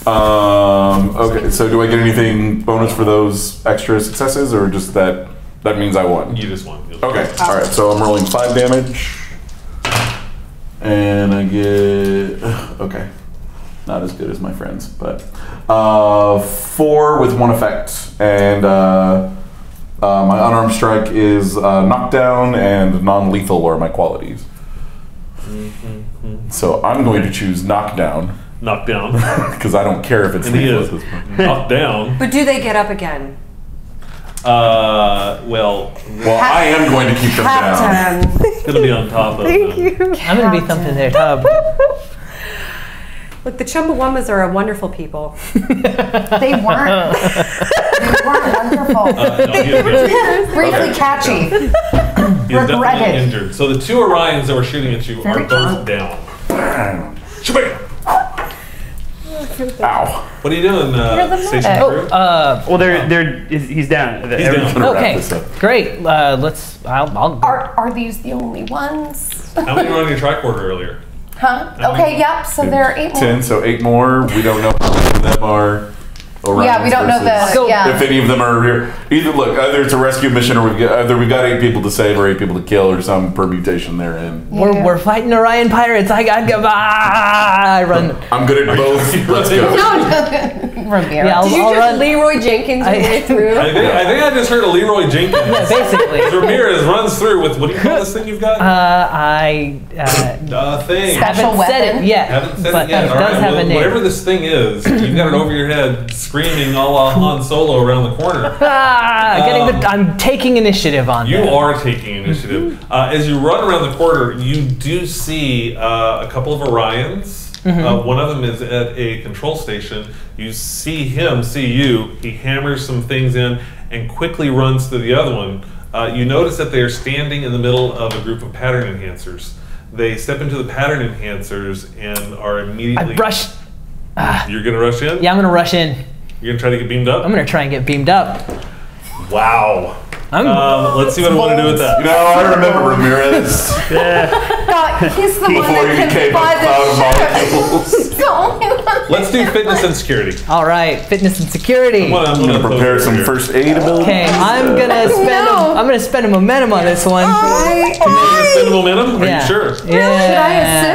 cool. Okay, so do I get anything bonus for those extra successes, or just that means I won? You just won. Okay, all right. So I'm rolling 5 damage, and I get not as good as my friends, but 4 with 1 effect, and my unarmed strike is knockdown and non-lethal are my qualities. So I'm going to choose knockdown. Knockdown. Because I don't care if it's And he lethal is at this point. knocked down. But do they get up again? Well, I am going to keep them down. it's going to be on top of them. I'm gonna be thumping their tub. Look, the Chumbawambas are a wonderful people. They weren't. They weren't wonderful. No, he is good. Briefly catchy. He is definitely Regretted. injured. So the 2 Orions that were shooting at you are both down. Shabam! Ow. What are you doing, Station medic. Crew? Well, he's down. He's down. Gonna wrap Okay, this up. great. I'll go. Are these the only ones? How many were on your tricorder earlier? Huh? Okay, yep. So there are 8 more. 10, so 8 more. We don't know how many of them are Orions Yeah, we don't know versus- the. Yeah. If any of them are here, either it's a rescue mission, or we've got 8 people to save or 8 people to kill, or some permutation therein. We're fighting Orion pirates. I run. I'm good at both. Let's go. Revere. Yeah, Did you I'll just run. Leroy Jenkins your way through? I think I just heard a Leroy Jenkins. Yeah, basically. Ramirez runs through with, what do you call this thing you've got? Thing. Special haven't said weapon. it yet, Haven't said but it yet. it All does right, have well, a name. whatever this thing is, you've got it over your head, screaming a la Han Solo around the corner. I'm taking initiative on You that. are taking initiative. As you run around the corner, you do see a couple of Orions. One of them is at a control station. You see him, see you. He hammers some things in and quickly runs to the other one. You notice that they are standing in the middle of a group of pattern enhancers. They step into the pattern enhancers and are immediately... I rushed. You're going to rush in? Yeah, I'm gonna rush in. You're going to try to get beamed up? I'm gonna try and get beamed up. Wow. Let's see what I want to do with that. You know, I remember Ramirez God, he's the one before he that became can a fly cloud of the ship. molecules. He's the only one. Let's do fitness and security. All right, fitness and security. I'm I'm gonna prepare some first aid abilities. Okay, I'm gonna spend. No. I'm gonna spend a momentum on this one. Spend momentum? Are Yeah. you sure? Yeah. Should I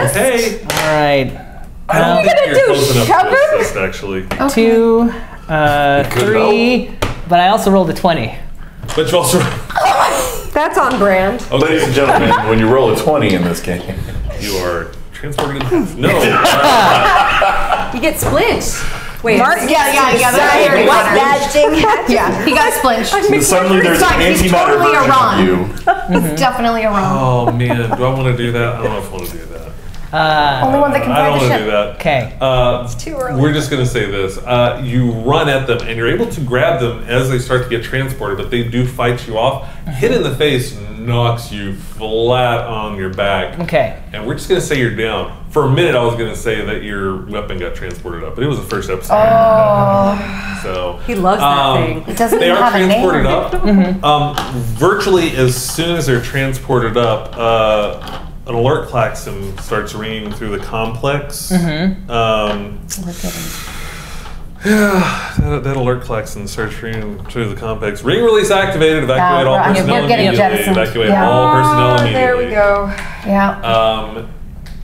assist? Hey, All right. I don't think you're do close enough shove to him? assist, actually. 2, 3, but I also rolled a 20. But you also, That's on brand. Ladies and gentlemen, when you roll a 20 in this game, you are transported in half. No. You get splinched. Wait. Yeah. Sorry, what bad thing happened? Yeah, he got splinched. suddenly there's an Fine, he's antimatter totally a version Ron. of you. It's definitely a wrong. Oh man, do I want to do that? I don't know if I want to do that. Only one that can I fly don't the want to ship. do that. Okay. It's too early. We're just going to say this. You run at them and you're able to grab them as they start to get transported, but they do fight you off. Hit in the face knocks you flat on your back. Okay. And we're just going to say you're down. For a minute, I was going to say that your weapon got transported up, but it was the first episode. Oh. So He loves that thing. It doesn't they even are have a name. transported up. Virtually as soon as they're transported up, an alert klaxon starts ringing through the complex. That alert klaxon starts ringing through the complex. Ring release activated. Evacuate all right. personnel We're getting immediately. jettisoned. Evacuate Yeah. all personnel immediately. There we go. Yeah.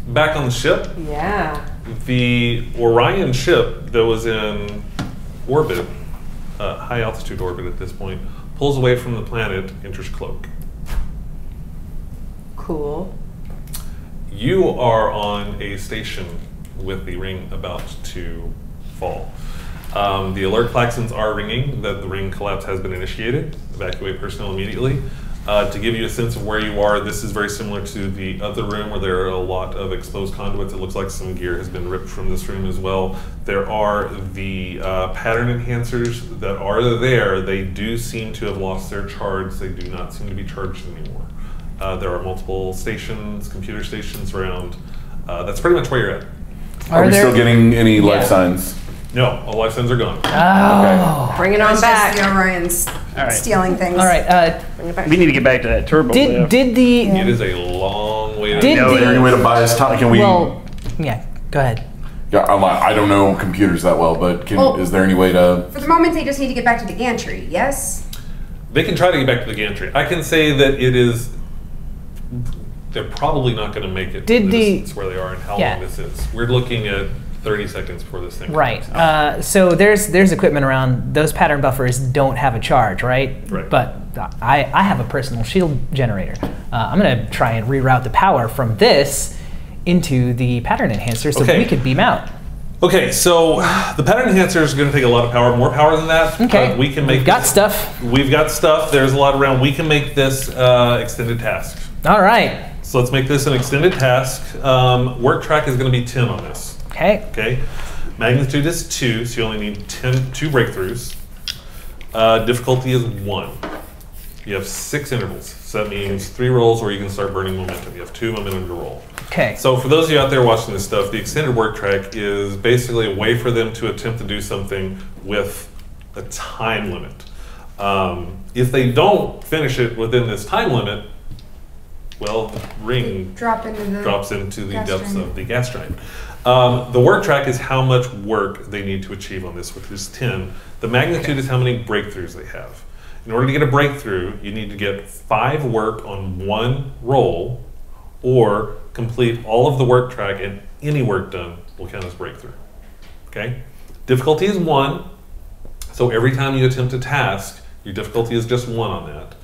Back on the ship, Yeah. the Orion ship that was in orbit, high altitude orbit at this point, pulls away from the planet, enters cloak. Cool. You are on a station with the ring about to fall. The alert klaxons are ringing that the ring collapse has been initiated. Evacuate personnel immediately. To give you a sense of where you are, this is very similar to the other room where there are a lot of exposed conduits. It looks like some gear has been ripped from this room as well. There are the pattern enhancers that are there. They do seem to have lost their charge. They do not seem to be charged anymore. There are multiple stations, computer stations around. That's pretty much where you're at. Are we still getting any life signs? No, all life signs are gone. Oh. Bring it on It's back. just the Orion's stealing things. All right. Bring it back. We need to get back to that turbo. Did the It is a long way to Did go. Is there any way to buy us time? Can we? well? Yeah. Go ahead. Yeah, I don't know computers that well, but is there any way to? For the moment, they just need to get back to the gantry, yes? They can try to get back to the gantry. I can say that it is. They're probably not going to make it Did to the the- distance where they are and how Yeah. long this is. We're looking at 30 seconds before this thing. Right. comes. So there's equipment around. Those pattern buffers don't have a charge, right? Right. But I have a personal shield generator. I'm gonna try and reroute the power from this into the pattern enhancer so that Okay. we could beam out. Okay, so the pattern enhancer is going to take a lot of power, more power than that. Okay. We can make. We've got this- stuff. We've got stuff. There's a lot around. We can make this extended task. All right. So let's make this an extended task. Work track is going to be 10 on this. Okay. Okay. Magnitude is 2, so you only need 2 breakthroughs. Difficulty is 1. You have 6 intervals, so that means 3 rolls or you can start burning momentum. You have 2 momentum to roll. Okay. So for those of you out there watching this stuff, the extended work track is basically a way for them to attempt to do something with a time limit. If they don't finish it within this time limit, well, the ring Drop into the drops into the gas depths giant. of the gas giant. The work track is how much work they need to achieve on this, which is 10. The magnitude is how many breakthroughs they have. In order to get a breakthrough, you need to get 5 work on 1 roll, or complete all of the work track, and any work done will count as breakthrough. Okay? Difficulty is 1, so every time you attempt a task, your difficulty is just 1 on that.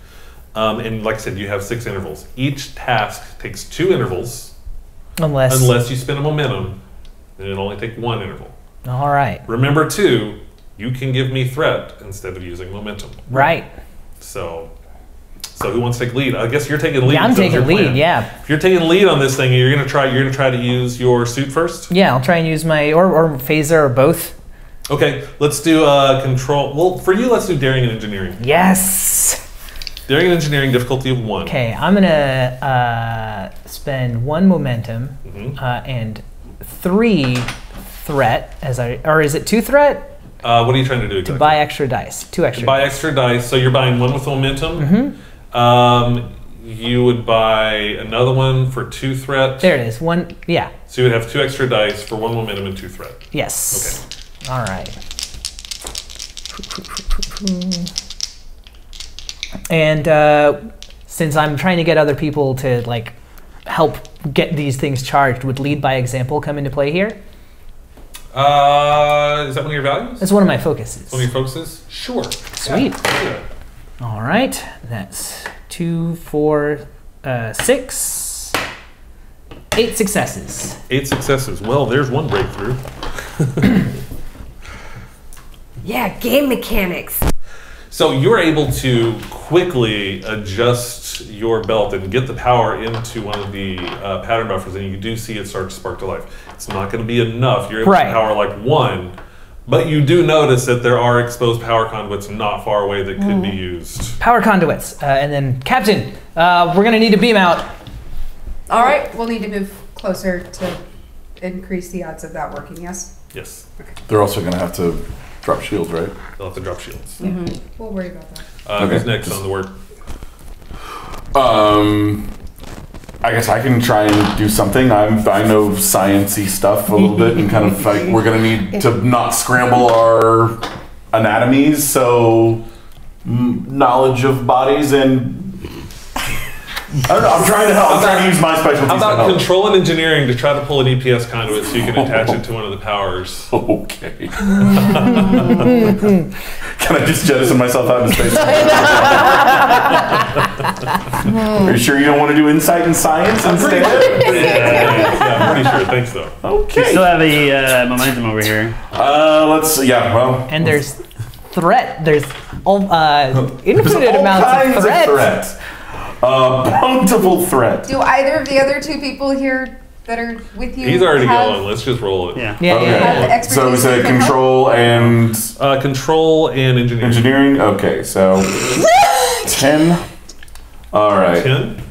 And like I said, you have 6 intervals. Each task takes 2 intervals, unless you spend a momentum, then it'll only take 1 interval. All right. Remember too, you can give me threat instead of using momentum. Right. So who wants to take lead? I guess you're taking lead. Yeah, I'm so it's your taking lead. plan. Yeah. If you're taking lead on this thing, you're gonna try to use your suit first. Yeah. I'll try and use my or phaser or both. Okay, let's do control. Well, for you, let's do daring and engineering. Yes. Daring and engineering difficulty of 1. Okay. I'm gonna spend 1 momentum Mhm. and 3 threat or is it 2 threat? What are you trying to do? To Exactly? buy extra dice. 2 extra. Buy extra dice. So you're buying 1 with momentum. You would buy another one for 2 threat. There it is. 1. Yeah. So you would have 2 extra dice for 1 momentum and 2 threat. Yes. All right. And since I'm trying to get other people to like help get these things charged, would lead by example come into play here? Is that one of your values? That's one of my focuses. One of your focuses? Sure. Sweet. Yeah. All right. That's 2, 4, 6, 8 successes. 8 successes. Well, there's 1 breakthrough. Yeah, game mechanics. So you're able to quickly adjust your belt and get the power into one of the pattern buffers, and you do see it start to spark to life. It's not going to be enough. You're able Right. to power like 1, but you do notice that there are exposed power conduits not far away that could be used. Power conduits. And then, Captain, we're going to need to beam out. All right, we'll need to move closer to increase the odds of that working, yes? Yes, They're also going to have to drop shields, right? they'll have to drop shields. We'll worry about that. Okay. Who's next on the work? I guess I can try and do something. I know science-y stuff a little bit, and kind of like we're gonna need to not scramble our anatomies, so knowledge of bodies and I don't know. I'm trying to help. I'm trying to use my specialties How to about help. control and engineering to try to pull an EPS conduit so you can attach it to one of the powers? Okay. Can I just jettison myself out into space? Are you sure you don't want to do insight and science instead? Yeah, I'm pretty sure. Thanks, though. We still have a momentum over here. Let's. Yeah. Well. And there's threat. There's all, There's infinite all amounts kinds of threat. threats. Bountiful threat. Do either of the other two people here that are with you? He's already have, going. Let's just roll it. Yeah. Yeah, Okay. yeah, Have yeah. expertise So we say that can help? control and Control and engineering. engineering. Okay, so 10. All right. 10.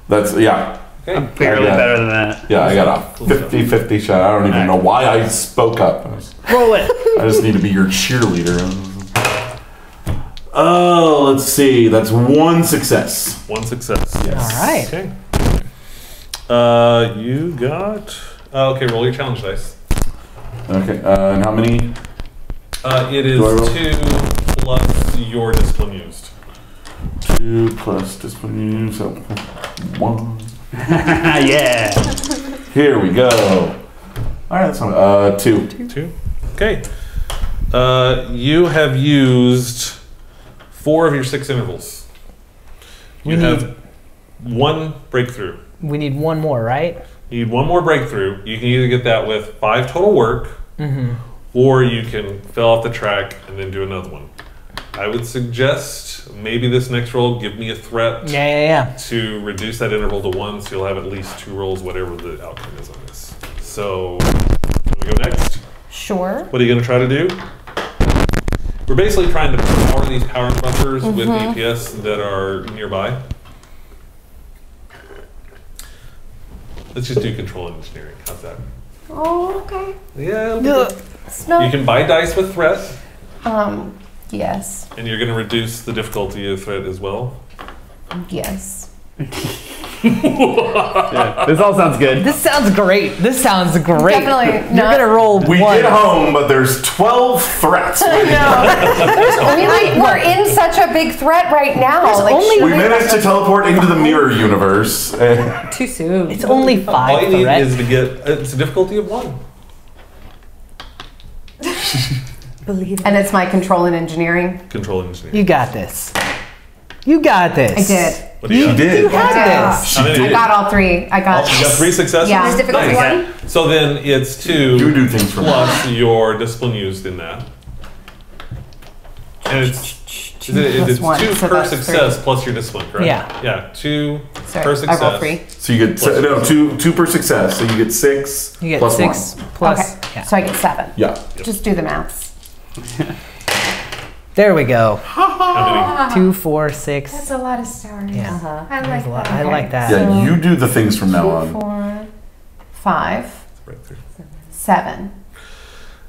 That's yeah. Okay. Barely Yeah. better than that. Yeah, I got a 50-50 shot. I don't even know why I spoke up. Roll it. I just need to be your cheerleader. Oh, let's see. That's one success. One success. Yes. All right. Okay. You got. Okay, roll your challenge dice. Okay. And how many? It is Do I roll? 2 plus your discipline used. 2 plus discipline, so 1. Yeah. Here we go. All right, that's not 2. 2. Okay. You have used 4 of your 6 intervals. We You need- have 1 breakthrough. We need one more, right? You need 1 more breakthrough. You can either get that with 5 total work, or you can fill out the track and then do another one. I would suggest maybe this next roll, give me a threat Yeah. to reduce that interval to 1, so you'll have at least 2 rolls, whatever the outcome is on this. So, we go next. Sure. What are you going to try to do? We're basically trying to power these power buffers with DPS that are nearby. Let's just do control engineering. How's that? Oh, okay. Yeah. No. You can buy dice with threat, Yes. and you're going to reduce the difficulty of threat as well. Yes. This all sounds good. This sounds great. This sounds great. Definitely You're not- gonna roll We one. get home, but there's 12 threats. I mean, we're in such a big threat right now. Like, only- We managed to teleport into the mirror universe. Too soon. It's only All 5 you need threats. is to get it's a difficulty of 1. Believe and it's my control and engineering. Control engineering. You got this. You got this. I did. What do you got? did. You got Yeah. this. How many? I got all 3. I got. You got 3 successes? Yeah. Is difficulty Nice. 1? So then it's 2 You do things for me. plus your discipline used in that. And it's plus 1, 2 so per that's success 3. plus your discipline, correct? Yeah. Yeah, 2 Sorry, per I success. rolled 3. So you get no 2 per success. So you get 6. You get plus 6 1. plus. Okay. Yeah. So I get 7. Yeah. Just do the maths. There we go. How 2, 4, 6. That's a lot of stars. Yeah. I like There's a lot- that. I like that. Yeah, you do the things from now on. 4, 5, many? Breakthrough. 7,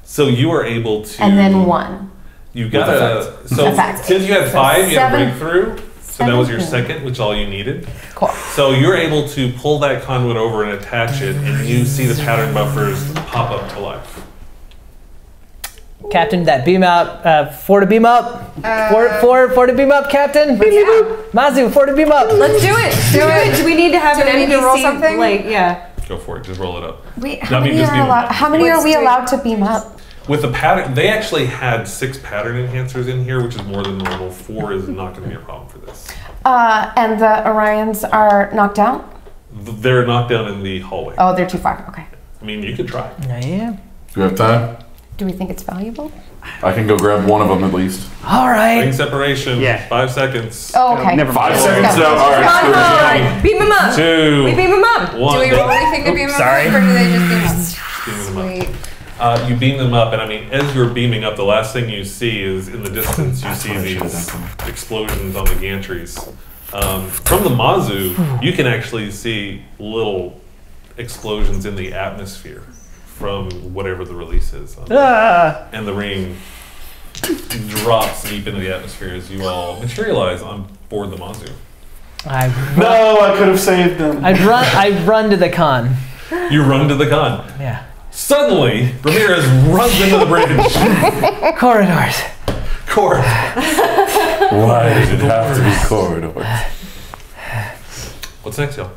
So you are able to. and then 1. You got With a. So Effect. since you had So 5, you had a 7. breakthrough. So that was your 17. second, which is all you needed. Cool. So you're able to pull that conduit over and attach it, and you see the pattern buffers pop up to life. Captain, that beam out. 4 to beam up. 4 to beam up, Captain. Beep, beep, beep. Mazu, 4 to beam up. Let's do it. Do it. Do we need to have Do an we need to roll NPC, something? Like, yeah. Go for it. Just roll it up. Wait, I how mean, many just are beam allowed? up. How many are Let's we do it. allowed to beam up? With the pattern, they actually had 6 pattern enhancers in here, which is more than normal. 4 is not going to be a problem for this. And the Orions are knocked out. They're knocked down in the hallway. Oh, they're too far. Okay. I mean, you could try. Yeah. Do we have time? Do we think it's valuable? I can go grab one of them at least. All Ring right. separation. Yeah. 5 seconds. Oh, okay. Never 5 mind. seconds go. now. All right. Come on. Beam him up. 2. We beam him up. 1. Do we roll anything to beam them sorry. up, or do they just beam us? Beam them up. Sweet. You beam them up, and I mean, as you're beaming up, the last thing you see is in the distance, you see these explosions on the gantries. From the Mazu, you can actually see little explosions in the atmosphere from whatever the release is. And the ring drops deep into the atmosphere as you all materialize on board the Mazu. No, I could have saved them. I run to the con. You run to the gun. Yeah. Suddenly, Ramirez runs into the bridge. Corridors. Court. Why did it have to be corridors? What's next, y'all?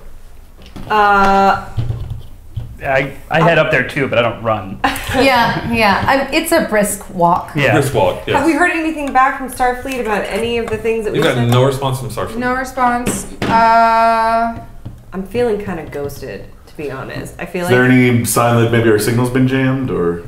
I head up there too, but I don't run. Yeah. It's a brisk walk. Yeah. Brisk walk, yes. Have we heard anything back from Starfleet about any of the things that we We've got said? no response from Starfleet. No response. I'm feeling kind of ghosted, to be honest. I feel Is there like. any sign that maybe our signal's been jammed or?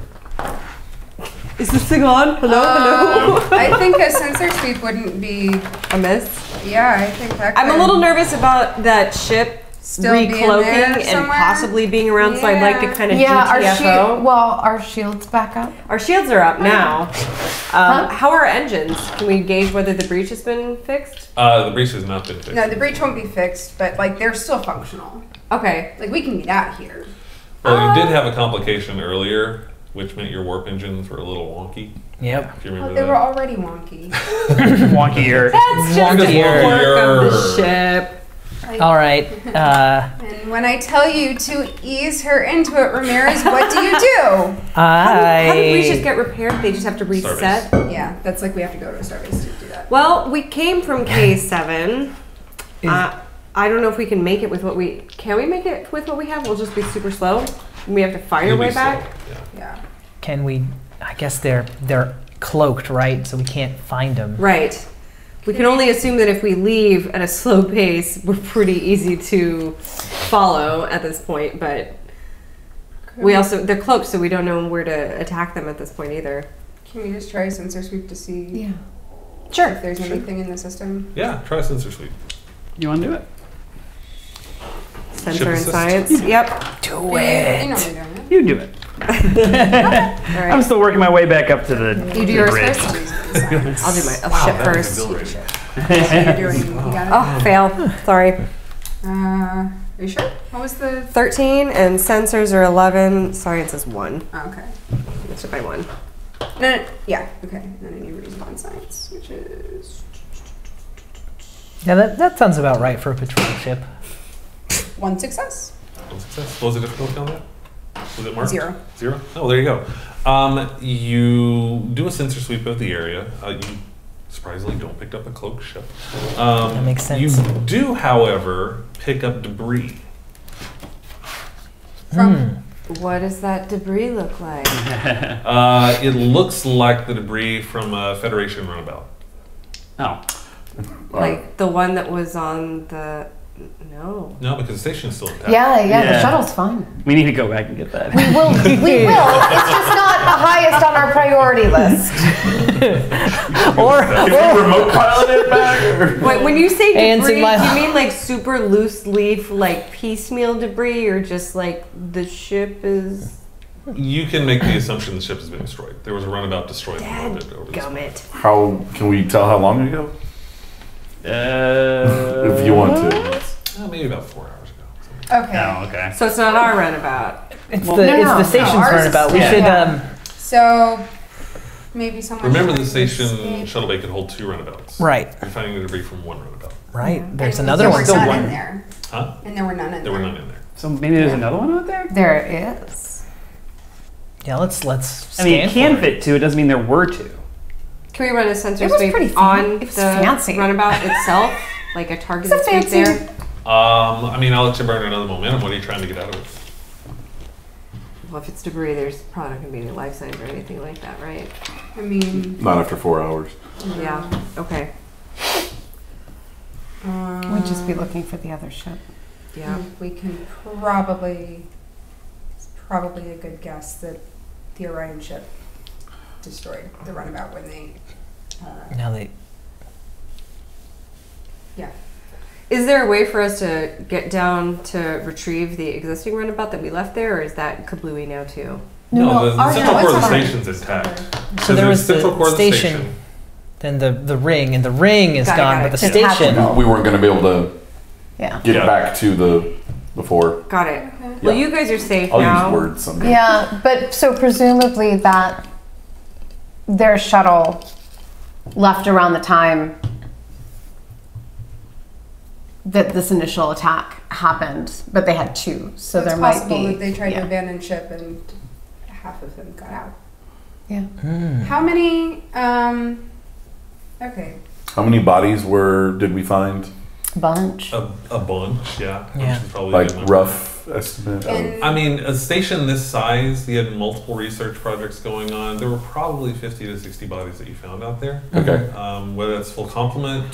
Is this thing on? Hello? I think a sensor sweep wouldn't be A miss? Yeah, I think that I'm a could little nervous about that ship Still being there recloaking and somewhere? possibly being around, so I'd like to kind of Yeah, GTFO. our shield's back up. Our shields are up now. How are our engines? Can we gauge whether the breach has been fixed? The breach has not been fixed. No, the breach won't be fixed, but like they're still functional. Okay. Like we can get out of here. Well, you did have a complication earlier, which meant your warp engines were a little wonky. Yep. If you Oh, remember they that. were already wonky. Wonkier. That's just Wonkier. the work of the ship. All right. And when I tell you to ease her into it, Ramirez, what do you do? How did breaches get repaired? They just have to reset? Yeah, that's like we have to go to a starbase to do that. Well, we came from K7. I don't know if we can make it with what we... Can we make it with what we have? We'll just be super slow. We have to fight our You'll be way back. slow, yeah. Yeah. Can we? I guess they're cloaked, right? So we can't find them. Right. We can only assume that if we leave at a slow pace, we're pretty easy to follow at this point, but they're cloaked, so we don't know where to attack them at this point either. Can we just try a sensor sweep to see Yeah. if there's anything in the system? Yeah, try sensor sweep. You want to do it? Sensor Ship and assist. science. Yep. Do You know it. we're doing it. You do it. All I'm right. still working my way back up to the. You do the yours bridge. first? I'll do my ship That was first. exhilarating. You're doing, you got Oh, fail. Sorry. it? Are you sure? What was the... 13 and sensors are 11. Science is 1. Oh, okay. Missed it by 1. No, yeah, okay. And then I need reason on science, which is... Yeah, that sounds about right for a patrol ship. 1 success. One success. What was the difficulty on that? Was it marked? 0. 0? Oh, there you go. You do a sensor sweep of the area. You surprisingly don't pick up a cloaked ship. That makes sense. You do, however, pick up debris. What does that debris look like? It looks like the debris from a Federation runabout. Oh. Like the one that was on the... No. No, because the station's still intact. Yeah, Yeah. the shuttle's fine. We need to go back and get that. We will. It's just not the highest on our priority list. Can we remote pilot it back? Or? Wait, when you say Hands in debris, my- do you mean like super loose leaf, like piecemeal debris, or just like the ship is You can make the assumption the ship has been destroyed. There was a runabout destroyed over this. gummit? How can we tell how long ago? If you want to. Maybe about 4 hours ago. Okay. Oh, okay. So it's not our runabout. It's no, the no, station's ours is runabout. We still- should yeah. So, maybe someone... Remember, the should station escape. shuttle bay could hold 2 runabouts. right. You're finding the debris from 1 runabout. Right. There's And another there one. were Still none one. in there. Huh? And there were none in There there. were none in there. So maybe there's another one out there? There is. Yeah, let's scan. I mean, it can for it. fit 2. It doesn't mean there were 2. Can we run a sensor It was sweep pretty on it the was fancy. runabout itself? Like a targeted It's a sweep fancy- there? I mean, I'll let you burn another momentum. What are you trying to get out of it? Well, if it's debris, there's probably not going to be any life signs or anything like that, right? I mean... Not after 4 hours. Yeah. Okay. We'd just be looking for the other ship. Yeah. We can probably... It's probably a good guess that the Orion ship destroyed the runabout when they... Now they. Yeah. Is there a way for us to get down to retrieve the existing runabout that we left there, or is that kablooey now too? No, the ours- central no, core of it's the fine. station's intact. So there there's was the central core of the station, then the ring, and the ring is Got it, gone, got but the it. station. Detachable. We weren't going to be able to Yeah. get Yeah. back to the before. Got it. Well, Yeah. you guys are safe I'll now. use words someday. Yeah, but so presumably that their shuttle left around the time that this initial attack happened, but they had 2, so it's there might possible be. that they tried yeah. to abandon ship and half of them got out. Yeah. How many... Okay. How many bodies did we find? Bunch. A bunch, yeah. Yeah. Which is probably Like a good number. rough estimate of. And I mean, a station this size, you had multiple research projects going on. There were probably 50 to 60 bodies that you found out there. Okay. Whether it's full complement,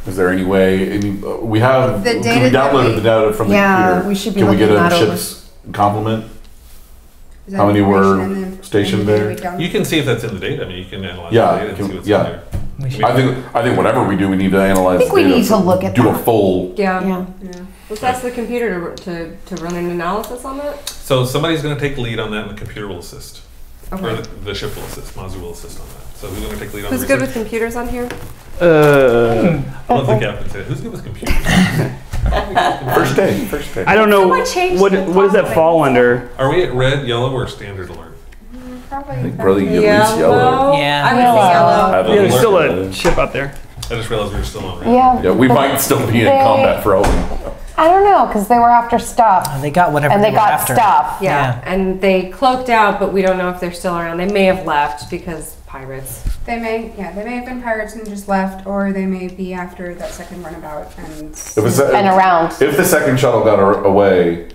Is there any way? We have. The Can data we that download we- the data from the Yeah, computer? we should be Can we get looking a that over. ship's complement? that How many information were in the- stationed in the data there? we download? You can see if that's in the data. I mean, you can analyze Yeah, the data and can- see what's yeah. in there. We should. I think whatever we do, we need to analyze. I think we data need to look at do a that. full. Yeah. Yeah. Yeah. Let's ask the computer to run an analysis on that. So somebody's going to take lead on that, and the computer will assist. Or Okay. the ship will assist. Mazu will assist on that. So who's going to take lead on Who's the good with research? computers on here? I love the captain said, who's good with computers? First day. I don't know Someone changed what the does that topic. fall under. Are we at red, yellow, or standard alert? Probably. I think probably at least yellow. Yeah. I would Yellow. say yellow. Have Yeah, there's alert. still a ship out there. I just realized we were still on red. Yeah. Yeah, we might still be in They- combat for all we know. I don't know, because they were after stuff. They got whatever And they were got after. stuff. Yeah. And they cloaked out, but we don't know if they're still around. They may have left because pirates. They may have been pirates and just left, or they may be after that second runabout and. And around. If the second shuttle got away,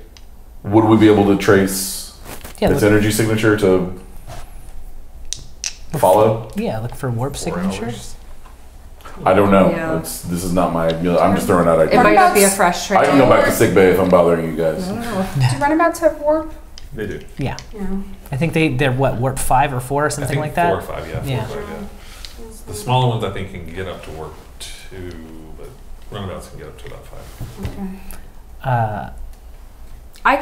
would we be able to trace Yeah, its look, energy signature to follow? yeah, look for warp signatures. I don't know. Yeah. This is not my. I'm just throwing out It ideas. might not be a fresh I trail. can go back to sick bay if I'm bothering you guys. Do runabouts have warp? They do. Yeah, Yeah. I think they're what, warp 5 or 4 or I something think like that. 4 or 5, yeah. 4 Yeah. or 5, yeah. The smaller ones I think can get up to warp 2, but runabouts can get up to about 5. Okay. I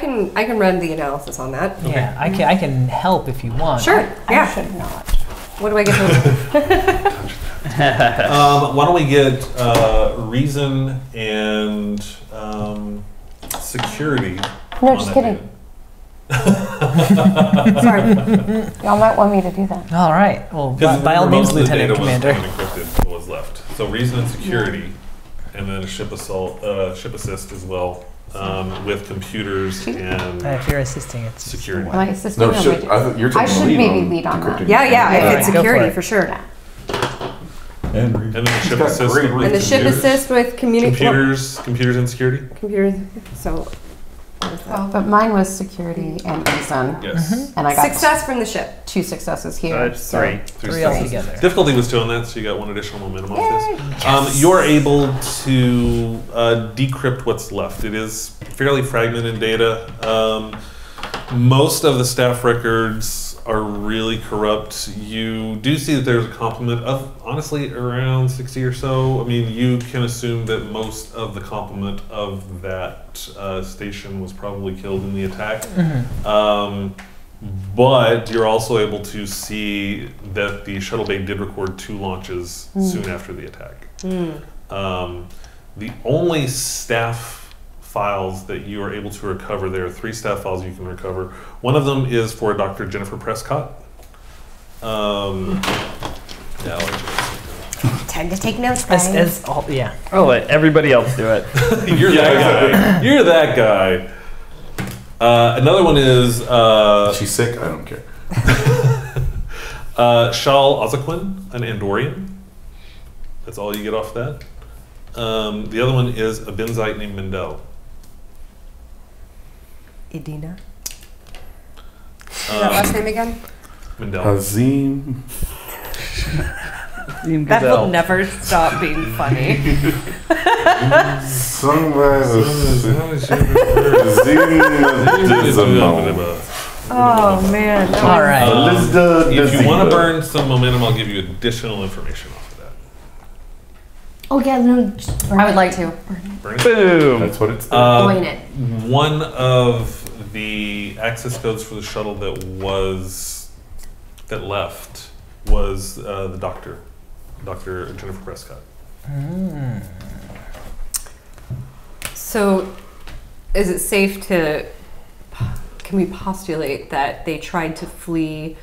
can run the analysis on that. Yeah, I can help if you want. Sure. I Yeah. should not. What do I get to? Why don't we get reason and security? No, on just that kidding. data? Sorry. Y'all might want me to do that. All right. Well, Because by all remember, means, most of the Lieutenant data Commander. was unencrypted, what was left. So reason and security, and then a ship assault, ship assist as well, with computers and If you're assisting, it's security. Am I assisting? No, or shit. am I- You're taking I should the lead maybe on lead on that. decrypting. Yeah, yeah. All If right, it's go for security, it. for sure. And And then the ship got assist great with And the ship computers. assist with Computers and security. computers. So But mine was security and reason. Yes. And I got success from the ship. 2 successes here. That's so- 3. three successes. altogether. Difficulty was 2 on that, so you got 1 additional momentum off this. You're able to decrypt what's left. It is fairly fragmented data. Most of the staff records are really corrupt. You do see that there's a complement of, honestly, around 60 or so. I mean, you can assume that most of the complement of that station was probably killed in the attack. But you're also able to see that the shuttle bay did record 2 launches soon after the attack. The only staff files that you are able to recover, there are 3 staff files you can recover. One of them is for Dr. Jennifer Prescott. Yeah, I'll let you Time to take notes, As all, yeah. I'll let everybody else do it. You're that guy. You're that guy. Another one is she's sick. I don't care. Shal Ozaquin, an Andorian. That's all you get off that. The other one is a Benzite named Mendel. Idina. That last name again? Mendel. Hazim. That will never stop being funny. Sung by Hazim. Oh man. that All was- right. If you want to burn some momentum, I'll give you additional information off of that. Oh, yeah, no. I would like to. Burn it. Boom. That's what it's. Join it. One of the access codes for the shuttle that left was the doctor, Dr. Jennifer Prescott. So, is it safe to? Can we postulate that they tried to flee?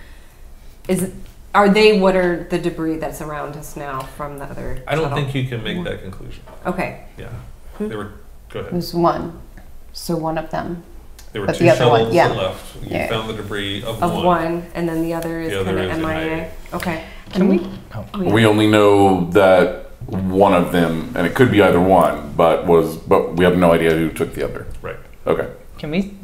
Are they what are the debris that's around us now from the other? I don't shuttle? think you can make that conclusion. Okay. Yeah, they were. Go It ahead. was one. So one of them. There were but 2 the other one, shuttles yeah. that left. You Yeah. found the debris of Of one. one, and then the other is The other kind of is MIA. Okay. Can we? Oh, yeah. We only know that one of them, and it could be either one, but we have no idea who took the other. Right. Okay. Can we?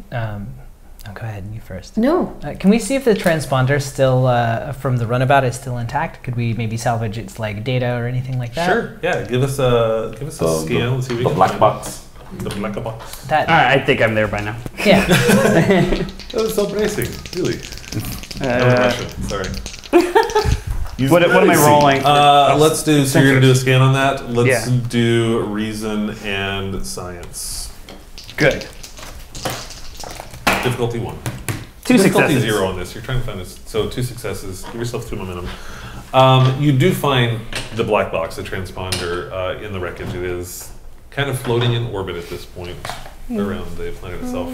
Go ahead. You first. No. Can we see if the transponder still from the runabout is still intact? Could we maybe salvage its like data or anything like that? Sure. Yeah. Give us a scan. Let's see if we The can black find box. The black box. That. I think I'm there by now. Yeah. That was so bracing, really. Russian, sorry. What am I rolling? Let's do. So you're gonna do a scan on that. Let's Yeah. do reason and science. Good. Difficulty 1. Two Difficulty successes. 0 on this. You're trying to find this. So 2 successes. Give yourself 2 momentum. You do find the black box, the transponder, in the wreckage. It is kind of floating in orbit at this point around the planet itself.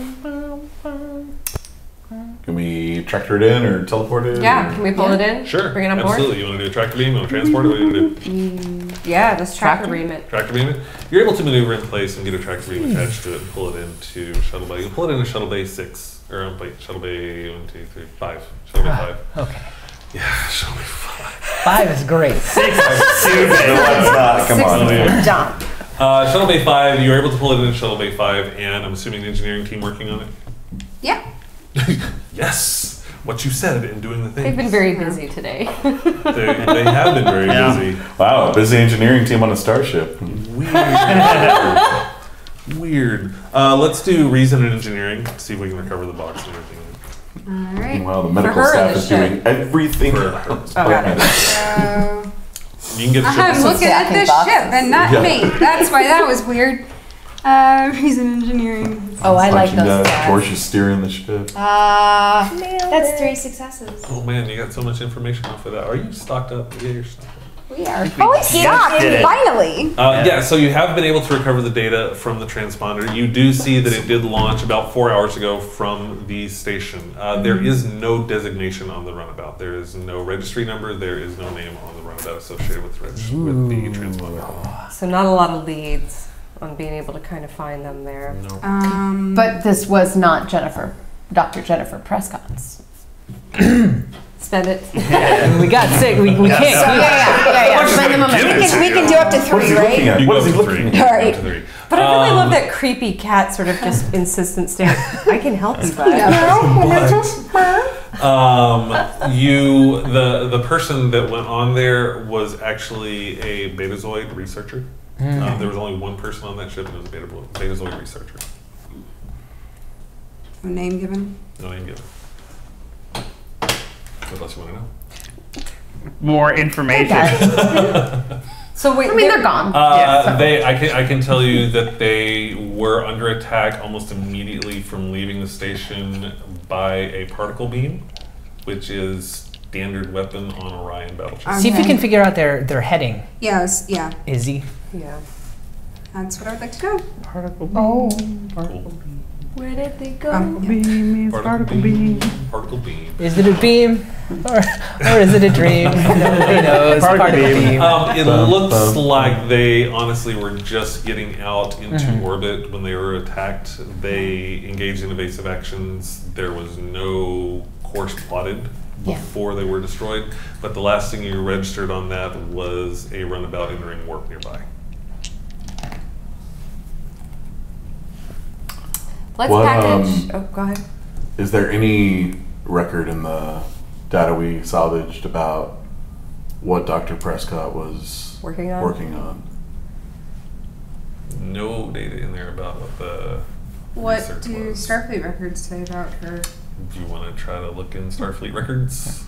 Can we tractor it in or teleport it? Yeah, can we pull it in? Sure. Bring it on board? Absolutely. You want to do a tractor beam? You want to transport it? What are you going to do? Yeah, let's tractor beam it. Tractor beam it? You're able to maneuver in place and get a tractor beam attached to it and pull it into Shuttle Bay. You pull it into Shuttle Bay 6. Or, wait, Shuttle Bay 1, 2, 3, 5. Shuttle Bay 5. Okay. Yeah, Shuttle Bay 5. 5 is great. 6 is No, stupid. that's not. Come on. Dumb. Shuttle Bay 5, you're able to pull it into Shuttle Bay 5, and I'm assuming the engineering team working on it? Yeah. Yes! What you said in doing the thing. They've been very busy today. They have been very Yeah. busy. Wow, a busy engineering team on a starship. Weird. Weird. Let's do reason and engineering. See if we can recover the box and everything. All right. Meanwhile, the medical her, staff the is ship. doing everything. For her. Oh, got it. So You can get the ship. I'm looking at the Stacking ship and not Yeah. me. That's why that was weird. Reason engineering. Oh, I like Punching those that. guys. Torch is steering the ship. That's 3 successes. Oh man, you got so much information off of that. Are you stocked up? Yeah, you're stocked up. We are fully stocked, did it. finally. Yeah, so you have been able to recover the data from the transponder. You do see that it did launch about 4 hours ago from the station. There is no designation on the runabout. There is no registry number. There is no name on the runabout associated with the transponder. So not a lot of leads on being able to kind of find them there. No. But this was not Dr. Jennifer Prescott's. Spend it. We got sick. We can't. Yeah. Spend the momentum. We can do up to 3, What is he right? looking at? You What go is he to looking 3. at? All right. Go to 3. But I really love that creepy cat sort of just insistent stare. I can help you, bud. The person that went on there was actually a Betazoid researcher. There was only one person on that ship, and it was a Betazoid researcher. Name given. No name given. What else you want to know? More information. So wait, I mean, they're gone. I can tell you that they were under attack almost immediately from leaving the station by a particle beam, which is standard weapon on Orion battleships. See if you Okay. can figure out their heading. Yes, yeah. Izzy. yeah. That's what I would like to go. Oh. Cool. Where did they go? Particle beam. Particle beam. Is it a beam or is it a dream? Nobody knows. Particle Particle beam. beam. It looks like they honestly were just getting out into orbit when they were attacked. They engaged in evasive actions. There was no course plotted Yeah. before they were destroyed. But the last thing you registered on that was a runabout entering warp nearby. Let's What, package. Oh, go ahead. Is there any record in the data we salvaged about what Dr. Prescott was Working on? working on? No data in there about what the What research do was. Starfleet records say about her? Do you want to try to look in Starfleet records?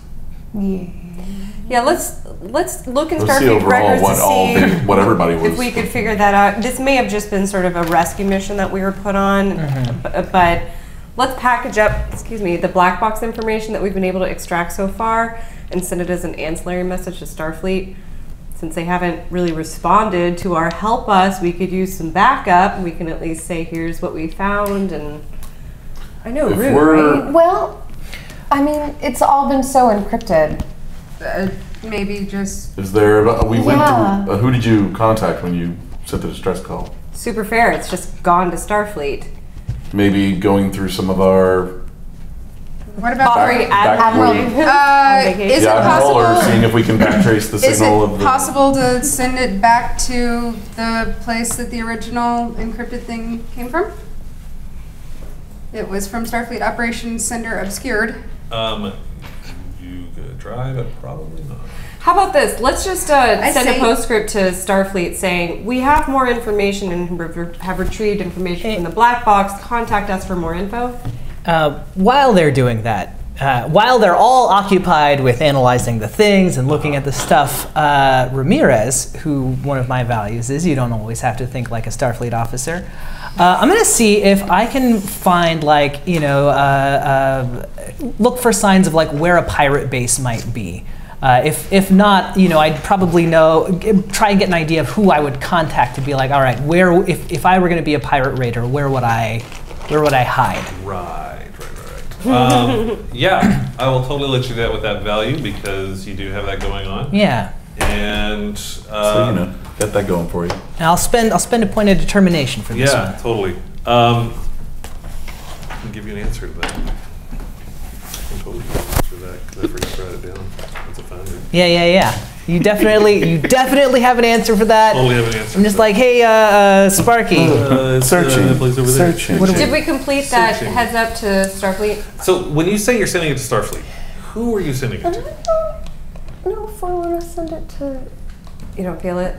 Yeah, let's look in Let's see Starfleet overall records what to all see the, what everybody was. if we could figure that out. This may have just been sort of a rescue mission that we were put on, but let's package up, the black box information that we've been able to extract so far and send it as an ancillary message to Starfleet. Since they haven't really responded to our help us, we could use some backup. We can at least say, here's what we found, and I know, If rude, we're- right? Well, I mean, it's all been so encrypted. Maybe just Is there? We went Yeah. to. Who did you contact when you sent the distress call? Super fair. It's just gone to Starfleet. Maybe going through some of our what about Sorry, back- Admiral. is the it Admiral, or possible? seeing if we can backtrace the Is signal of it the. possible to send it back to the place that the original encrypted thing came from? It was from Starfleet Operation Sender Obscured. You could try, but probably not. How about this? Let's just send a say- postscript to Starfleet saying, we have more information and have retrieved information from the black box. Contact us for more info. While they're doing that, while they're all occupied with analyzing the things and looking at the stuff, Ramirez, who one of my values is you don't always have to think like a Starfleet officer, I'm going to see if I can find, like, look for signs of, like, where a pirate base might be. If not, I'd probably try and get an idea of who I would contact to be like, all right, if I were going to be a pirate raider, where would I hide? Right. Yeah, I will totally let you do that with that value because you do have that going on. Yeah. And So get that going for you. And I'll spend a point of determination for this one. yeah, totally. I can give you an answer to that. I can totally give you an answer to that because I forgot to write it down. That's a founder. Yeah. You definitely have an answer for that. Totally have an answer. I'm just for like, hey, Sparky. it's, Searching. that place over there. Searching. Did we complete that Searching. heads up to Starfleet? So when you say you're sending it to Starfleet, who are you sending it to? No, if I want to send it to. You don't feel it?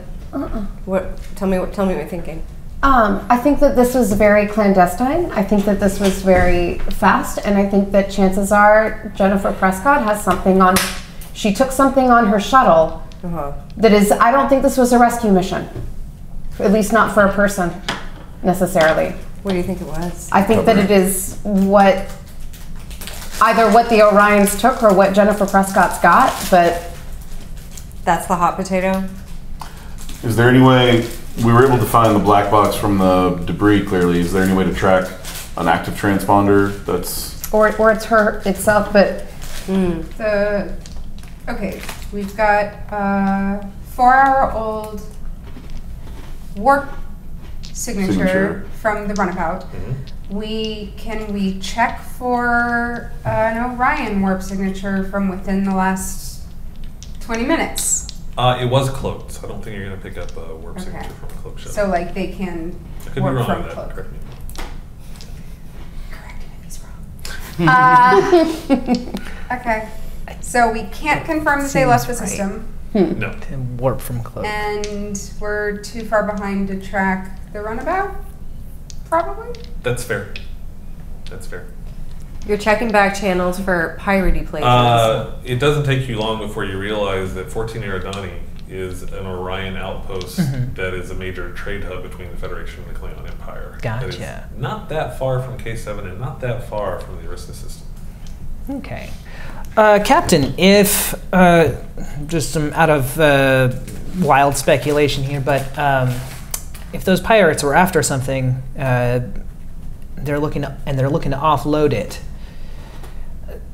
What? Tell me what you're thinking. I think that this was very clandestine. I think that this was very fast, and I think that chances are Jennifer Prescott has something on. She took something on her shuttle that is. I don't think this was a rescue mission, at least not for a person necessarily. What do you think it was? I think that it is either what the Orions took or what Jennifer Prescott's got, but. That's the hot potato? Is there any way we were able to find the black box from the debris? Clearly, is there any way to track an active transponder that's Or it's her itself, but Okay, we've got 4-hour-old warp signature from the runabout. Can we check for an Orion warp signature from within the last 20 minutes? It was cloaked, so I don't think you're going to pick up a warp signature from a cloak shuttle. So like they can I could be warp wrong from on that. cloak. Correct me. Correct him if he's wrong. Okay, so we can't confirm that they left the system, No. And warp from cloak. and we're too far behind to track the runabout, probably? That's fair. That's fair. You're checking back channels for piratey places. It doesn't take you long before you realize that 14 Eridani is an Orion outpost that is a major trade hub between the Federation and the Klingon Empire. That is Gotcha. not that far from K7 and not that far from the Arista system. Okay. Captain, if, just some out of wild speculation here, but if those pirates were after something, they're looking to offload it.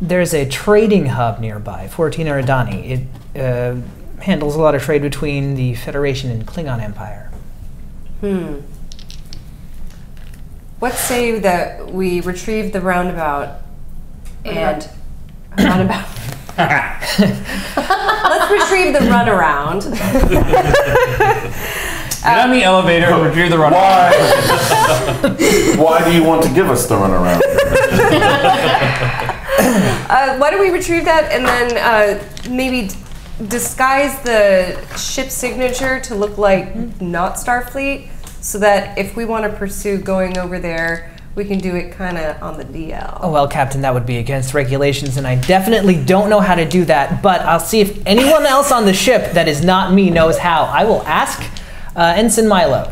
There's a trading hub nearby, 14 Eridani. It handles a lot of trade between the Federation and Klingon Empire. Let's say that we retrieve the roundabout and runabout. Let's retrieve the runaround. Get on the elevator and retrieve the runabout. Why do you want to give us the runaround? Why don't we retrieve that and then maybe disguise the ship signature to look like not Starfleet, so that if we want to pursue going over there, we can do it kind of on the DL. Oh, well, Captain, that would be against regulations, and I definitely don't know how to do that, but I'll see if anyone else on the ship that is not me knows how. I will ask Ensign Milo.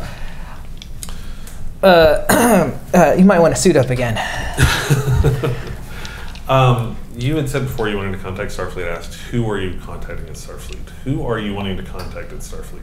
You might want to suit up again. You had said before you wanted to contact Starfleet. I asked, who are you contacting at Starfleet? Who are you wanting to contact at Starfleet?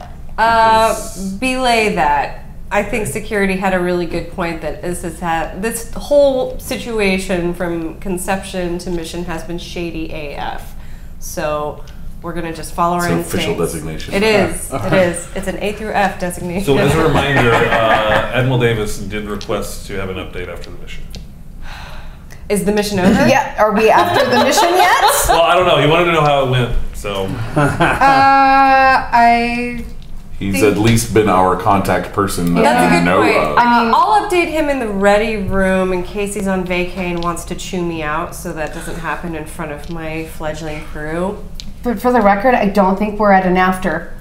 Belay that. I think security had a really good point that this whole situation from conception to mission has been shady AF. So we're gonna just follow our It's an instincts. official designation. It is. It is. It's an A through F designation. So as a reminder, Admiral Davis did request to have an update after the mission. Is the mission over? yeah, are we after the mission yet? Well, I don't know. He wanted to know how it went, so. He's at least been our contact person that That's a we good know point. of. I'll update him in the ready room in case he's on vacay and wants to chew me out, so that doesn't happen in front of my fledgling crew. But for the record, I don't think we're at an after.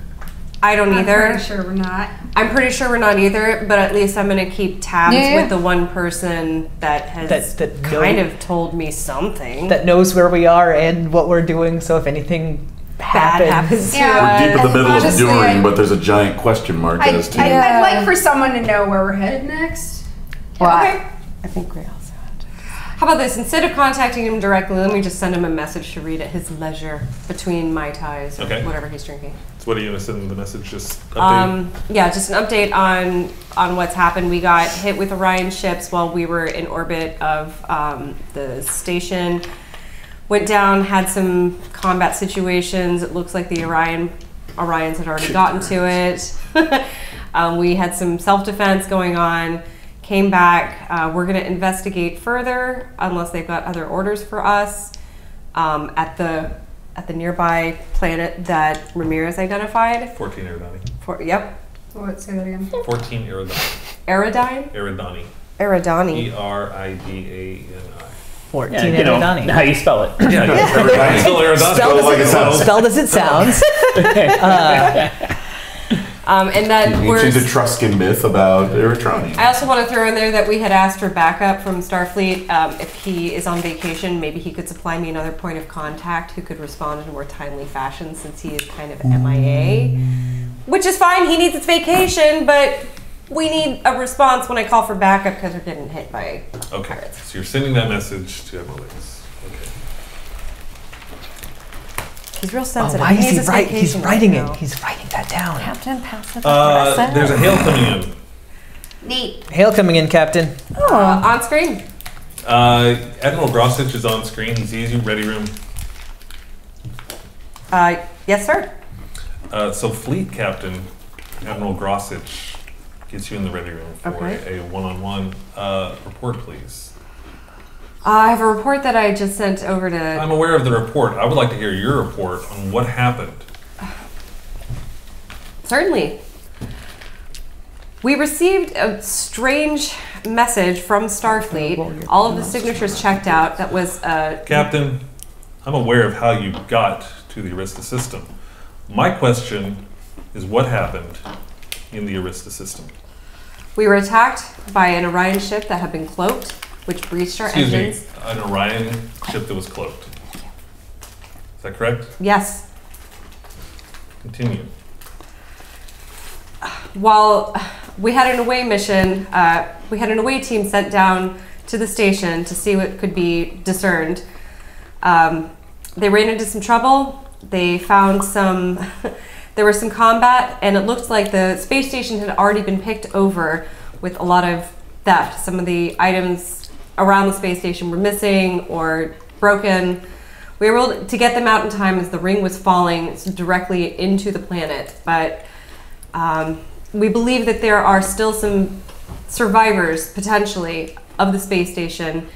I don't I'm either. pretty sure we're not. I'm pretty sure we're not either, but at least I'm going to keep tabs with the one person that has That kind of told me something. That knows where we are and what we're doing, so if anything bad happens to Yeah. us. We're deep in the middle honestly, of During, I- but there's a giant question mark as to. I'd like for someone to know where we're headed next. Well, Okay. I think we also have to. How about this? Instead of contacting him directly, let me just send him a message to read at his leisure between Mai Tais or Okay. whatever he's drinking. So what are you going to send the message? Just update? Yeah, just an update on what's happened. We got hit with Orion ships while we were in orbit of the station. Went down, had some combat situations. It looks like the Orions had already gotten to it. We had some self-defense going on. Came back. We're going to investigate further unless they've got other orders for us at the nearby planet that Ramirez identified. 14 Eridani. Yep. What? Say that again. 14 Eridani. Eridine? Eridani. Eridani. Eridani. 14 Yeah, you know Eridani. how you spell it. Yeah, Eridani. Still Eridani. Spelled like it as sounds. spelled as it sounds. And that we're. Ancient Etruscan myth about Eritrani. I also want to throw in there that we had asked for backup from Starfleet. If he is on vacation, maybe he could supply me another point of contact who could respond in a more timely fashion since he is kind of MIA. Which is fine, he needs his vacation, but we need a response when I call for backup because we're getting hit by Okay, pirates. so you're sending that message to Admiral Davis. Okay. He's real Oh, sensitive. why He is needs he his right? vacation He's right writing now. it. He's writing that down. Captain, passive There's a hail coming in. Neat. Hail coming in, Captain. On screen. Admiral Grossich is on screen. He sees you. Ready room. Yes, sir. So Fleet Captain Admiral Grossich gets you in the ready room for Okay. a one-on-one report, please. I have a report that I just sent over to. I'm aware of the report. I would like to hear your report on what happened. Certainly. We received a strange message from Starfleet. All of the signatures checked out. That was Captain, I'm aware of how you got to the Arista system. My question is what happened in the Arista system? we were attacked by an Orion ship that had been cloaked, which breached our Excuse engines. me, an Orion ship that was cloaked. Is that correct? Yes. Continue. While we had an away mission, we had an away team sent down to the station to see what could be discerned. They ran into some trouble. They found some, there was some combat, and it looked like the space station had already been picked over with a lot of theft. Some of the items around the space station were missing or broken. We were able to get them out in time as the ring was falling directly into the planet, but we believe that there are still some survivors, potentially, of the space station,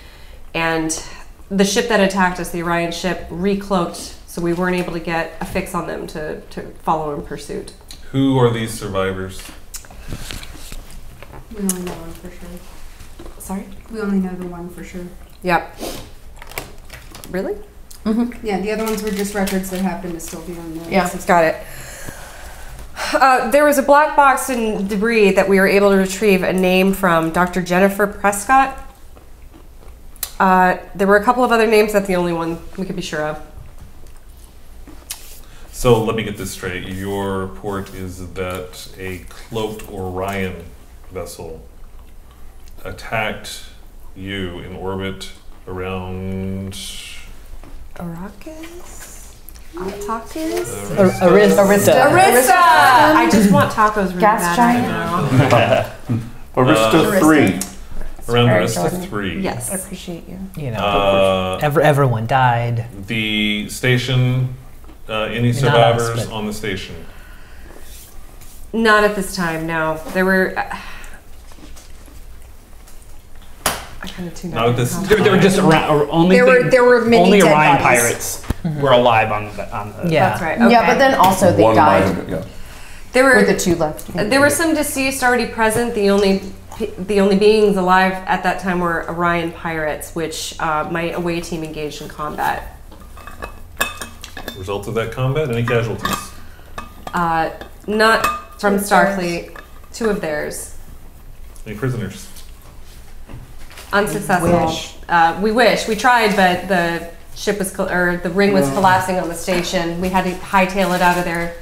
and the ship that attacked us, the Orion ship, recloaked, so we weren't able to get a fix on them to follow in pursuit. Who are these survivors? We only know one for sure. Sorry? We only know the one for sure. Yep. Really? Yeah, the other ones were just records that happen to still be on the Yeah. system. Got it. There was a black box and debris that we were able to retrieve a name from Dr. Jennifer Prescott. There were a couple of other names. That's the only one we could be sure of. So let me get this straight. Your report is that a cloaked Orion vessel attacked you in orbit around Arrakis? Artakis? Arista. Arista! I just want tacos really Gas bad right now. Arista 3. around Very Arista Jordan. 3. Yes. I appreciate you. You know, Uh, everyone died. the station. Any Not us, survivors but- on the station? Not at this time, no. There were. I kind of tuned Not out. at this They were just around, or only There were many only dead Orion bodies. pirates were alive on the Yeah. That's right. Okay. Yeah, but then also they One died. might have- yeah. there were Or the two left. there were some deceased already present. The only beings alive at that time were Orion pirates, which my away team engaged in combat. Results of that combat? Any casualties? Not from Starfleet. 2 of theirs. Any prisoners? Unsuccessful. We wish. We tried, but the ship was, the ring was collapsing on the station. We had to hightail it out of there.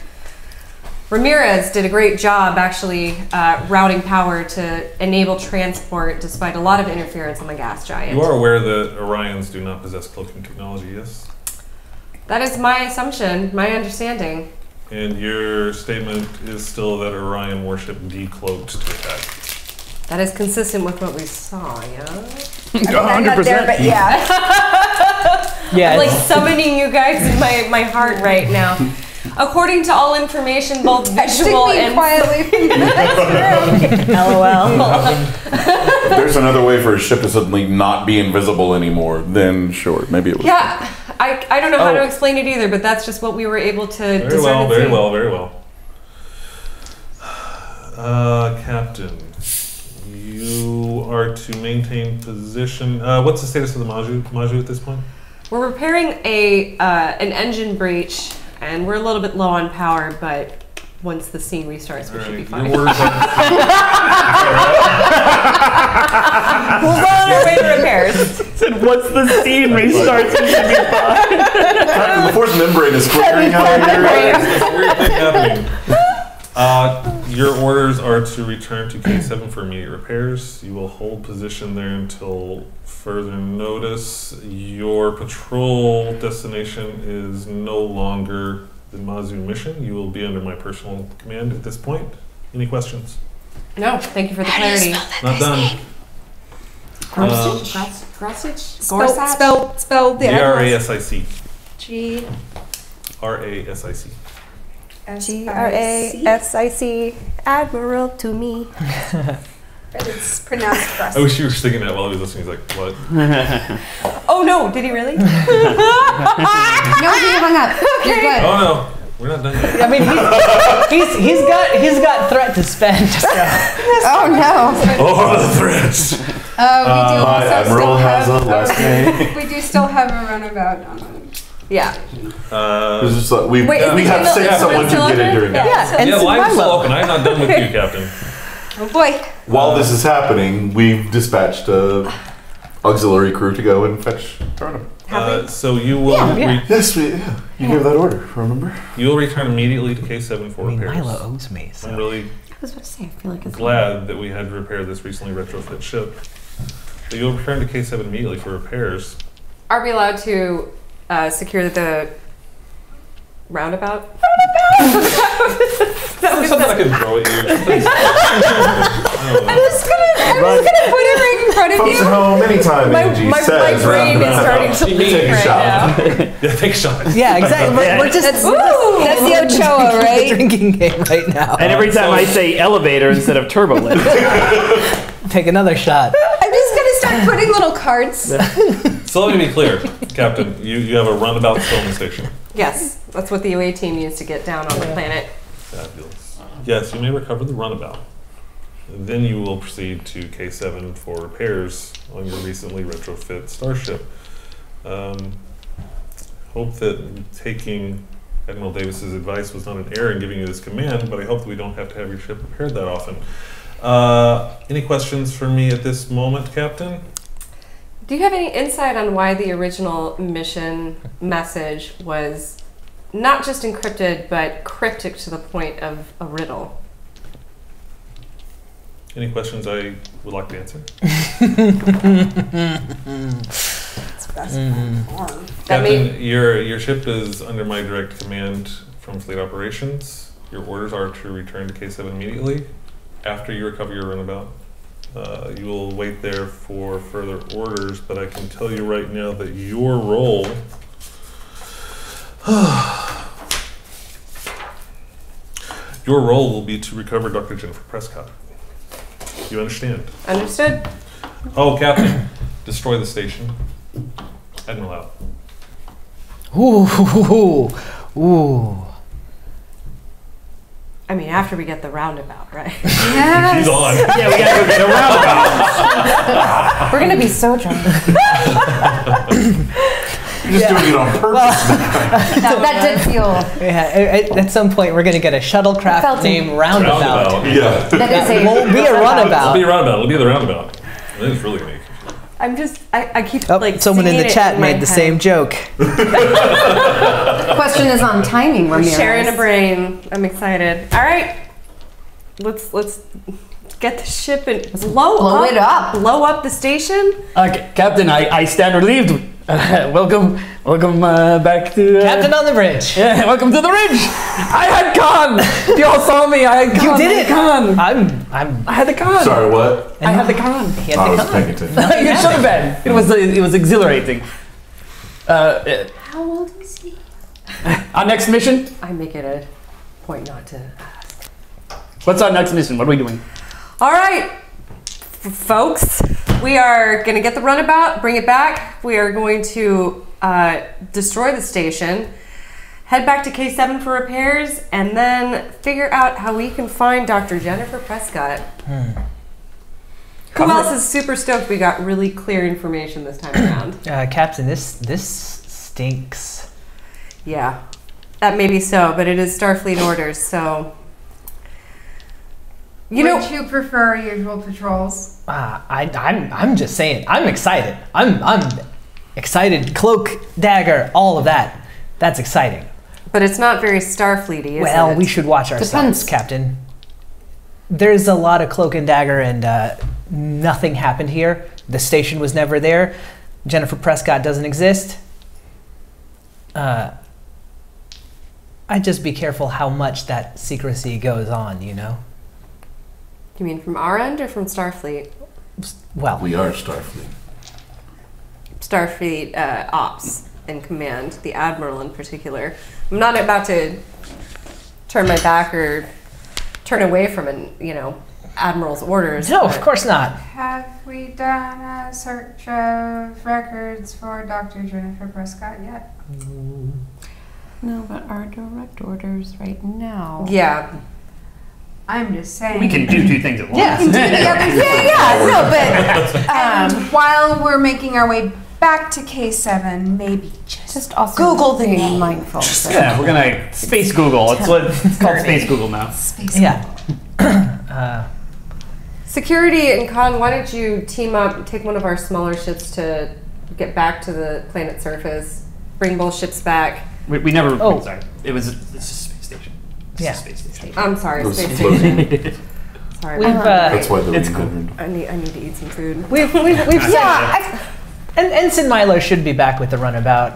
Ramirez did a great job actually routing power to enable transport despite a lot of interference on the gas giant. You are aware that Orions do not possess cloaking technology, yes? That is my assumption, my understanding. And your statement is still that Orion warship decloaked to attack. That is consistent with what we saw, yeah? I'm not there, but yeah. Yeah. I'm like summoning you guys in my heart right now. According to all information, both visual and quietly from the next room. LOL. If there's another way for a ship to suddenly not be invisible anymore, then sure, maybe it was. Yeah, I don't know how to explain it either, but that's just what we were able to discern. Very well. Captain, you are to maintain position. What's the status of the Maju at this point? We're repairing an engine breach, and we're a little bit low on power, but once the scene restarts, we should be fine. Your orders are We'll run on our way to repairs. Said, once the scene restarts, we should be fine. The force membrane is flickering out here. There's a weird thing happening. Your orders are to return to K7 for immediate repairs. You will hold position there until further notice. Your patrol destination is no longer the Mazu mission. You will be under my personal command at this point. Any questions? No, thank you for the clarity. Not done. Grosich? Spell the Grasic. G Rasic. Grasic, Admiral to me. It's pronounced Grosich. I wish you were singing that while he was listening. He's like, what? Oh no, did he really? No, he hung up. You're good. Oh no, we're not done yet. I mean, he's got threat to spend. So. Oh no. Oh, the threats. We do My also admiral still has have a last name. we do still have a runabout on them. Yeah. It's just like we Wait, have is saved it someone to still get in open? during Yeah. that. And Yeah, some line's still Milo. open. I'm not done with you, Captain. Oh boy. While this is happening, we've dispatched auxiliary crew to go and fetch Turnham. So you will Yes, you gave that order. Remember? you will return immediately to K7 for I mean, repairs. Milo owes me. So. I'm really I was about to say, I feel like it's glad that we had to repair this recently retrofit ship. So you'll return to K7 immediately for repairs. Are we allowed to secure the roundabout? Something I can throw at you. I was gonna put it right in front of Folks at you. home, anytime Angie my says brain is starting to you leak take a right shot. Yeah, take a shot. Yeah, exactly. We're just That's the Ochoa, a right? drinking game right now. And every time I say elevator instead of turbo lift. Take another shot. I'm just gonna start putting little cards. So let me be clear, Captain. You have a runabout filming station. Yes, that's what the UA team used to get down on the planet. Fabulous. Yes, you may recover the runabout. Then you will proceed to K7 for repairs on your recently retrofit starship. Hope that taking Admiral Davis's advice was not an error in giving you this command, but I hope that we don't have to have your ship repaired that often. Any questions for me at this moment, Captain? Do you have any insight on why the original mission message was not just encrypted, but cryptic to the point of a riddle? Any questions I would like to answer? Captain, your ship is under my direct command from Fleet Operations. Your orders are to return to K7 immediately after you recover your runabout. You will wait there for further orders, but I can tell you right now that your role will be to recover Dr. Jennifer Prescott. You understand? Understood? Oh, Captain, destroy the station. Admiral out. Ooh. I mean, after we get the roundabout, right? He's on. Yeah, we gotta go get a roundabout. We're gonna be so drunk. You're just doing it on purpose. That did feel. Yeah, at some point we're gonna get a shuttlecraft Felt named Roundabout. Yeah. That is a. Won't be a It'll runabout. be a roundabout. It'll be the roundabout. It is really unique. I'm just, I keep Oh, like someone in singing the it chat in my made the head. same joke. Question is on timing, Ramirez. Sharing a brain. I'm excited. All right, let's get the ship and blow it up. Blow up the station. Captain, I stand relieved. Welcome back to Captain on the bridge. Yeah, welcome to the ridge. I had con. You all saw me. I had con. You did it. Con. I had the con. Sorry, what? I had the con. He had I the was con. paying attention. You should have been. It was exhilarating. How old is he? Our next mission. I make it a point not to. What's our next mission? What are we doing? All right, folks, we are going to get the runabout, bring it back. We are going to destroy the station, head back to K7 for repairs, and then figure out how we can find Dr. Jennifer Prescott. Who else is super stoked we got really clear information this time around? Captain, this stinks. Yeah, that may be so, but it is Starfleet orders, so... You know, Would you prefer usual patrols? I'm just saying. I'm excited. I'm excited. Cloak, dagger, all of that. That's exciting. but it's not very Starfleety, is Well, it? we should watch ourselves, Depends. Captain. There's a lot of cloak and dagger, and nothing happened here. The station was never there. Jennifer Prescott doesn't exist. I'd just be careful how much that secrecy goes on, you know? You mean from our end or from Starfleet? Well, We are Starfleet. Starfleet ops and command, the Admiral in particular. I'm not about to turn my back or turn away from Admiral's orders. no, but- of course not. Have we done a search of records for Dr. Jennifer Prescott yet? No, but our direct orders right now. Yeah. I'm just saying. We can do two things at once. While we're making our way back to K7, maybe Just also Google the being name. mindful. Yeah, we're gonna space Google. It's called space Google now. space. Yeah. Security and Khan, why don't you team up, take one of our smaller ships to get back to the planet's surface, bring both ships back. We never. Oh. Sorry, it's just a space station. It's Yeah. a space station. I'm sorry, Those space floating- station. Sorry. We've, That's why they're It's in cool. bedroom. I need to eat some food. we've and Ensign Milo should be back with the runabout.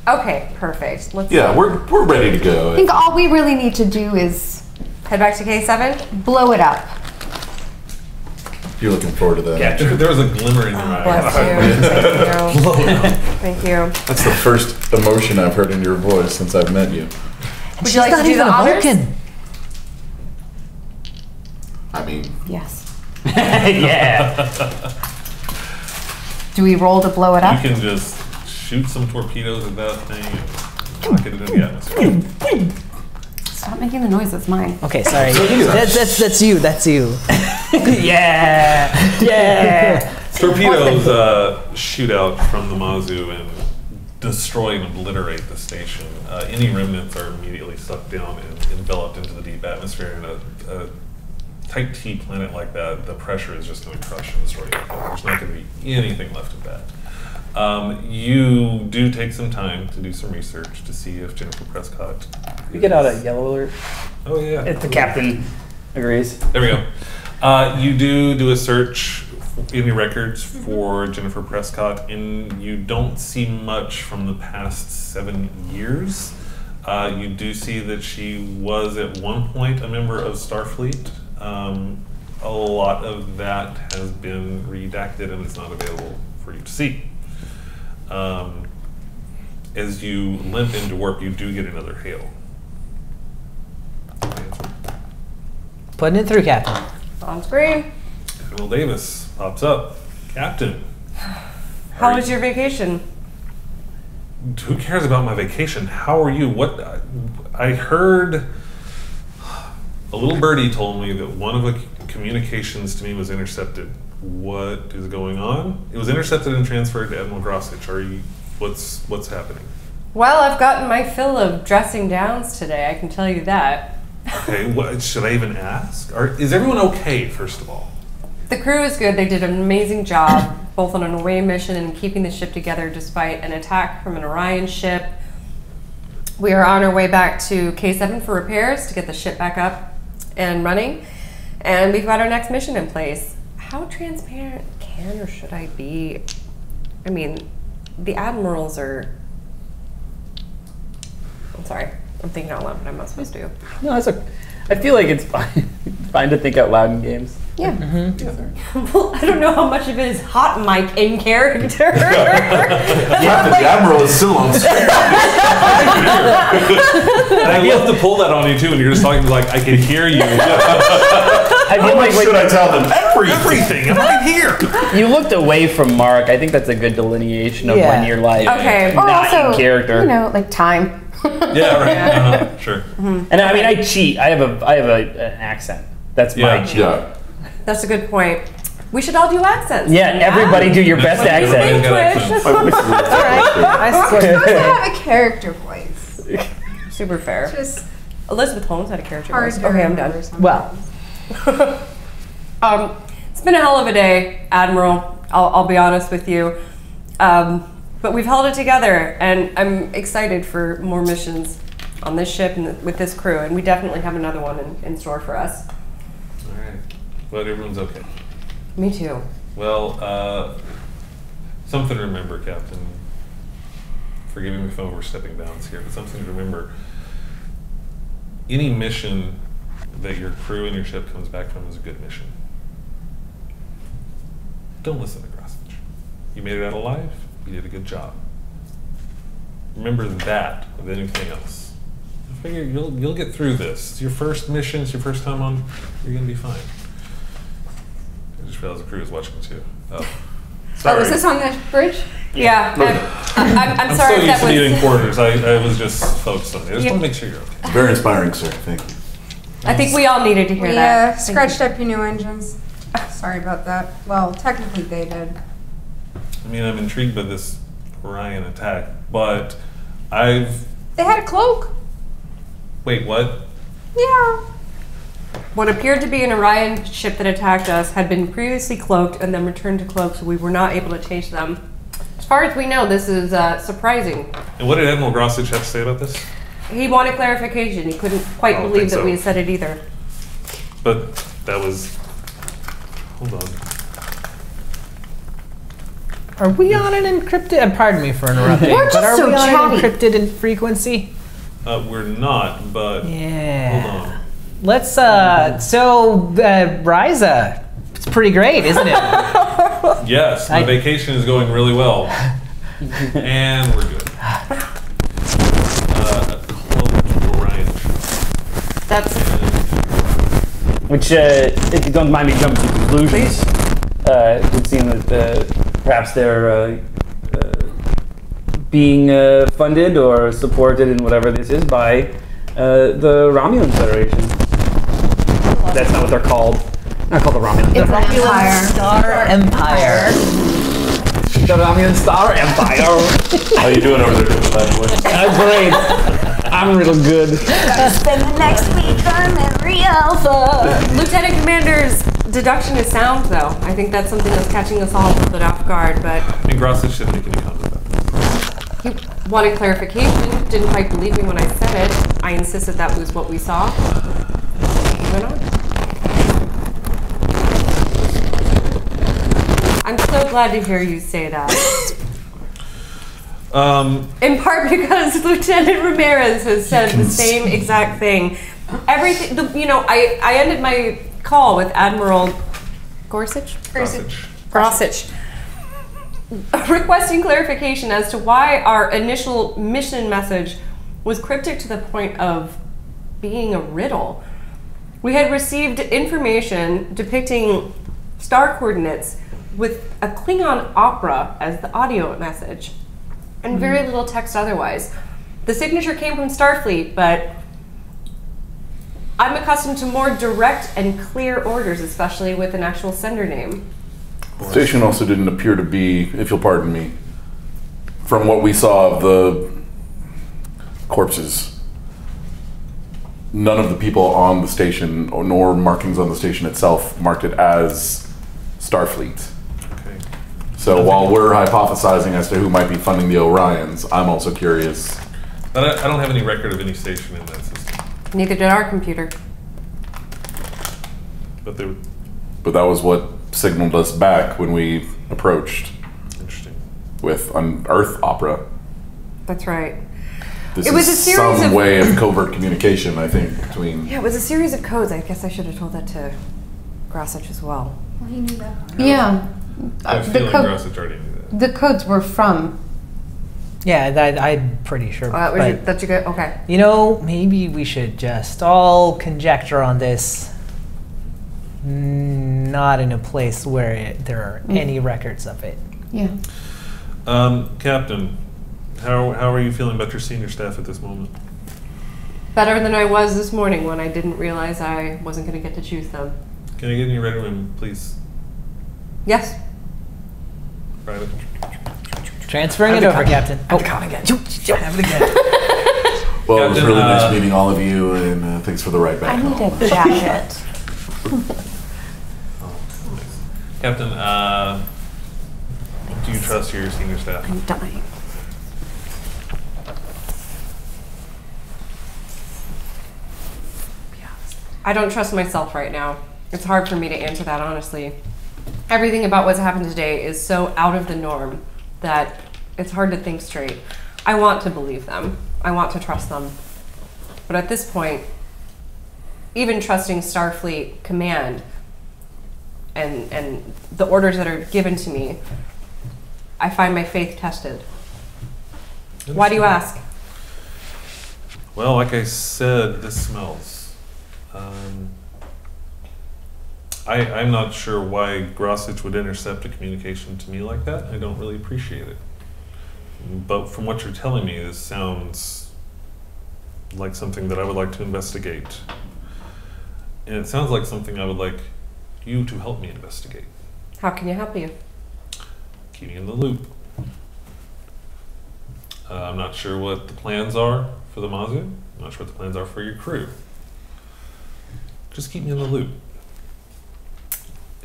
Okay, perfect. Let's Yeah, we're ready to go. I think all we really need to do is head back to K7. blow it up. You're looking forward to that. Yeah. There was a glimmer in your eye. Bless you. Thank you. That's the first emotion I've heard in your voice since I've met you. Would you like to do the honors? I mean, Yes. Yeah. Do we roll to blow it You up? can just shoot some torpedoes at that thing and rocket it in the atmosphere. Stop making the noise. It's mine. Okay, sorry. That's you. That's you. Yeah. Yeah. Torpedoes shoot out from the Mazu and destroy and obliterate the station. Any remnants are immediately sucked down and enveloped into the deep atmosphere. In a type T planet like that, the pressure is just going to crush and destroy everything. There's not going to be anything left of that. You do take some time to do some research to see if Jennifer Prescott. We get out a yellow alert. Oh yeah. If the captain agrees. There we go. You do a search in your records for Jennifer Prescott, and you don't see much from the past 7 years. You do see that she was at one point a member of Starfleet. A lot of that has been redacted and is not available for you to see. As you limp into warp, you do get another hail. Putting it through, Captain. On screen. Admiral Davis pops up. Captain. How was your vacation? Who cares about my vacation? How are you? What? I heard a little birdie told me that one of the communications to me was intercepted. What is going on? It was intercepted and transferred to Admiral Grossich. Are you What's happening? Well, I've gotten my fill of dressing downs today, I can tell you that. Okay, what, should I even ask? Is everyone okay, first of all? The crew is good. They did an amazing job, both on an away mission and keeping the ship together despite an attack from an Orion ship. We are on our way back to K7 for repairs to get the ship back up and running. And we've got our next mission in place. How transparent can or should I be? I mean, the admirals are... I'm sorry. I'm thinking out loud, but I'm not supposed to. No, that's okay. I feel like it's fine. It's fine to think out loud in games. Yeah. Well, I don't know how much of it is hot mic in character. Yeah, the Admiral is still on screen. And I love to pull that on you too, and you're just talking like, I can hear you. I feel like Should I tell them Everything, I'm right here. you looked away from Mark. I think that's a good delineation of Yeah. when you're like Okay. Or not also, in character. you know, like time. Yeah, right. Sure. And I mean, I cheat. I have an accent. That's my Yeah. cheat. Yeah. That's a good point. We should all do accents. Yeah, everybody do your best accent. Everybody's got accents. I suppose. I have a character voice. Super fair. Just Elizabeth Holmes had a character hard voice. to Okay, I'm remember done. sometimes. Well, It's been a hell of a day, Admiral. I'll be honest with you. But we've held it together, and I'm excited for more missions on this ship and with this crew, and we definitely have another one in store for us. All right. But everyone's okay. Me too. Well, something to remember, Captain. Forgive me if I'm overstepping bounds here, but something to remember. Any mission that your crew and your ship comes back from is a good mission. Don't listen to Grosich. You made it out alive. You did a good job. Remember that with anything else. I figure you'll get through this. It's your first mission. It's your first time on. You're gonna be fine. I just realized the crew is watching too. Oh, sorry. Oh, is this on the bridge? Yeah. I'm I'm sorry so if used that to being in was. quarters. I was just focused on it. I just Yeah. want to make sure you're okay. Very inspiring, sir. Thank you. I think we all needed to hear We that. Thank scratched up your new engines. Sorry about that. Well, technically they did. I mean, I'm intrigued by this Orion attack, but I've... They had a cloak. Wait, what? Yeah. What appeared to be an Orion ship that attacked us had been previously cloaked and then returned to cloak, so we were not able to chase them. As far as we know, this is surprising. And what did Admiral Grosich have to say about this? He wanted clarification. He couldn't quite I don't believe think that we so. had said it either. But that was... Hold on. are we on an encrypted? Pardon me for interrupting. We're just but are so we on chatty. an encrypted in frequency? We're not, but Yeah. hold on. Let's. So Ryza, it's pretty great, isn't it? Yes, my vacation is going really well. And we're good. Cloaked Orion. That's Which, if you don't mind me jumping to conclusions, it would seem that perhaps they're being funded or supported in whatever this is by the Romulan Federation. That's not what they're called. Not called the Romulan. It's an empire. Star Empire. The Romulan Star Empire. How you doing over there, by the way? Great. I'm real good. Spend the next week on every alpha. Lieutenant Commander's deduction is sound, though. I think that's something that's catching us all a little bit off guard, but And Grosich didn't make any comment about that. he wanted clarification. Didn't quite believe me when I said it. I insisted that was what we saw. He went on. I'm so glad to hear you say that. In part because Lieutenant Ramirez has said the same exact thing. Everything, I ended my call with Admiral Gorsuch? Grosich. Requesting clarification as to why our initial mission message was cryptic to the point of being a riddle. We had received information depicting star coordinates with a Klingon opera as the audio message, and very little text otherwise. The signature came from Starfleet, but I'm accustomed to more direct and clear orders, especially with an actual sender name. Station also didn't appear to be, if you'll pardon me, from what we saw of the corpses, none of the people on the station, nor markings on the station itself, marked it as Starfleet. Okay. So while we're hypothesizing as to who might be funding the Orions, I'm also curious. But I don't have any record of any station in that system. Neither did our computer. But they were But that was what signaled us back when we approached interesting. with Earth Opera. That's right. This It was is a series some of- way of covert communication, I think, between. Yeah, it was a series of codes. I guess I should have told that to Grossich as well. Well, he knew that. Yeah. I have a The feeling code- Grossich already knew that. The codes were from. Yeah, I'm pretty sure. But, That's a good. Okay. you know, maybe we should just all conjecture on this. Not in a place where there are any records of it. Yeah. Captain, how are you feeling about your senior staff at this moment? Better than I was this morning when I didn't realize I wasn't going to get to choose them. Can I get in your red room, please? Yes. Private. Transferring it over, Captain. Oh, have it again. Well, it was Captain, really nice meeting all of you, and thanks for the ride back I need home. a jacket. Captain, do you trust your senior staff? I'm dying. I don't trust myself right now. It's hard for me to answer that honestly. Everything about what's happened today is so out of the norm that it's hard to think straight. I want to believe them. I want to trust them. But at this point, even trusting Starfleet Command and the orders that are given to me, I find my faith tested. Why do you ask? Well, like I said, this smells. I'm not sure why Grossich would intercept a communication to me like that. I don't really appreciate it. But from what you're telling me, this sounds like something that I would like to investigate. And it sounds like something I would like you to help me investigate. How can you help you? Keep me in the loop. I'm not sure what the plans are for the Mazu. I'm not sure what the plans are for your crew. Just keep me in the loop.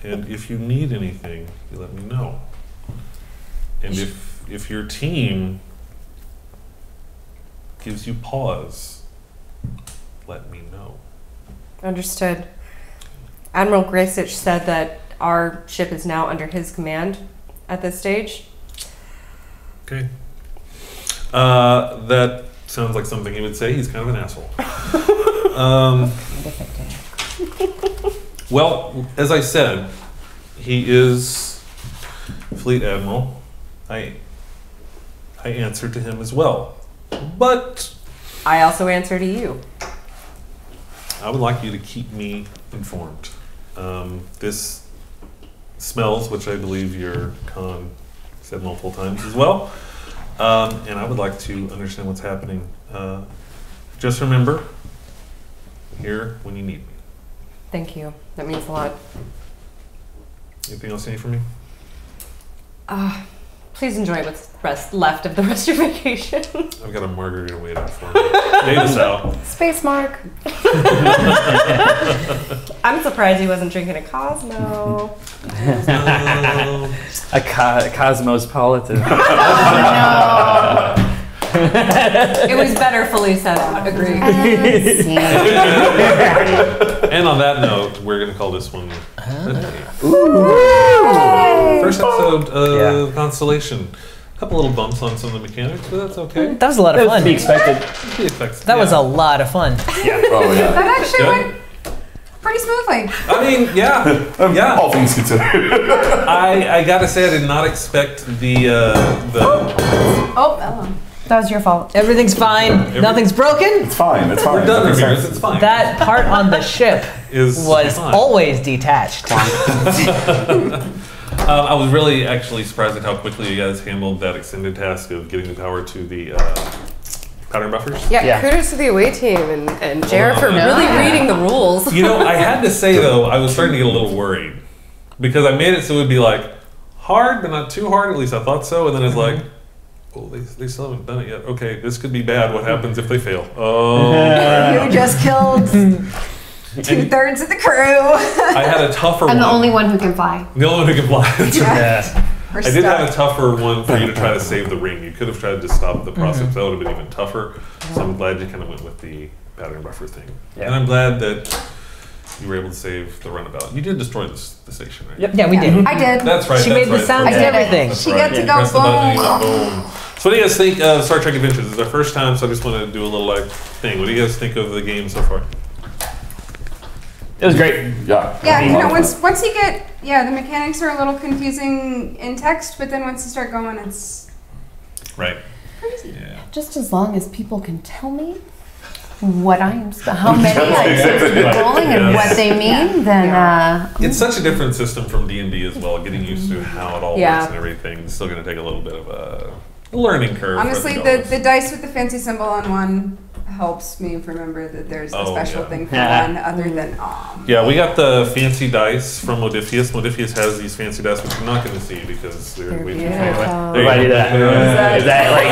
And if you need anything, you let me know. And if your team gives you pause, let me know. Understood. Admiral Gracich said that our ship is now under his command at this stage. Okay. That sounds like something he would say. He's kind of an asshole. Well, as I said, he is Fleet Admiral. I answer to him as well. But I also answer to you. I would like you to keep me informed. This smells, which I believe your con said multiple times as well. And I would like to understand what's happening. Just remember, I'm here when you need me. Thank you. That means a lot. Anything else you need from me? Please enjoy what's left of the rest of your vacation. I've got a margarita waiting for me. Davis out. Space Mark. I'm surprised he wasn't drinking a Cosmo. A cosmopolitan. It was better fully set out. Agreed. And on that note, we're going to call this one a day. First episode of Constellation. A couple little bumps on some of the mechanics, but that's okay. That was a lot of That was fun. to be expected. The effects, That was yeah. a lot of fun. Oh, yeah. That actually Good. went pretty smoothly. I mean, yeah. All things considered. I gotta say, I did not expect the Oh, That was your fault. Everything's fine. Nothing's broken. It's fine. It's fine. we're done, Nothing's Ramirez. fine. It's fine. That part on the ship Is was fine. always detached. I was really actually surprised at how quickly you guys handled that extended task of getting the power to the pattern buffers. Yeah, kudos to the away team and Jared for Yeah. really reading the rules. You know, I had to say though, I was starting to get a little worried because I made it so it would be like hard, but not too hard. At least I thought so. And then it's like, Oh, they still haven't done it yet. Okay, this could be bad. What happens if they fail? Oh, You just killed 2/3 of the crew. I had a tougher one. I'm the only one who can fly. The only one who can fly. That's right. Yeah. We're I did have a stuck. tougher one for you to try to save the ring. You could have tried to stop the process. That would have been even tougher. So I'm glad you kind of went with the pattern buffer thing. Yeah. And I'm glad that you were able to save the runabout. You did destroy the station, right? Yep. Yeah, we did. I did. That's right. She that's made the right, sounds that's and right. everything. That's She right. got to You go pressed the button and you boom. went boom. So what do you guys think of Star Trek Adventures? This is our first time, so I just want to do a little like thing. What do you guys think of the game so far? It was great. Yeah. Yeah, you A lot know, of fun. once you get, the mechanics are a little confusing in text, but then once you start going, it's Right. crazy. Yeah. Just as long as people can tell me what I'm, how many I'm supposed to be rolling and what they mean, then It's such a different system from D&D as well. Getting used to how it all Yeah. works and everything. It's still going to take a little bit of a learning curve. for Honestly, the the dice with the fancy symbol on one helps me remember that there's a Oh, special yeah. thing for Yeah. one other than Yeah, we got the fancy dice from Modiphius. Modiphius has these fancy dice, which you're not going to see because they're way too far away. There Why do you go. that? Is that like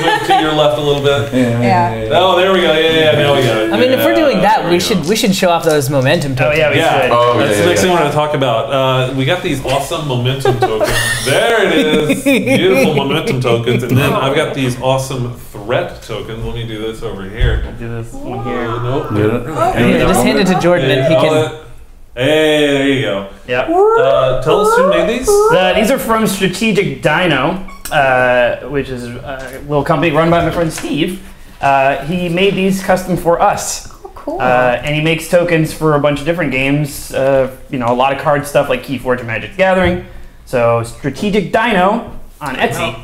Move to your left a little bit. Yeah. Oh, there we go. Yeah, now we got it. I mean, if we're doing that, There we go. should show off those momentum Oh tokens. yeah, we Yeah, should. Oh, that's yeah, the next yeah. thing I want to talk about. We got these awesome momentum tokens. There it is. Beautiful momentum tokens. And then I've got these awesome threat tokens. Let me do this over here. Do this one here. Nope. Yeah. Yeah, just hand it to Jordan and he can. Hey, there you go. Yep. Tell us who made these. These are from Strategic Dino, which is a little company run by my friend Steve. He made these custom for us. oh, cool. And he makes tokens for a bunch of different games. A lot of card stuff like Keyforge and Magic the Gathering. So Strategic Dino on Etsy.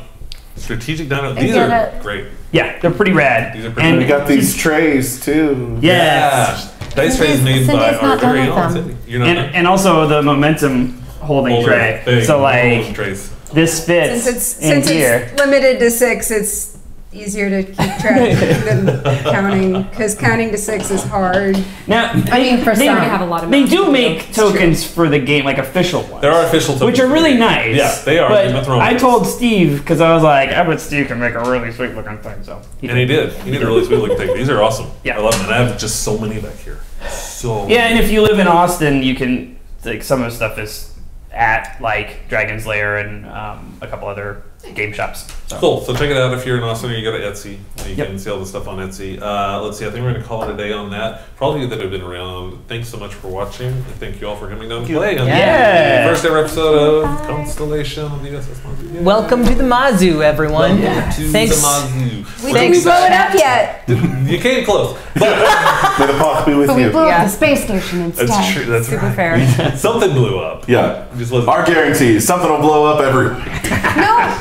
Strategic Dino. These get are it. great. Yeah, they're pretty rad. These are pretty and We got these trays too. Yes. Dice trays made by Cindy's our not done very with own them. Cindy. You're not done? And also the momentum holding tray. Big So golden like trays. this fits Since in here. it's limited to 6, it's easier to keep track than counting, because counting to 6 is hard. Now, I mean, for they, some. have a lot of they do mountains, make tokens for the game, like official ones. There are official tokens. which are really nice. Yeah, they are. But There's nothing wrong I with told Steve because I was like, I bet Steve can make a really sweet looking thing. So And he did. He did a really sweet looking thing. These are awesome. Yeah. I love them. And I have just so many back here. So yeah, and if you live in Austin, you can like some of the stuff is at like Dragon's Lair and a couple other game shops. So. cool. So check it out if you're in Austin or you go to Etsy. You Yep. can see all the stuff on Etsy. Let's see. I think we're going to call it a day on that. For all of you that have been around, thanks so much for watching. And thank you all for coming down and playing on Yeah. the first ever episode of Constellation of the USS Mazu. Yay. Welcome to the Mazu, everyone. Welcome to Thanks. the Mazu. We We're didn't excited. blow it up yet. You came close. But May the fox be with But we you. blew Yeah. up the space station instead. that's true. That's Super right. fair. Something blew up. Yeah. Just wasn't. Our guarantee, something will blow up every.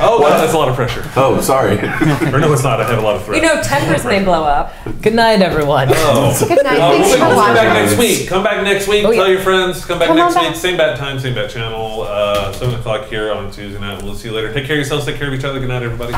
Oh, wow, that's a lot of pressure. Oh, sorry. Or no, it's not. I have a lot of threats. You know, tempers may blow up. Good night, everyone. Oh. Good night. We'll Thanks be for back watching. next week. Come back next week. Oh, yeah. Tell your friends. Come back Come next on week. back. Same bat time, same bat channel. 7 o'clock here on Tuesday night. We'll see you later. Take care of yourselves. Take care of each other. Good night, everybody.